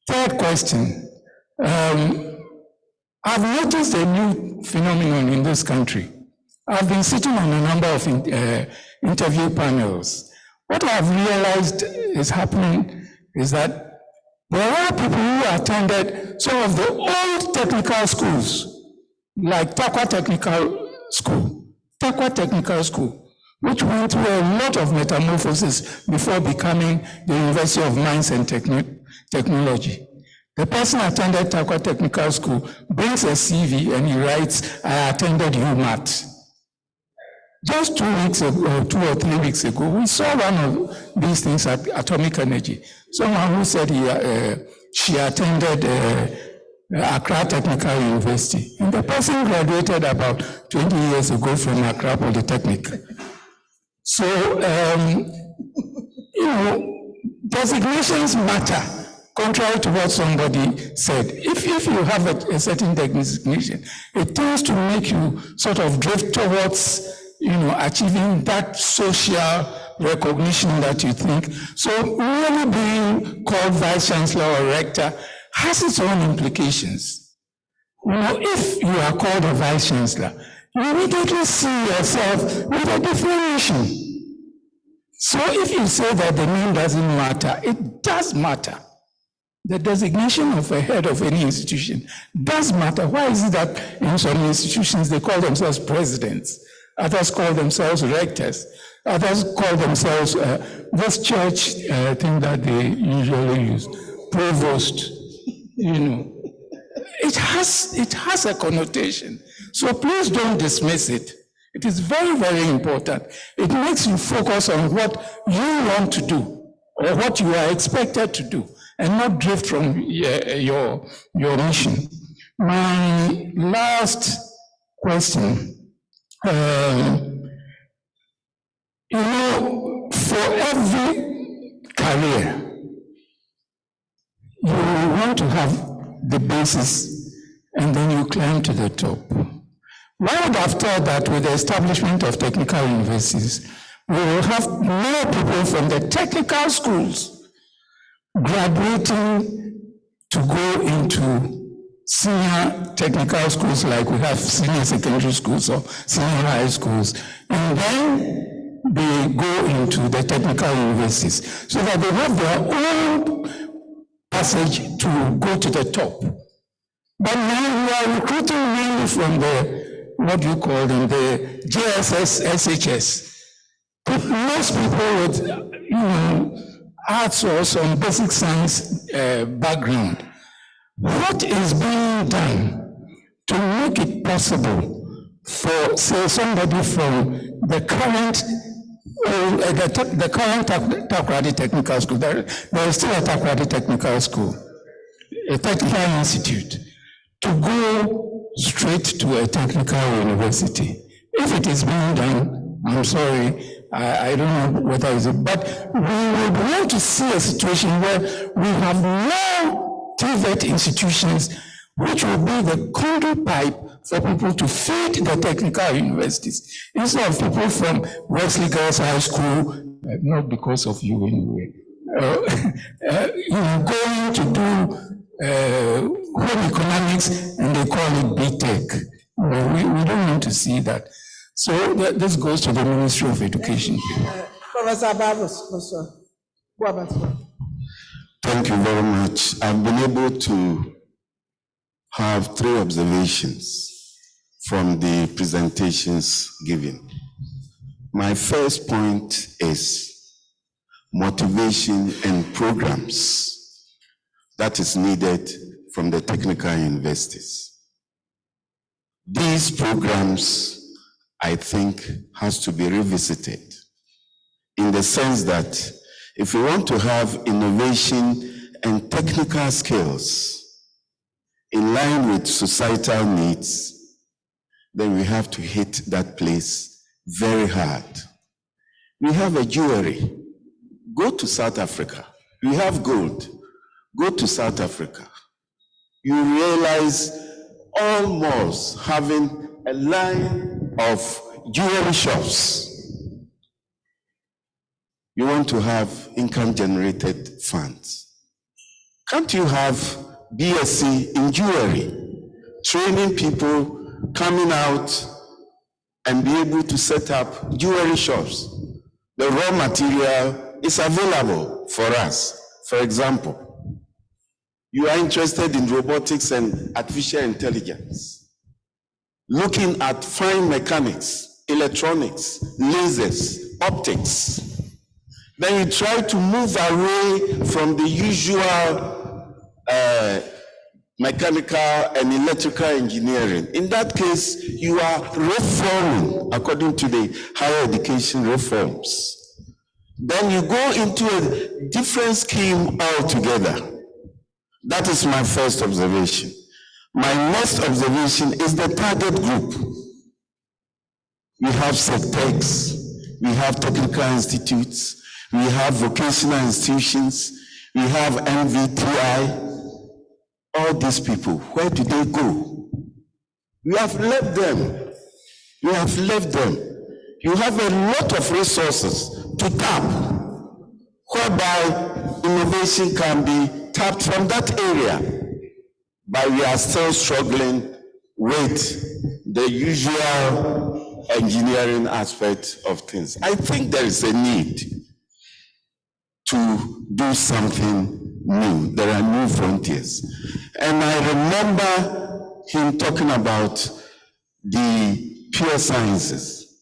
Third question, I've noticed a new phenomenon in this country. I've been sitting on a number of interview panels. What I've realized is happening is that there are people who attended some of the old technical schools, like Takwa Technical School, which went through a lot of metamorphosis before becoming the University of Mines and Technology. The person attended Takwa Technical School, brings a CV, and he writes, I attended UMAT. Just 2 weeks ago, 2 or 3 weeks ago, we saw one of these things at Atomic Energy. Someone who said she attended Accra Technical University. And the person graduated about 20 years ago from Accra Polytechnic. So, designations matter, contrary to what somebody said. If you have a certain designation, it tends to make you sort of drift towards achieving that social recognition that you think. So really being called vice chancellor or rector has its own implications. If you are called a vice chancellor, you immediately see yourself with a definition. So if you say that the name doesn't matter, it does matter. The designation of a head of any institution does matter. Why is it that in some institutions they call themselves presidents? Others call themselves rectors. Others call themselves this church thing that they usually use, provost. You know, it has a connotation. So please don't dismiss it. It is very, very important. It makes you focus on what you want to do or what you are expected to do, and not drift from your mission. My last question, you know, for every career, you want to have the basis and then you climb to the top. One would have thought that with the establishment of technical universities, we will have more people from the technical schools graduating to go into senior technical schools, like we have senior secondary schools or senior high schools, and then they go into the technical universities so that they have their own passage to go to the top. But now we are recruiting mainly from the, what do you call them, the JSS, SHS. Most people with, you know, arts or some basic science background. What is being done to make it possible for, say, somebody from the current Takoradi Technical School, there is still a Takoradi Technical School, a technical institute, to go straight to a technical university? If it is being done, I'm sorry, I don't know whether it's, but we would want to see a situation where we have more TVET institutions which will be the conduit pipe for people to feed the technical universities, instead of people from Wesley Girls High School, not because of you anyway, you know, going to do home economics and they call it BTech. We don't want to see that. So this goes to the Ministry of Education. Professor Babos, go about. Thank you very much. I've been able to have 3 observations from the presentations given. My first point is motivation and programs that is needed from the technical universities. These programs, I think, has to be revisited in the sense that if we want to have innovation and technical skills in line with societal needs, then we have to hit that place very hard. We have a jewelry. Go to South Africa. We have gold. Go to South Africa. You realize all malls having a line of jewelry shops. You want to have income-generated funds. Can't you have BSc in jewelry, training people coming out and be able to set up jewelry shops? The raw material is available for us. For example, you are interested in robotics and artificial intelligence, looking at fine mechanics, electronics, lasers, optics. Then you try to move away from the usual mechanical and electrical engineering. In that case, you are reforming according to the higher education reforms. Then you go into a different scheme altogether. That is my first observation. My next observation is the target group. We have SecTechs, we have technical institutes, we have vocational institutions, we have MVTI. All these people, where do they go? You have left them. You have left them. You have a lot of resources to tap, whereby innovation can be tapped from that area. But we are still struggling with the usual engineering aspect of things. I think there is a need to do something new. There are new frontiers. And I remember him talking about the pure sciences.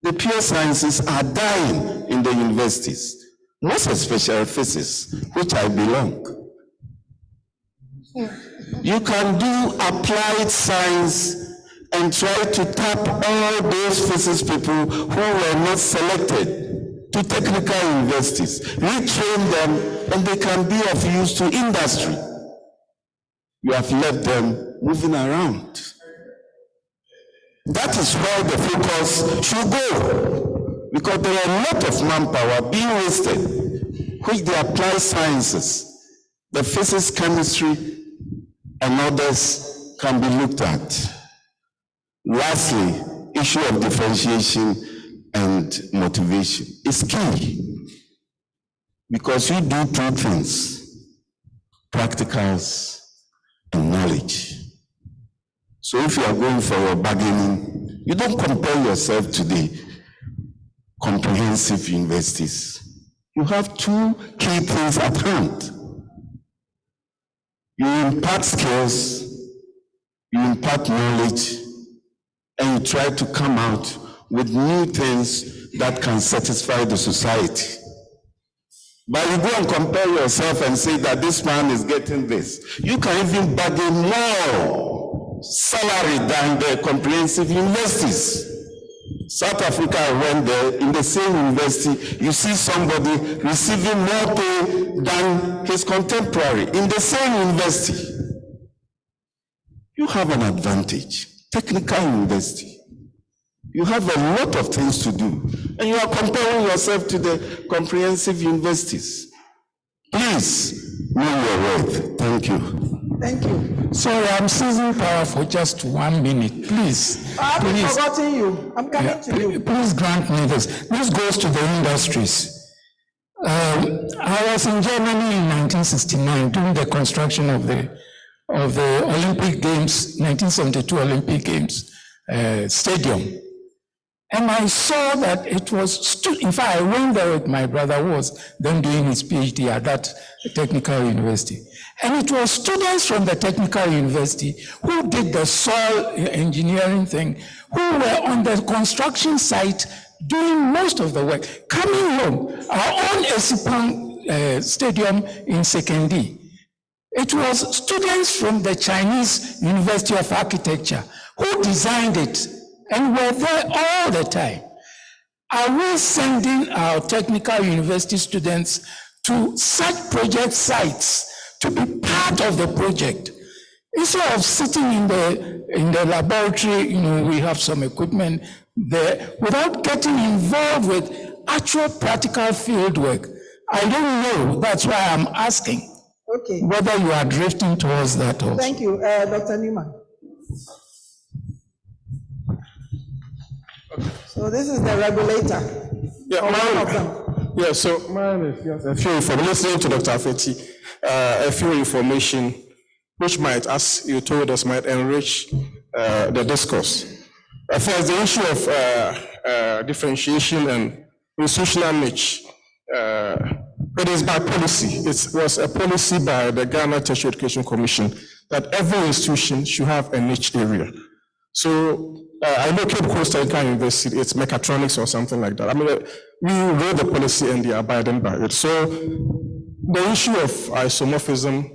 The pure sciences are dying in the universities, most especially physics, which I belong. You can do applied science and try to tap all those physics people who were not selected to technical universities, retrain them, and they can be of use to industry. You have left them moving around. That is where the focus should go, because there are a lot of manpower being wasted, which the applied sciences, the physics, chemistry, and others can be looked at. Lastly, issue of differentiation and motivation is key, because you do two things: practicals and knowledge. So if you are going for your bargaining, you don't compare yourself to the comprehensive universities. You have two key things at hand. You impart skills, you impart knowledge, and you try to come out with new things that can satisfy the society. But you go and compare yourself and say that this man is getting this. You can even bargain more salary than the comprehensive universities. South Africa, I went there, in the same university, you see somebody receiving more pay than his contemporary in the same university. You have an advantage. Technical university. You have a lot of things to do, and you are comparing yourself to the comprehensive universities. Please know your worth. Thank you. Thank you. Sorry, I'm seizing power for just 1 minute, please. I haven't Please. forgotten you. I'm coming to you. Please grant me this. This goes to the industries. I was in Germany in 1969 during the construction of the Olympic Games, 1972 Olympic Games stadium. And I saw that it was, in fact, I went there with my brother who was then doing his PhD at that technical university. And it was students from the technical university who did the soil engineering thing, who were on the construction site doing most of the work. Coming home, our own Esipang stadium in Sekendi, it was students from the Chinese University of Architecture who designed it and were there all the time. Are we sending our technical university students to such project sites to be part of the project? Instead of sitting in the laboratory, we have some equipment there, without getting involved with actual practical field work. I don't know, that's why I'm asking. Okay. Whether you are drifting towards that also. Thank you. Dr. Newman. So this is the regulator. Yeah, so mine is just a few information. Listening to Dr. Afeti, a few information which might, as you told us, might enrich the discourse. First, the issue of differentiation and institutional niche. It is by policy. It was a policy by the Ghana Tertiary Education Commission that every institution should have a niche area. So I know Cape Coast Technical University, it's mechatronics or something like that. I mean, we wrote the policy and they are abiding by it. So the issue of isomorphism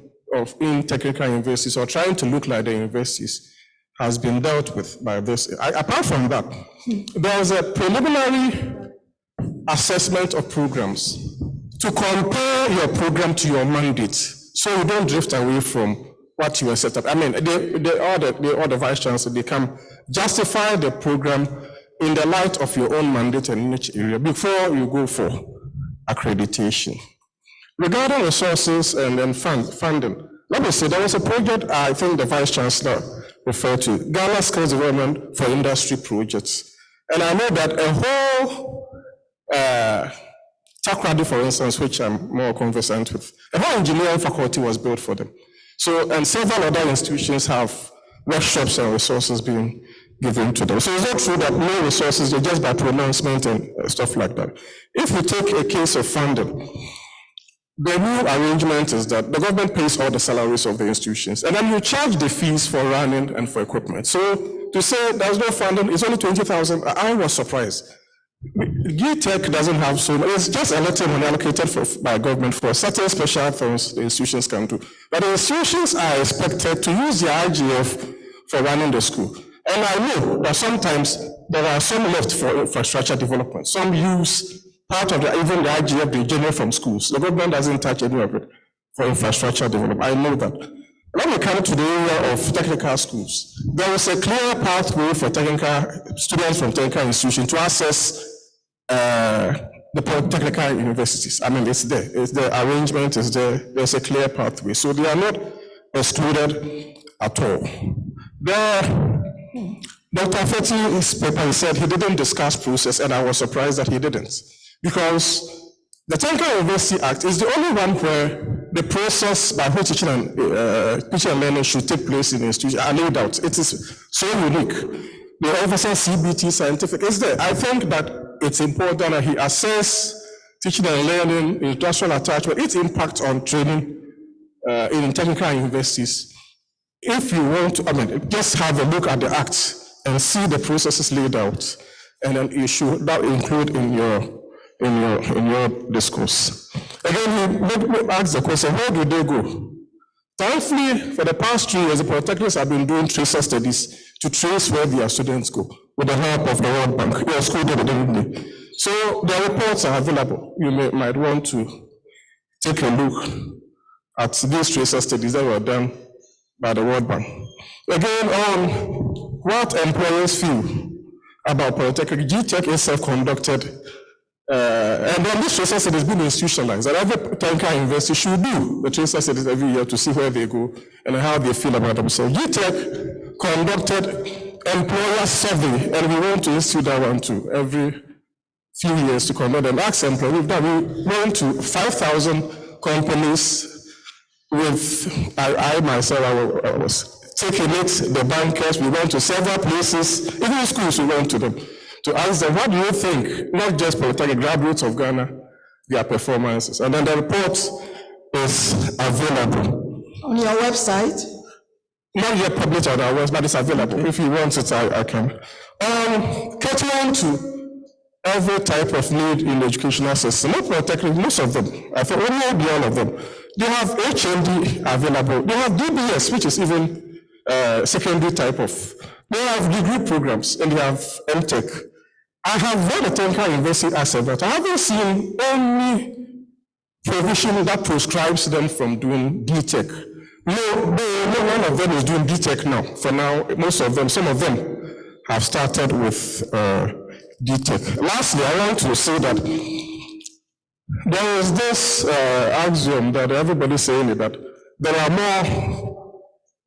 in technical universities or trying to look like the universities has been dealt with by this. Apart from that, there was a preliminary assessment of programs to compare your program to your mandate, so you don't drift away from what you are set up. I mean, all the vice chancellors, they can justify the program in the light of your own mandate and niche area before you go for accreditation. Regarding resources and then funding, let me say there was a project I think the vice chancellor referred to, Ghana Skills Development for Industry Projects. And I know that a whole Takrady, for instance, which I'm more conversant with, a whole engineering faculty was built for them. So, and several other institutions have workshops and resources being given to them. So it's not true that no resources, they're just by pronouncement and stuff like that. If we take a case of funding, the new arrangement is that the government pays all the salaries of the institutions, and then you charge the fees for running and for equipment. So to say there's no funding, it's only 20,000, I was surprised. GTech doesn't have so much, it's just a little money allocated by government for certain special things the institutions can do. But the institutions are expected to use the IGF for running the school. And I know that sometimes there are some left for infrastructure development. Some use part of even the IGF they generate from schools. The government doesn't touch any of it for infrastructure development. I know that. When we come to the area of technical schools, there is a clear pathway for technical students from technical institutions to access the technical universities. I mean, it's there. It's the arrangement is there. There's a clear pathway. So they are not excluded at all. Dr. Fetty, his paper, he said he didn't discuss process, and I was surprised that he didn't. Because the Technical University Act is the only one where the process by which teaching and learning should take place in the institution are laid out. It is so unique. The emphasis CBT scientific is there. I think that it's important that he assess teaching and learning, industrial attachment, its impact on training in technical universities. If you want to, just have a look at the act and see the processes laid out, and then you should that include in your discourse. Again, he asked the question, where do they go? Thankfully, for the past 3 years, the Polytechnics have been doing tracer studies to trace where their students go with the help of the World Bank. Your school did it, didn't they? So the reports are available. You might want to take a look at these tracer studies that were done by the World Bank. Again, on what employers feel about Polytechnic, GTech is self-conducted, and then this tracer studies been institutionalized. And every technical university should do the tracer studies every year to see where they go and how they feel about themselves. GTech conducted employer survey, and we want to institute that one too every few years to conduct and ask employees that we went to 5,000 companies. With I myself, I was taking it, the bankers, we went to several places, even schools we went to them, to ask them, what do you think, not just Polytechnic graduates of Ghana, their performances. And then the report is available. On your website? Not yet published on our website, but it's available. If you want it, I can. Catering to every type of need in the educational system, not Polytechnic, most of them, I think only all of them. They have HND available. They have DBS, which is even secondary type of. They have degree programs, and they have MTech. I have read the Technical University asset, but I haven't seen any provision that prescribes them from doing DTech. No one of them is doing DTech now. For now, most of them, some of them have started with DTech. Lastly, I want to say that there is this axiom that everybody's saying that there are more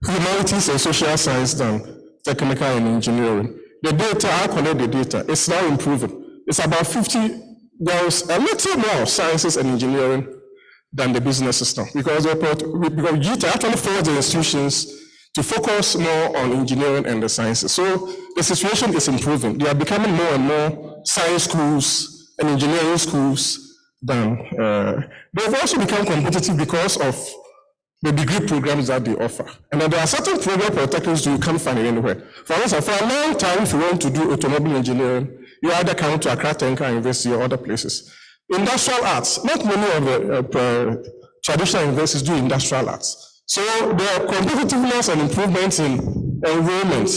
humanities and social science than technical and engineering. The data, I collect the data, it's now improving. It's about 50, there's a little more sciences and engineering than the business system, because GT actually forced the institutions to focus more on engineering and the sciences. So the situation is improving. They are becoming more and more science schools and engineering schools than, they've also become competitive because of the degree programs that they offer. And then there are certain program polytechnics you can't find it anywhere. For instance, for a long time, if you want to do automobile engineering, you either come to Accra Technical University or other places. Industrial arts, not many of the traditional universities do industrial arts. So the competitiveness and improvements in enrollment,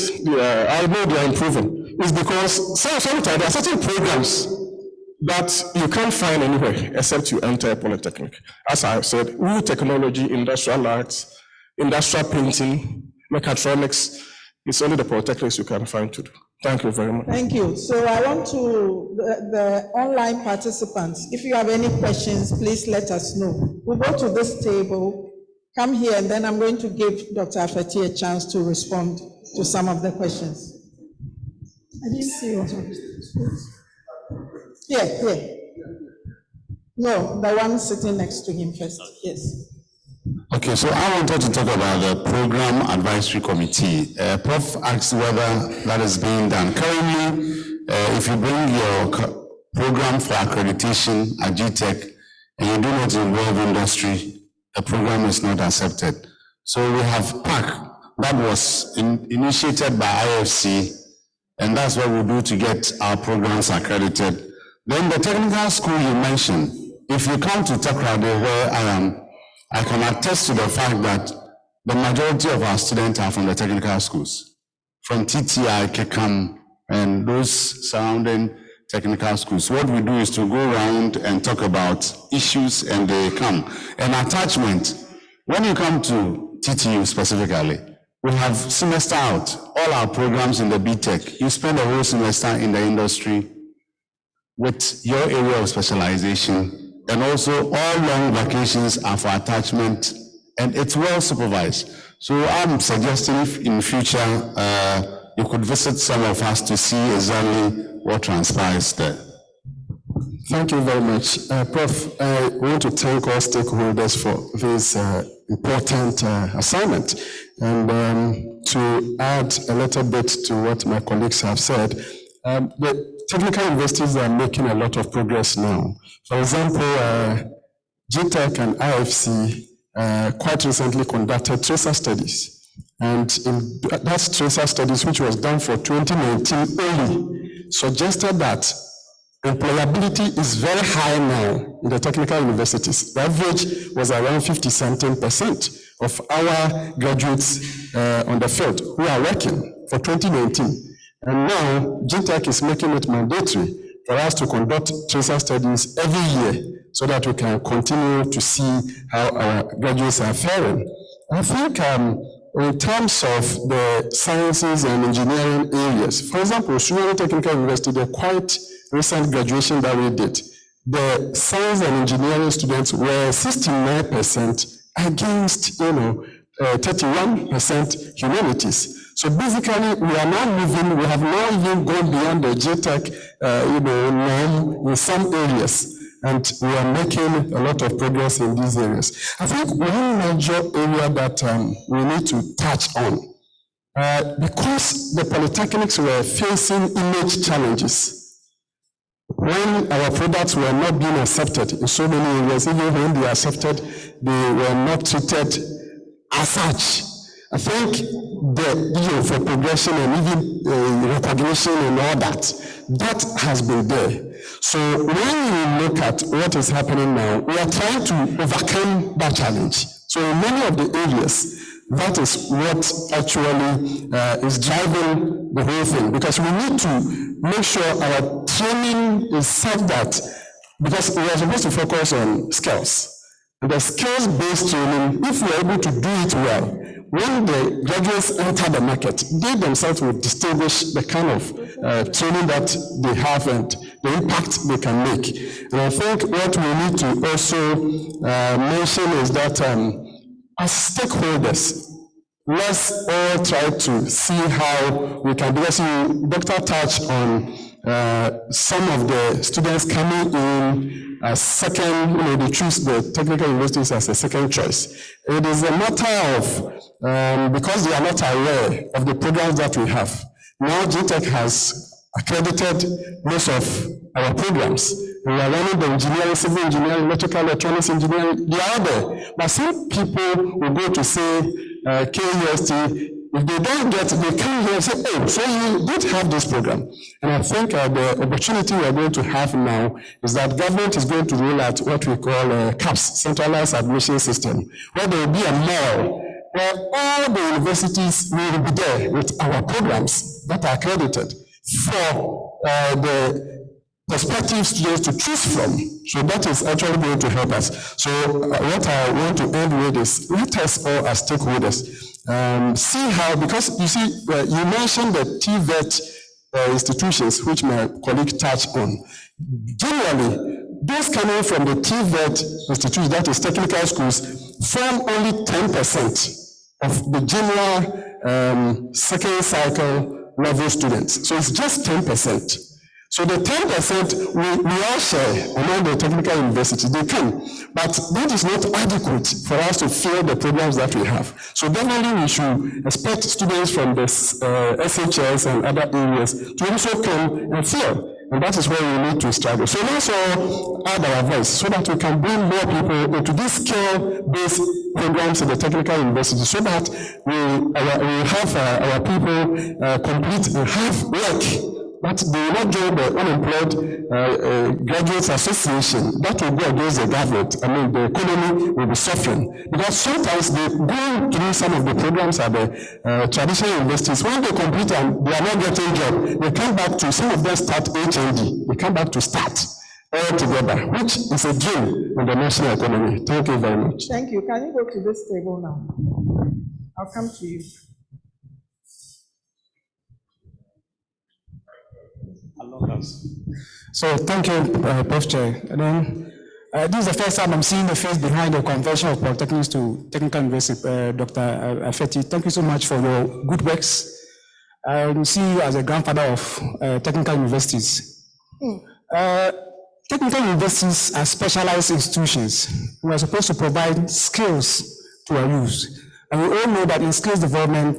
I know they are improving, is because sometimes there are certain programs that you can't find anywhere except you enter a polytechnic. As I have said, wood technology, industrial arts, industrial painting, mechatronics, it's only the polytechnics you can find to do. Thank you very much. Thank you. So I want to, the online participants, if you have any questions, please let us know. We'll go to this table, come here, and then I'm going to give Dr. Afeti a chance to respond to some of the questions. I didn't see what of this. Here. No, the one sitting next to him first. Yes. Okay, so I wanted to talk about the Program Advisory Committee. Prof asked whether that is being done. Currently, if you bring your program for accreditation at GTech and you do not involve industry, the program is not accepted. So we have PAC that was initiated by IFC, and that's what we do to get our programs accredited. Then the technical school you mentioned, if you come to Takrade where I am, I can attest to the fact that the majority of our students are from the technical schools, from TTI, KEKAM, and those surrounding technical schools. What we do is to go around and talk about issues and they come. And attachment, when you come to TTU specifically, we have semester out, all our programs in the BTech. You spend a whole semester in the industry with your area of specialization, and also all long vacations are for attachment, and it's well supervised. So I'm suggesting if in future you could visit some of us to see exactly what transpires there. Thank you very much. Prof, I want to thank all stakeholders for this important assignment. And to add a little bit to what my colleagues have said, the technical universities are making a lot of progress now. For example, GTech and IFC quite recently conducted tracer studies. And in that tracer studies, which was done for 2019 only, suggested that employability is very high now in the technical universities. The average was around 50-something% of our graduates on the field who are working for 2019. And now, GTech is making it mandatory for us to conduct tracer studies every year so that we can continue to see how our graduates are faring. I think in terms of the sciences and engineering areas, for example, Sunyani Technical University, the quite recent graduation that we did, the science and engineering students were 69% against, 31% humanities. So basically, we are now moving, we have now even gone beyond the GTech, norm in some areas. And we are making a lot of progress in these areas. I think one major area that we need to touch on, because the polytechnics were facing image challenges, when our products were not being accepted in so many areas, even when they are accepted, they were not treated as such. I think the for progression and even recognition and all that has been there. So when we look at what is happening now, we are trying to overcome that challenge. So in many of the areas, that is what actually is driving the whole thing, because we need to make sure our training is such that, because we are supposed to focus on skills. And the skills-based training, if we are able to do it well, when the graduates enter the market, they themselves will distinguish the kind of training that they have and the impact they can make. And I think what we need to also mention is that as stakeholders, let's all try to see how we can, because Dr. touched on some of the students coming in as second, they choose the technical universities as a second choice. It is a matter of, because they are not aware of the programs that we have. Now GTech has accredited most of our programs. We are running the engineering, civil engineering, electrical, electronics engineering, they are there. But some people will go to say, KUST, if they don't get, they come here and say, oh, so you did have this program. And I think the opportunity we are going to have now is that government is going to roll out what we call CAAS, Centralized Admission System, where there will be a mall where all the universities will be there with our programs that are accredited for the prospective students to choose from. So that is actually going to help us. So what I want to end with is, let us all as stakeholders see how, because you see, you mentioned the TVET institutions, which my colleague touched on. Generally, those coming from the TVET institutions, that is technical schools, form only 10% of the general second cycle level students. So it's just 10%. So the 10% we all share among the technical universities, they can, but that is not adequate for us to fill the programs that we have. So definitely we should expect students from the SHS and other areas to also come and fill. And that is where we need to struggle. So let's all add our voice so that we can bring more people into these skill-based programs in the technical university, so that we have our people complete and have work but they will not join the Unemployed Graduates Association. That will go against the government. I mean, the economy will be suffering. Because sometimes they go through some of the programs at the traditional universities. When they complete and they are not getting job, they come back to, some of them start HND. They come back to start all together, which is a drain in the national economy. Thank you very much. Thank you. Can you go to this table now? I'll come to you. So thank you, Prof. Chair. And then, this is the first time I'm seeing the face behind the conversion of Polytechnics to Technical University, Dr. Afeti. Thank you so much for your good works. I see you as a grandfather of technical universities. Technical universities are specialized institutions. We are supposed to provide skills to our youth. And we all know that in skills development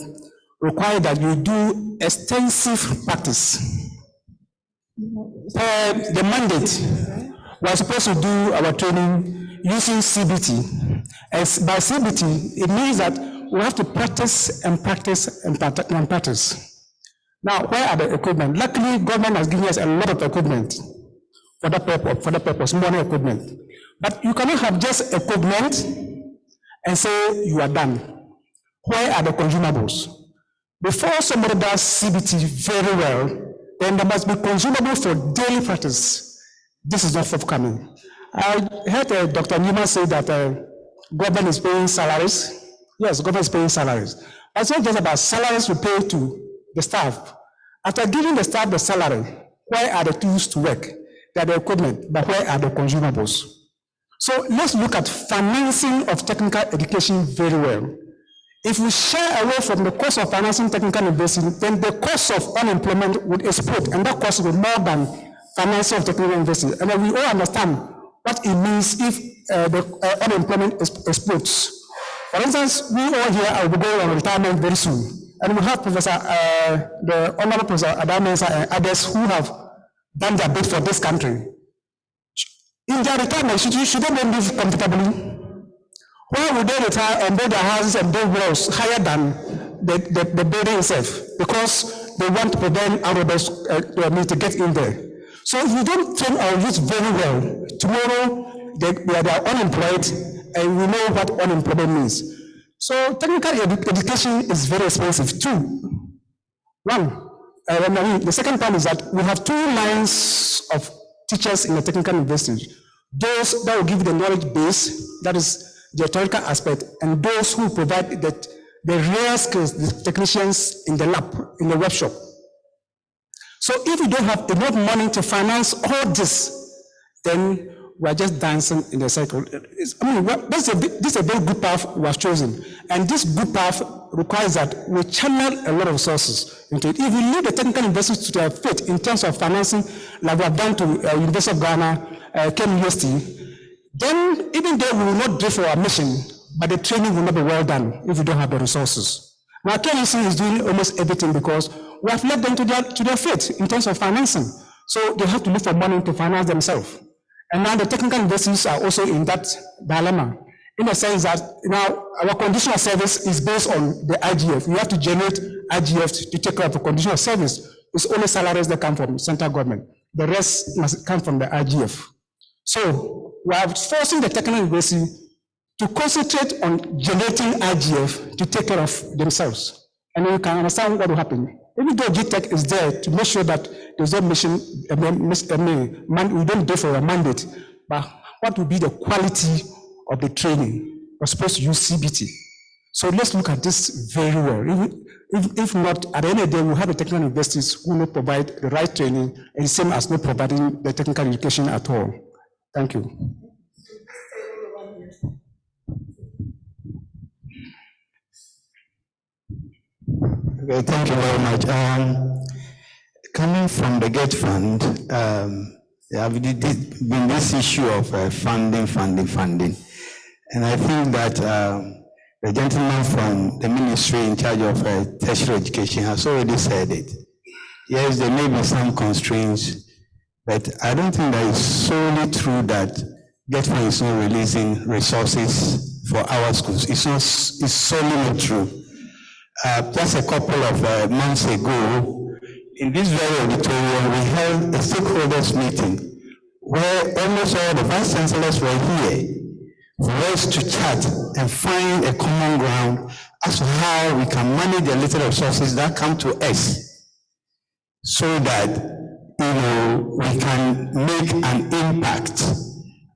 require that you do extensive practice. The mandate, we are supposed to do our training using CBT. As by CBT, it means that we have to practice and practice and practice. Now, where are the equipment? Luckily, government has given us a lot of equipment for that purpose, modern equipment. But you cannot have just equipment and say you are done. Where are the consumables? Before somebody does CBT very well, then there must be consumable for daily practice. This is not forthcoming. I heard Dr. Newman say that government is paying salaries. Yes, government is paying salaries. But it's not just about salaries we pay to the staff. After giving the staff the salary, where are the tools to work? They are the equipment, but where are the consumables? So let's look at financing of technical education very well. If we shy away from the cost of financing technical university, then the cost of unemployment would explode, and that cost will be more than financing of technical university. And then we all understand what it means if the unemployment explodes. For instance, we all here will be going on retirement very soon, and we have the Honorable Professor Adamensa and others who have done their bit for this country. In their retirement, should they live comfortably? Why would they retire and build their houses and build walls higher than the building itself? Because they want to prevent robbers to get in there. So if we don't train our youth very well, tomorrow they are unemployed, and we know what unemployment means. So technical education is very expensive too. The second point is that we have two lines of teachers in the technical university. Those that will give the knowledge base, that is the theoretical aspect, and those who provide the real skills, the technicians in the lab, in the workshop. So if you don't have enough money to finance all this, then we're just dancing in the circle. This is a very good path we have chosen. And this good path requires that we channel a lot of resources into it. If we leave the technical universities to their fate in terms of financing, like we have done to University of Ghana, Kent University, then even though we will not do for our mission, but the training will not be well done if we don't have the resources. Now, KNUC is doing almost everything because we have left them to their fate in terms of financing. So they have to look for money to finance themselves. And now the technical universities are also in that dilemma, in the sense that now our conditional service is based on the IGF. You have to generate IGF to take care of the conditional service. It's only salaries that come from central government. The rest must come from the IGF. So we are forcing the technical university to concentrate on generating IGF to take care of themselves. And you can understand what will happen. Even though GTech is there to make sure that there's no mission, we don't do for a mandate, but what will be the quality of the training? We're supposed to use CBT. So let's look at this very well. If not, at the end of the day, we'll have the technical universities who will not provide the right training, and the same as not providing the technical education at all. Thank you. Okay, thank you very much. Coming from the GET Fund, there have been this issue of funding. And I think that the gentleman from the ministry in charge of tertiary education has already said it. Yes, there may be some constraints, but I don't think that it's solely true that GET Fund is not releasing resources for our schools. It's solely not true. Just a couple of months ago, in this very auditorium, we held a stakeholders meeting where almost all the vice chancellors were here for us to chat and find a common ground as to how we can manage the little resources that come to us so that we can make an impact.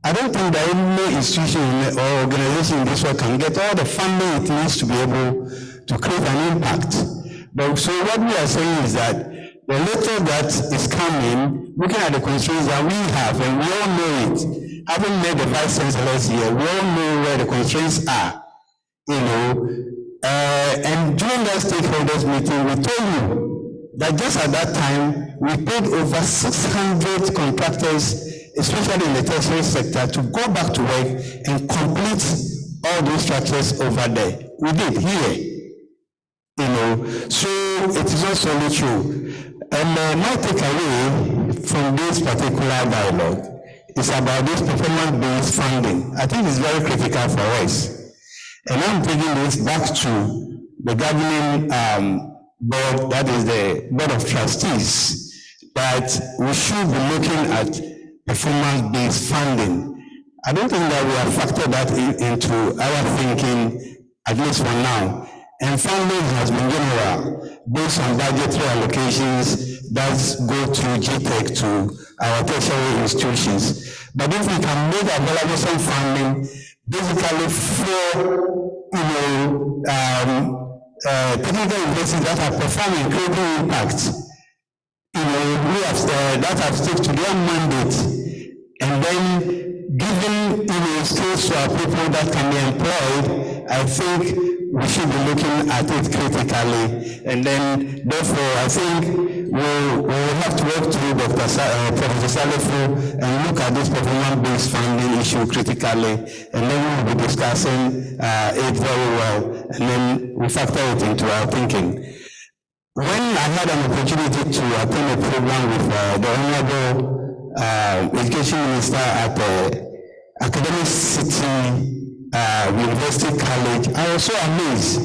I don't think that any institution or organization in this world can get all the funding it needs to be able to create an impact. But so what we are saying is that the little that is coming, looking at the constraints that we have, and we all know it, having met the vice chancellors here, we all know where the constraints are, and during that stakeholders meeting, we told you that just at that time, we paid over 600 contractors, especially in the tertiary sector, to go back to work and complete all those structures over there. We did here. So it is not solely true. And my takeaway from this particular dialogue is about this performance-based funding. I think it's very critical for us. And I'm taking this back to the governing board, that is the Board of Trustees, that we should be looking at performance-based funding. I don't think that we have factored that into our thinking, at least for now. And funding has been general, based on budgetary allocations that go through GTEC to our tertiary institutions. But if we can make available some funding, basically for technical universities that are performing creating impact, we have that have stuck to their mandate, and then giving skills to our people that can be employed, I think we should be looking at it critically, and then therefore I think we'll have to work through Professor Salifu and look at this performance-based funding issue critically, and then we'll be discussing it very well, and then we factor it into our thinking. When I had an opportunity to attend a program with the Honorable Education Minister at the Academic City University College, I was so amazed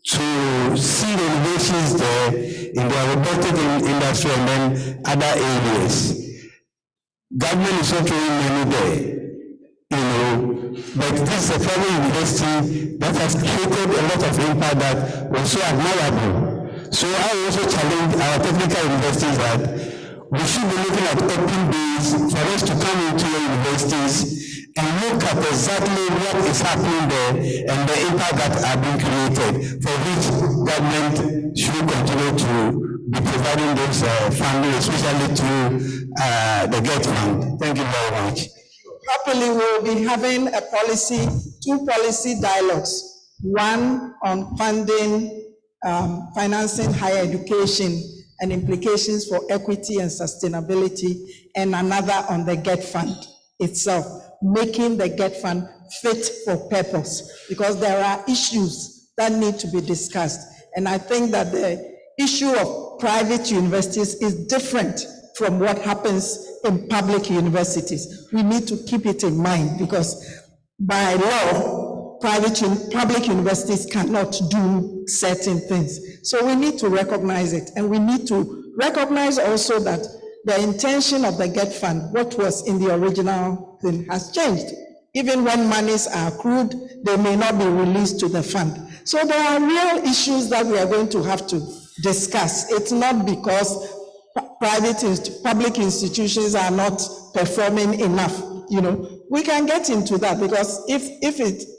to see the innovations there in the robotic industry and then other areas. Government is not doing many there, but this is a private university that has created a lot of impact that was so admirable. So I also challenge our technical universities that we should be looking at open days for us to come into your universities and look at exactly what is happening there and the impact that are being created, for which government should continue to be providing those funding, especially through the GET fund. Thank you very much. Happily, we'll be having a policy, 2 policy dialogues, one on funding, financing higher education and implications for equity and sustainability, and another on the GET fund itself, making the GET fund fit for purpose, because there are issues that need to be discussed. And I think that the issue of private universities is different from what happens in public universities. We need to keep it in mind, because by law, public universities cannot do certain things. So we need to recognize it, and we need to recognize also that the intention of the GET fund, what was in the original thing, has changed. Even when monies are accrued, they may not be released to the fund. So there are real issues that we are going to have to discuss. It's not because public institutions are not performing enough. We can get into that, because if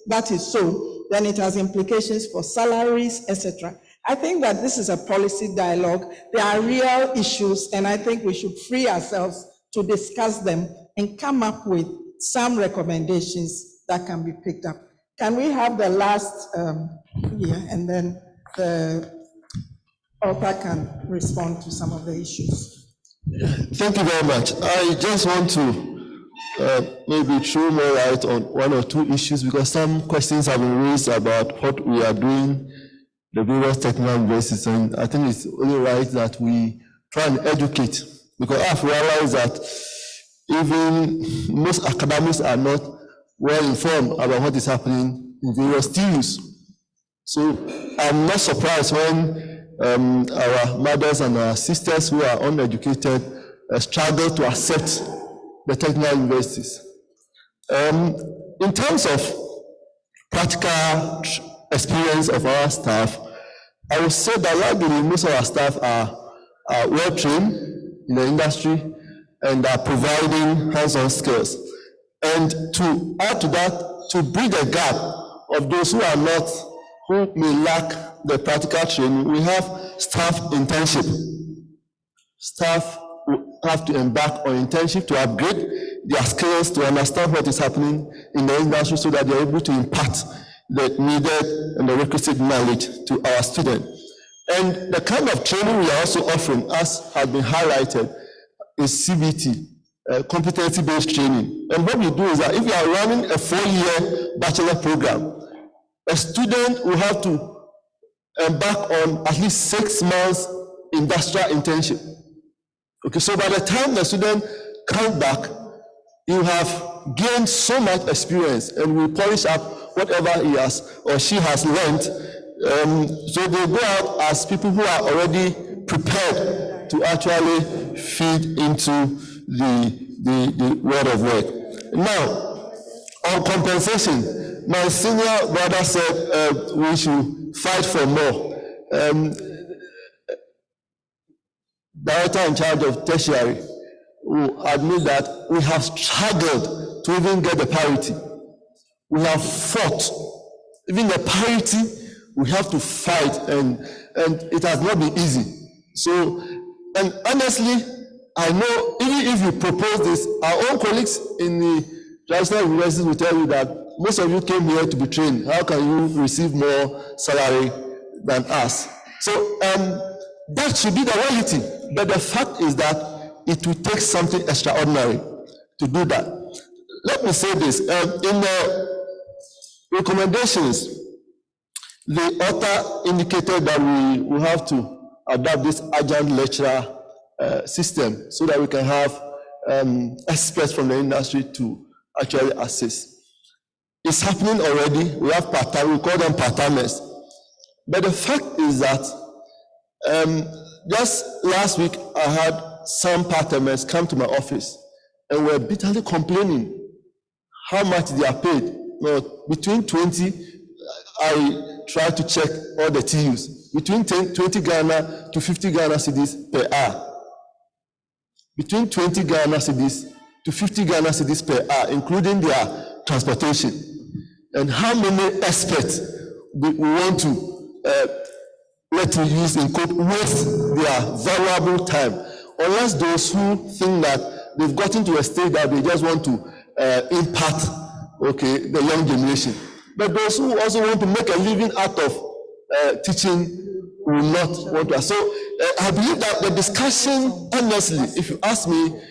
that is so, then it has implications for salaries, etc. I think that this is a policy dialogue. There are real issues, and I think we should free ourselves to discuss them and come up with some recommendations that can be picked up. Can we have the last here, and then the author can respond to some of the issues. Thank you very much. I just want to maybe throw more light on 1 or 2 issues, because some questions have been raised about what we are doing, the various technical universities, and I think it's only right that we try and educate, because I've realized that even most academics are not well informed about what is happening in various teams. So I'm not surprised when our mothers and our sisters who are uneducated struggle to accept the technical universities. In terms of practical experience of our staff, I would say that largely most of our staff are well trained in the industry and are providing hands-on skills. And to add to that, to bridge the gap of those who are not, who may lack the practical training, we have staff internship. Staff will have to embark on internship to upgrade their skills to understand what is happening in the industry so that they're able to impart the needed and the requisite knowledge to our students. And the kind of training we are also offering, as has been highlighted, is CBT, competency-based training. And what we do is that if you are running a 4-year bachelor program, a student will have to embark on at least 6 months industrial internship. Okay, so by the time the student comes back, you have gained so much experience and will polish up whatever he has or she has learned. So they go out as people who are already prepared to actually feed into the world of work. Now, on compensation, my senior brother said we should fight for more. Director in charge of tertiary will admit that we have struggled to even get the parity. We have fought. Even the parity, we have to fight, and it has not been easy. So, and honestly, I know even if you propose this, our own colleagues in the traditional universities will tell you that most of you came here to be trained. How can you receive more salary than us? So that should be the reality. But the fact is that it will take something extraordinary to do that. Let me say this. In the recommendations, the author indicated that we will have to adopt this adjunct lecturer system so that we can have experts from the industry to actually assist. It's happening already. We have part-time, we call them part-timers. But the fact is that just last week, I had some part-timers come to my office and were bitterly complaining how much they are paid. Between 20, I try to check all the TUs, between 20 Ghana to 50 Ghana cedis per hour. Between 20 Ghana cedis to 50 Ghana cedis per hour, including their transportation. And how many experts we want to let you use in quote, waste their valuable time, unless those who think that they've gotten to a state that they just want to impact, okay, the young generation. But those who also want to make a living out of teaching will not want to. So I believe that the discussion, honestly, if you ask me,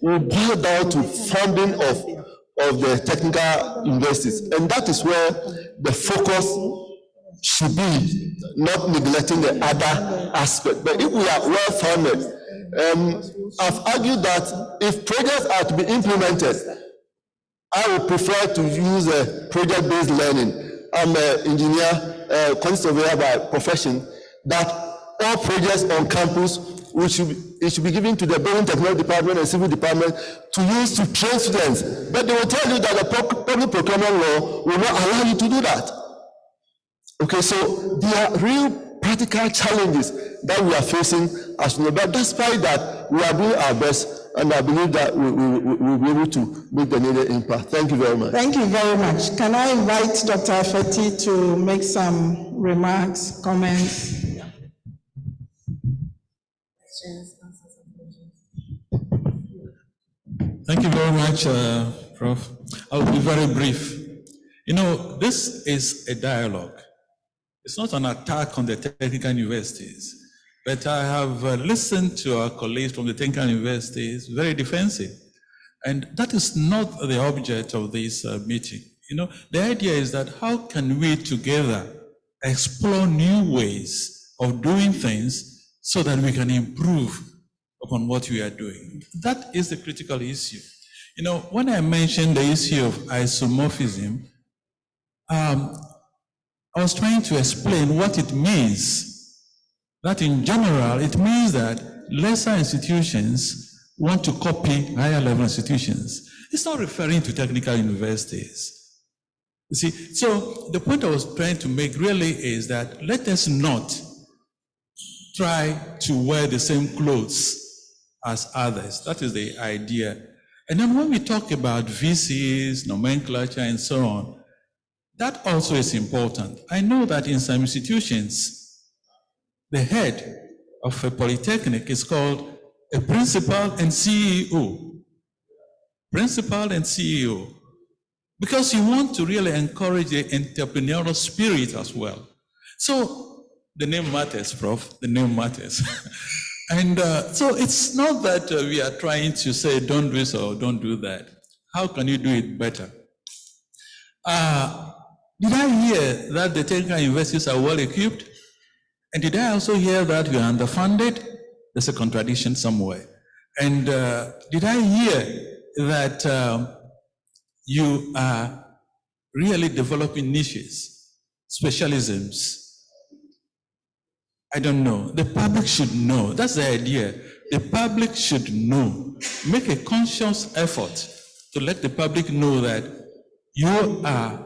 will boil down to funding of the technical universities. And that is where the focus should be, not neglecting the other aspect. But if we are well funded, I've argued that if projects are to be implemented, I would prefer to use a project-based learning. I'm an engineer, quantity surveyor by profession, that all projects on campus, it should be given to the building technology department and civil department to use to train students. But they will tell you that the public procurement law will not allow you to do that. Okay, so there are real practical challenges that we are facing as well. But despite that, we are doing our best, and I believe that we will be able to make the needed impact. Thank you very much. Thank you very much. Can I invite Dr. Afeti to make some remarks, comments? Thank you very much, Prof. I'll be very brief. You know, this is a dialogue. It's not an attack on the technical universities, but I have listened to our colleagues from the technical universities, very defensive. And that is not the object of this meeting. You know, the idea is that how can we together explore new ways of doing things so that we can improve upon what we are doing. That is the critical issue. You know, when I mentioned the issue of isomorphism, I was trying to explain what it means That in general, it means that lesser institutions want to copy higher level institutions. It's not referring to technical universities. You see, so the point I was trying to make really is that let us not try to wear the same clothes as others. That is the idea. And then when we talk about VCs, nomenclature, and so on, that also is important. I know that in some institutions, the head of a polytechnic is called a principal and CEO. Principal and CEO. Because you want to really encourage the entrepreneurial spirit as well. So the name matters, Prof. The name matters. And so it's not that we are trying to say don't do this or don't do that. How can you do it better? Did I hear that the technical universities are well equipped? And did I also hear that we are underfunded? There's a contradiction somewhere. And did I hear that you are really developing niches, specialisms? I don't know. The public should know. That's the idea. The public should know. Make a conscious effort to let the public know that you are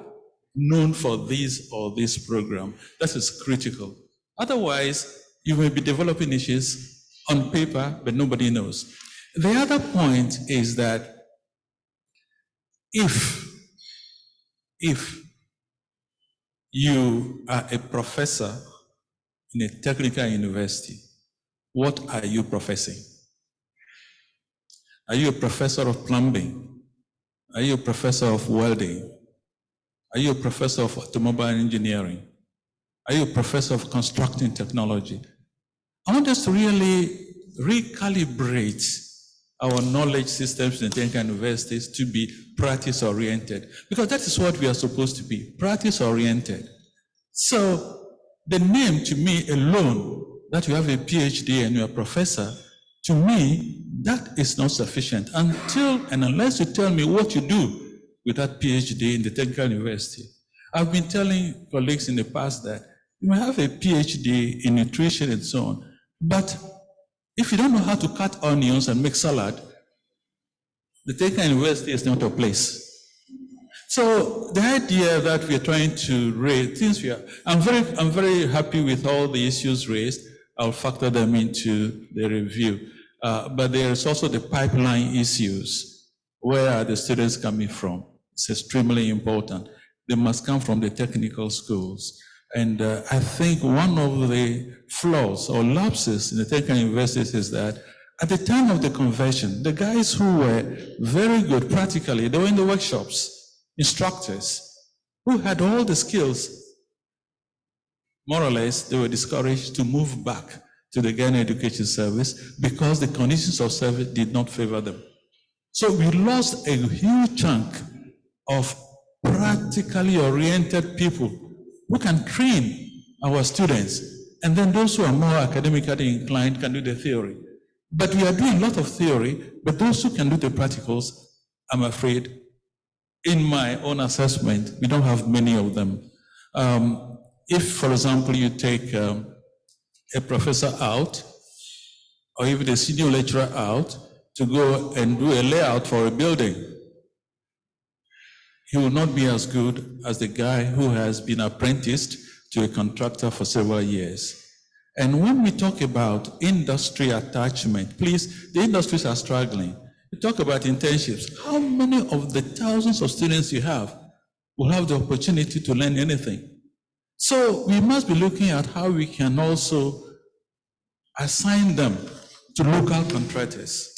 known for this or this program. That is critical. Otherwise, you may be developing niches on paper, but nobody knows. The other point is that if you are a professor in a technical university, what are you professing? Are you a professor of plumbing? Are you a professor of welding? Are you a professor of automobile engineering? Are you a professor of constructing technology? I want us to really recalibrate our knowledge systems in technical universities to be practice-oriented, because that is what we are supposed to be, practice-oriented. So the name to me alone, that you have a PhD and you're a professor, to me, that is not sufficient until and unless you tell me what you do with that PhD in the technical university. I've been telling colleagues in the past that you may have a PhD in nutrition and so on, but if you don't know how to cut onions and make salad, the technical university is not a place. So the idea that we are trying to raise, I'm very happy with all the issues raised. I'll factor them into the review. But there is also the pipeline issues. Where are the students coming from? It's extremely important. They must come from the technical schools. And I think one of the flaws or lapses in the technical universities is that at the time of the convention, the guys who were very good practically, they were in the workshops, instructors who had all the skills, more or less, they were discouraged to move back to the Ghana Education Service because the conditions of service did not favor them. So we lost a huge chunk of practically oriented people who can train our students, and then those who are more academically inclined can do the theory. But we are doing a lot of theory, but those who can do the practicals, I'm afraid, in my own assessment, we don't have many of them. If, for example, you take a professor out, or even a senior lecturer out, to go and do a layout for a building, he will not be as good as the guy who has been apprenticed to a contractor for several years. And when we talk about industry attachment, please, the industries are struggling. We talk about internships. How many of the thousands of students you have will have the opportunity to learn anything? So we must be looking at how we can also assign them to local contractors.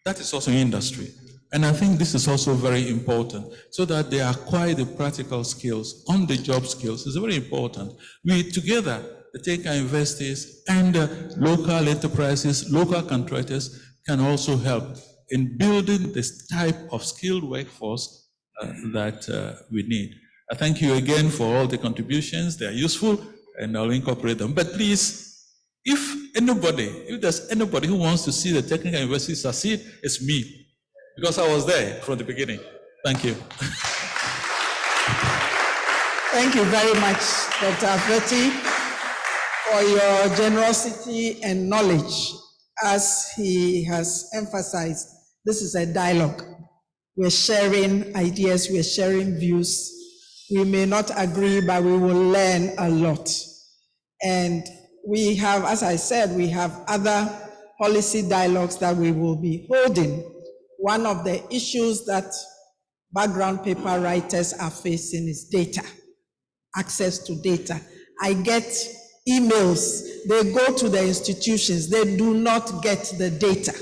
That is also industry. And I think this is also very important, so that they acquire the practical skills, on-the-job skills. It's very important. We together, the technical universities and local enterprises, local contractors, can also help in building this type of skilled workforce that we need. I thank you again for all the contributions. They are useful, and I'll incorporate them. But please, if there's anybody who wants to see the technical university succeed, it's me, because I was there from the beginning. Thank you. Thank you very much, Dr. Afeti. for your generosity and knowledge. As he has emphasized, this is a dialogue. We're sharing ideas, we're sharing views. We may not agree, but we will learn a lot. And we have, as I said, we have other policy dialogues that we will be holding. One of the issues that background paper writers are facing is data, access to data. I get emails, they go to the institutions, they do not get the data.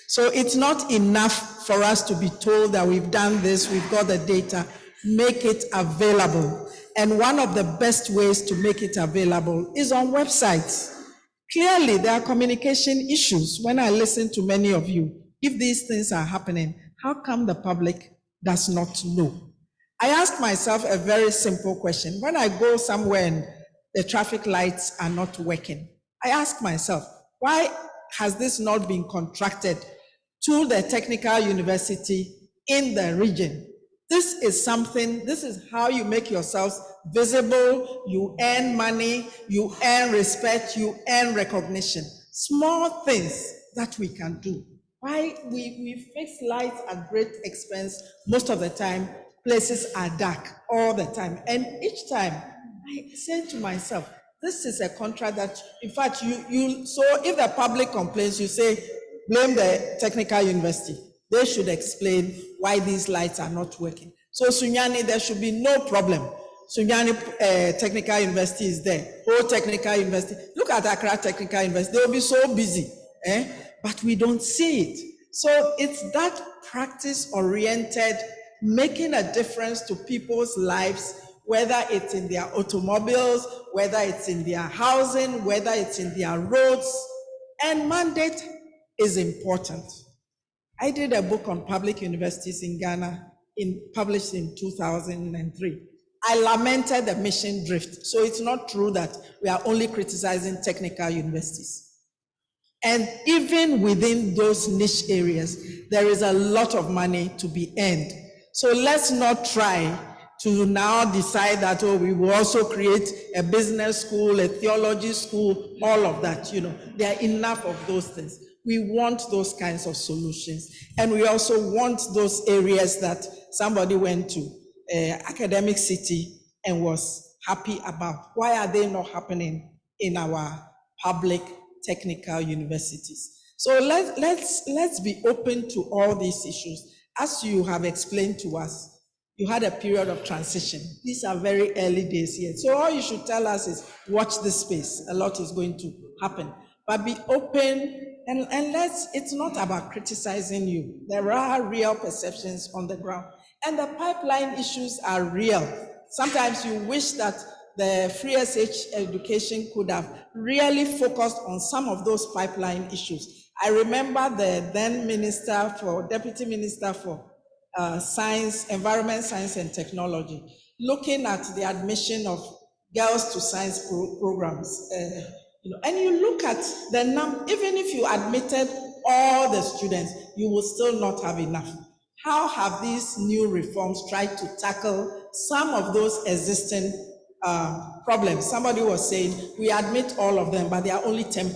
So it's not enough for us to be told that we've done this, we've got the data, make it available. And one of the best ways to make it available is on websites. Clearly, there are communication issues. When I listen to many of you, if these things are happening, how come the public does not know? I ask myself a very simple question. When I go somewhere and the traffic lights are not working, I ask myself, why has this not been contracted to the technical university in the region? This is something, this is how you make yourselves visible, you earn money, you earn respect, you earn recognition. Small things that we can do. Why we fix lights at great expense most of the time, places are dark all the time. And each time I say to myself, this is a contract that, in fact, so if the public complains, you say, blame the technical university. They should explain why these lights are not working. So Sunyani, there should be no problem. Sunyani Technical University is there. Whole Technical University. Look at Accra Technical University. They'll be so busy, but we don't see it. So it's that practice-oriented, making a difference to people's lives, whether it's in their automobiles, whether it's in their housing, whether it's in their roads, and mandate is important. I did a book on public universities in Ghana, published in 2003. I lamented the mission drift. So it's not true that we are only criticizing technical universities. And even within those niche areas, there is a lot of money to be earned. So let's not try to now decide that, oh, we will also create a business school, a theology school, all of that, There are enough of those things. We want those kinds of solutions. And we also want those areas that somebody went to, academic city, and was happy about. Why are they not happening in our public technical universities? So let's be open to all these issues. As you have explained to us, you had a period of transition. These are very early days yet. So all you should tell us is watch this space. A lot is going to happen. But be open, and it's not about criticizing you. There are real perceptions on the ground. And the pipeline issues are real. Sometimes you wish that the free SH education could have really focused on some of those pipeline issues. I remember the then Deputy Minister for Science, Environment, Science and Technology, looking at the admission of girls to science programs. And you look at the number, even if you admitted all the students, you will still not have enough. How have these new reforms tried to tackle some of those existing problems? Somebody was saying, we admit all of them, but they are only 10%.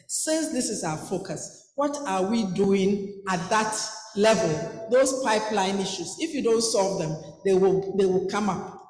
Since this is our focus, what are we doing at that level? Those pipeline issues, if you don't solve them, they will come up.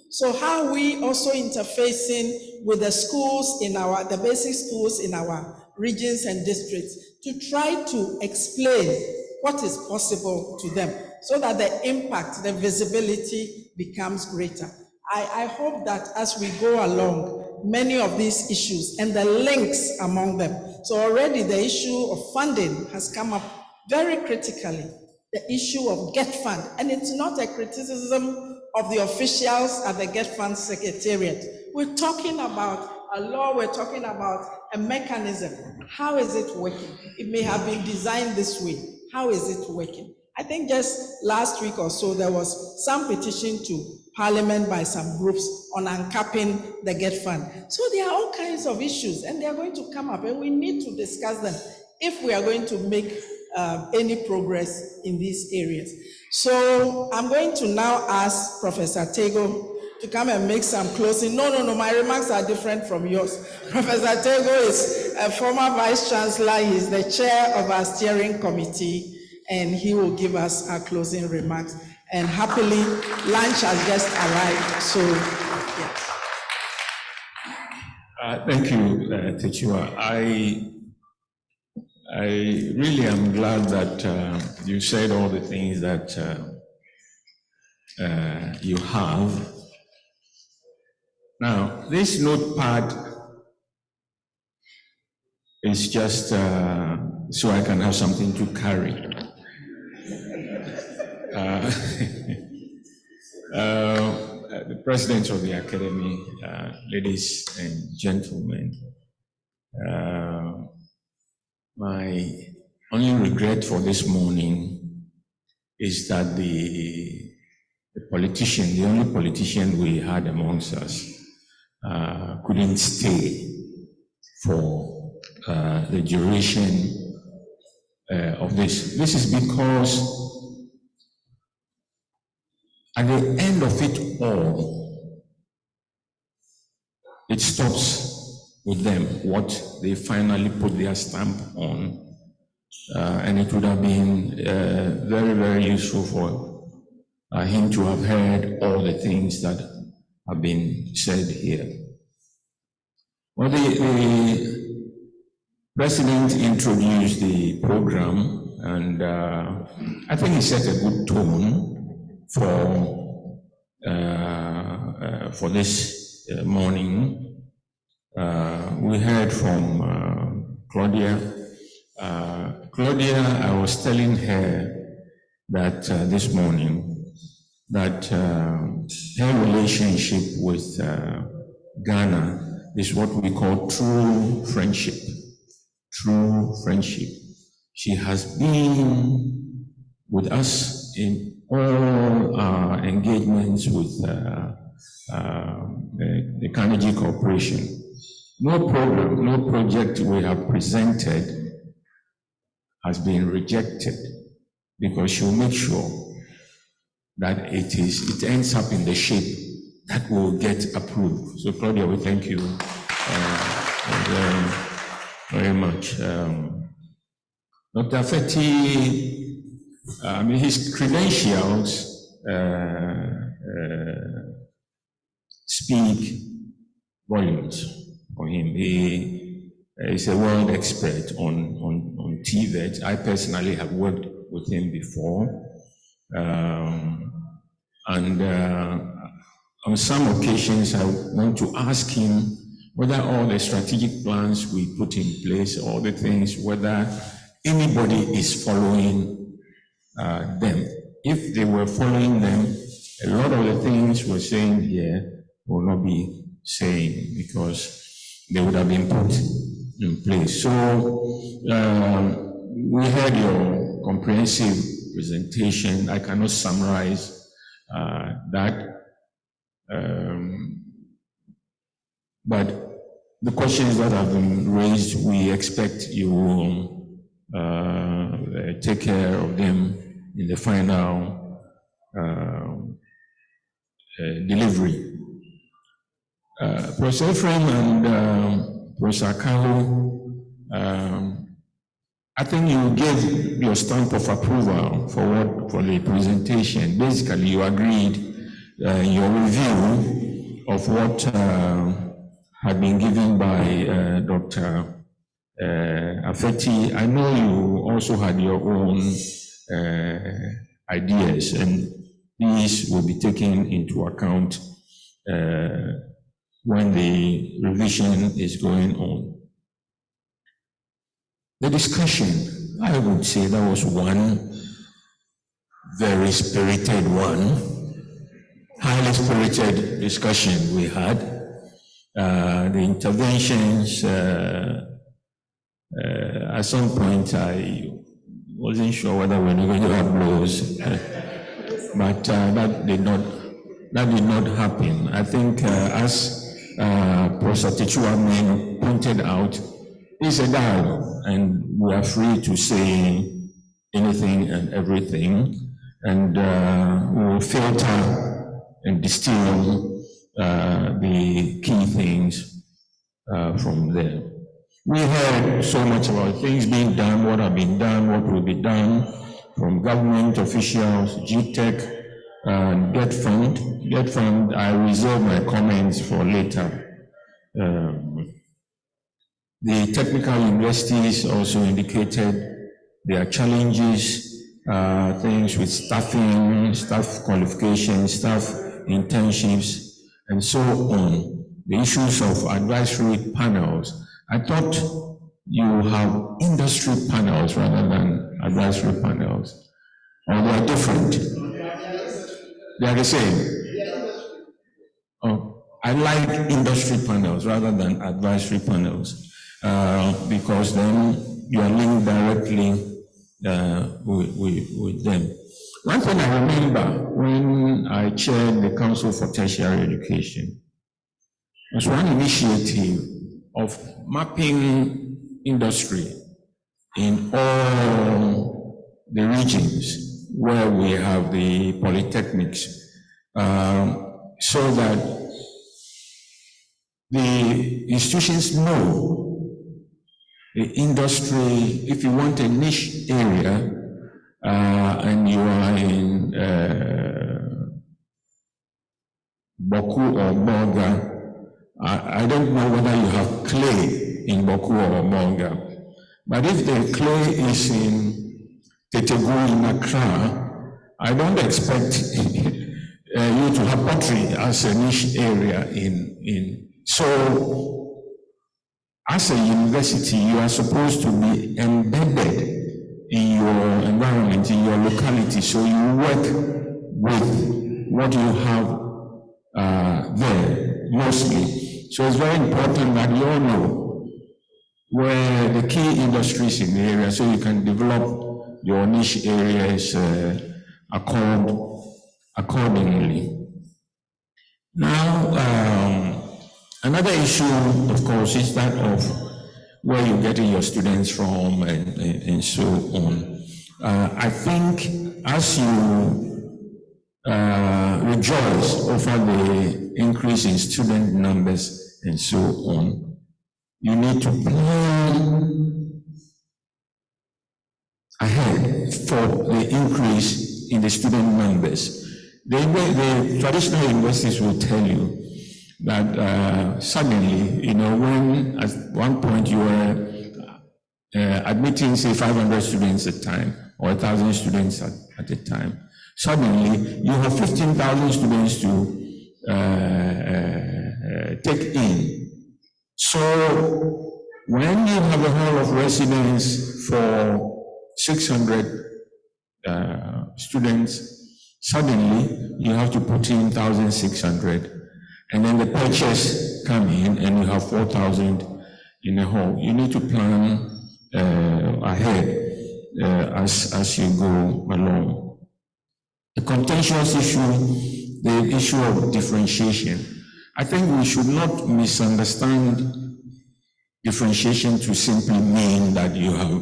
So how are we also interfacing with the schools the basic schools in our regions and districts to try to explain what is possible to them so that the impact, the visibility becomes greater. I hope that as we go along, many of these issues and the links among them. So already the issue of funding has come up very critically, the issue of Get Fund. And it's not a criticism of the officials at the Get Fund Secretariat. We're talking about a law, we're talking about a mechanism. How is it working? It may have been designed this way. How is it working? I think just last week or so, there was some petition to Parliament by some groups on uncapping the Get Fund. So there are all kinds of issues, and they are going to come up, and we need to discuss them if we are going to make any progress in these areas. So I'm going to now ask Professor Tego to come and make some closing. No, my remarks are different from yours. Professor Tego is a former Vice Chancellor. He's the chair of our steering committee, and he will give us our closing remarks. And happily, lunch has just arrived, so yes. Thank you, Techiwa. I really am glad that you said all the things that you have. Now, this notepad is just so I can have something to carry. The President of the Academy, ladies and gentlemen, my only regret for this morning is that the politician, the only politician we had amongst us, couldn't stay for the duration of this. This is because at the end of it all, it stops with them, what they finally put their stamp on. And it would have been very, very useful for him to have heard all the things that have been said here. Well, the President introduced the program, and I think he set a good tone for this morning. We heard from Claudia. Claudia, I was telling her that this morning that her relationship with Ghana is what we call true friendship. True friendship. She has been with us in all our engagements with the Carnegie Corporation. No program, no project we have presented has been rejected, because she'll make sure that it ends up in the shape that will get approved. So Claudia, we thank you very much. Dr. Feti, his credentials speak volumes for him. He is a world expert on TVET. I personally have worked with him before. And on some occasions, I want to ask him whether all the strategic plans we put in place, all the things, whether anybody is following them. If they were following them, a lot of the things we're saying here will not be saying, because they would have been put in place. So we heard your comprehensive presentation. I cannot summarize that. But the questions that have been raised, we expect you will take care of them in the final delivery. Professor Ephraim and Professor Kalu, I think you gave your stamp of approval for the presentation. Basically, you agreed your review of what had been given by Dr. Afeti. I know you also had your own ideas, and these will be taken into account when the revision is going on. The discussion, I would say that was one very spirited one, highly spirited discussion we had. The interventions, at some point I wasn't sure whether we were going to have blows, but that did not happen. I think as Professor Techiwa pointed out, it's a dialogue, and we are free to say anything and everything, and we will filter and distill the key things from there. We heard so much about things being done, what have been done, what will be done from government officials, GTech, and Get Fund. Get Fund, I reserve my comments for later. The technical universities also indicated their challenges, things with staffing, staff qualifications, staff internships, and so on. The issues of advisory panels. I thought you have industry panels rather than advisory panels, or they are different. They are the same. Oh, I like industry panels rather than advisory panels because then you are linked directly with them. One thing I remember when I chaired the Council for Tertiary Education was one initiative of mapping industry in all the regions where we have the polytechnics, so that the institutions know the industry. If you want a niche area and you are in Boku or Bolga, I don't know whether you have clay in Boku or Bolga, but if the clay is in Tetegu in Accra, I don't expect you to have pottery as a niche area so as a university, you are supposed to be embedded in your environment, in your locality, so you work with what you have there mostly. So it's very important that you all know where the key industries in the area, so you can develop your niche areas accordingly. Now, another issue, of course, is that of where you're getting your students from and so on. I think as you rejoice over the increase in student numbers and so on, you need to plan ahead for the increase in the student numbers. The traditional universities will tell you that suddenly, when at one point you were admitting, say, 500 students at a time or 1,000 students at a time, suddenly you have 15,000 students to take in. So when you have a hall of residence for 600 students, suddenly you have to put in 1,600, and then the purchase come in and you have 4,000 in a hall. You need to plan ahead as you go along. The contentious issue, the issue of differentiation. I think we should not misunderstand differentiation to simply mean that you have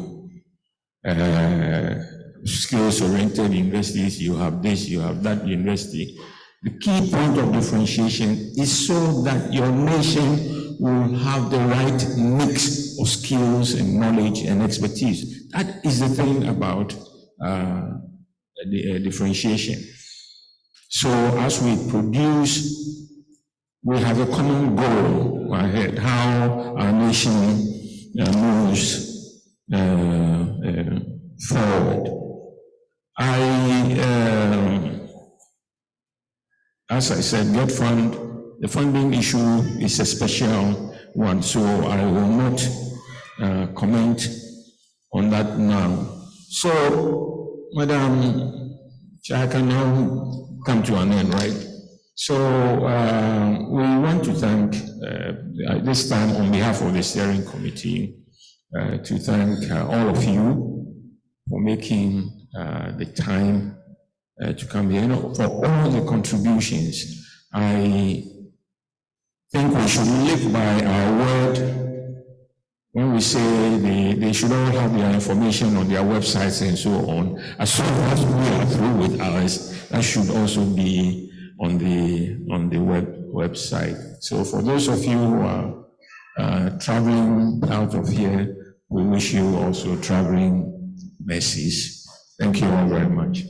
skills-oriented universities, you have this, you have that university. The key point of differentiation is so that your nation will have the right mix of skills and knowledge and expertise. That is the thing about the differentiation. So as we produce, we have a common goal ahead, how our nation moves forward. As I said, Get Fund, the funding issue is a special one, so I will not comment on that now. So, Madam Chair, I can now come to an end, right? So we want to thank, this time on behalf of the steering committee, to thank all of you for making the time to come here, for all the contributions. I think we should live by our word when we say they should all have their information on their websites and so on. As soon as we are through with ours, that should also be on the website. So for those of you who are traveling out of here, we wish you also traveling mercies. Thank you all very much.